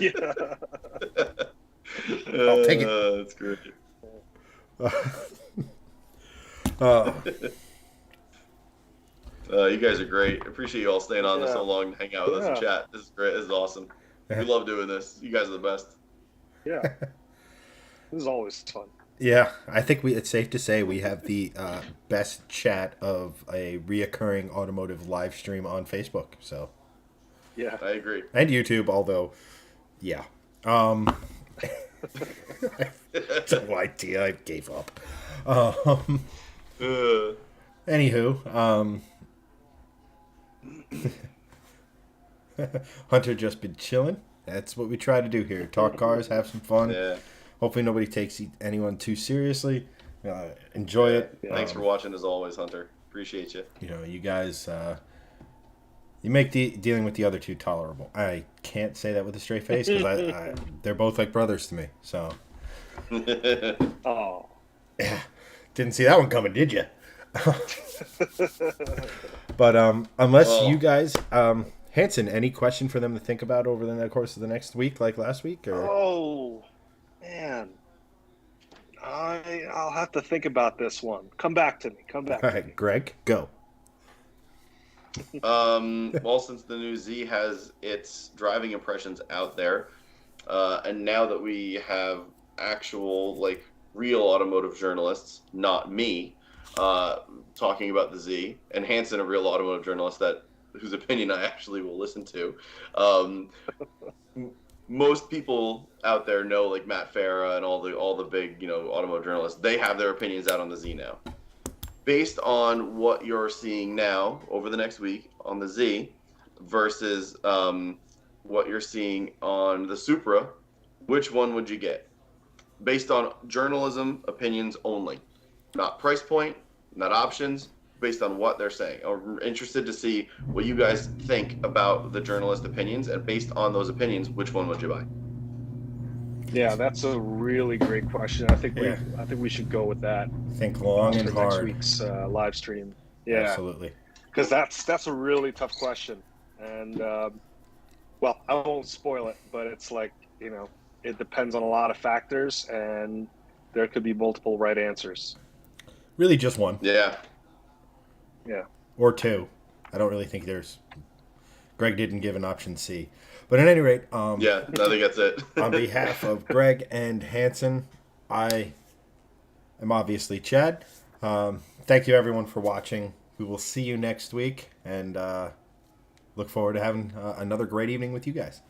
Speaker 2: Yeah.
Speaker 3: I'll take it.
Speaker 1: That's great. You guys are great. Appreciate you all staying on this so long to hang out with us and chat. This is great. This is awesome. We love doing this. You guys are the best.
Speaker 2: Yeah. This is always fun.
Speaker 3: Yeah, I think it's safe to say we have the best chat of a reoccurring automotive live stream on Facebook. So,
Speaker 2: yeah,
Speaker 1: I agree.
Speaker 3: And YouTube, although, yeah, no idea. I gave up. Anywho, Hunter just been chilling. That's what we try to do here. Talk cars, have some fun.
Speaker 1: Yeah.
Speaker 3: Hopefully nobody takes anyone too seriously. Enjoy it.
Speaker 1: Yeah. Thanks for watching as always, Hunter. Appreciate you.
Speaker 3: You know, you guys, you make dealing with the other two tolerable. I can't say that with a straight face because they're both like brothers to me. So.
Speaker 2: Oh.
Speaker 3: Yeah. Didn't see that one coming, did you? But unless you guys, Hanson, any question for them to think about over the course of the next week, like last week? Or?
Speaker 2: Oh, man. I'll have to think about this one. Come back to me. All
Speaker 3: right, Greg, go.
Speaker 1: Well, since the new Z has its driving impressions out there, and now that we have actual, like, real automotive journalists, not me, talking about the Z, and Hanson, a real automotive journalist whose opinion I actually will listen to. Most people out there know, like Matt Farah and all the big, automotive journalists. They have their opinions out on the Z now. Based on what you're seeing now over the next week on the Z versus what you're seeing on the Supra, which one would you get? Based on journalism opinions only, not price point, not options. Based on what they're saying. I'm interested to see what you guys think about the journalist opinions, and based on those opinions, which one would you buy?
Speaker 2: Yeah, that's a really great question. I think we should go with that.
Speaker 3: Think long and hard.
Speaker 2: Next week's live stream. Yeah,
Speaker 3: absolutely.
Speaker 2: Because that's a really tough question, and well, I won't spoil it, but it's like it depends on a lot of factors, and there could be multiple right answers.
Speaker 3: Really, just one.
Speaker 1: Yeah.
Speaker 2: Yeah.
Speaker 3: Or two. I don't really think there's. Greg didn't give an option C. But at any rate.
Speaker 1: Yeah, I think that's it.
Speaker 3: On behalf of Greg and Hanson, I am obviously Chad. Thank you, everyone, for watching. We will see you next week, and look forward to having another great evening with you guys.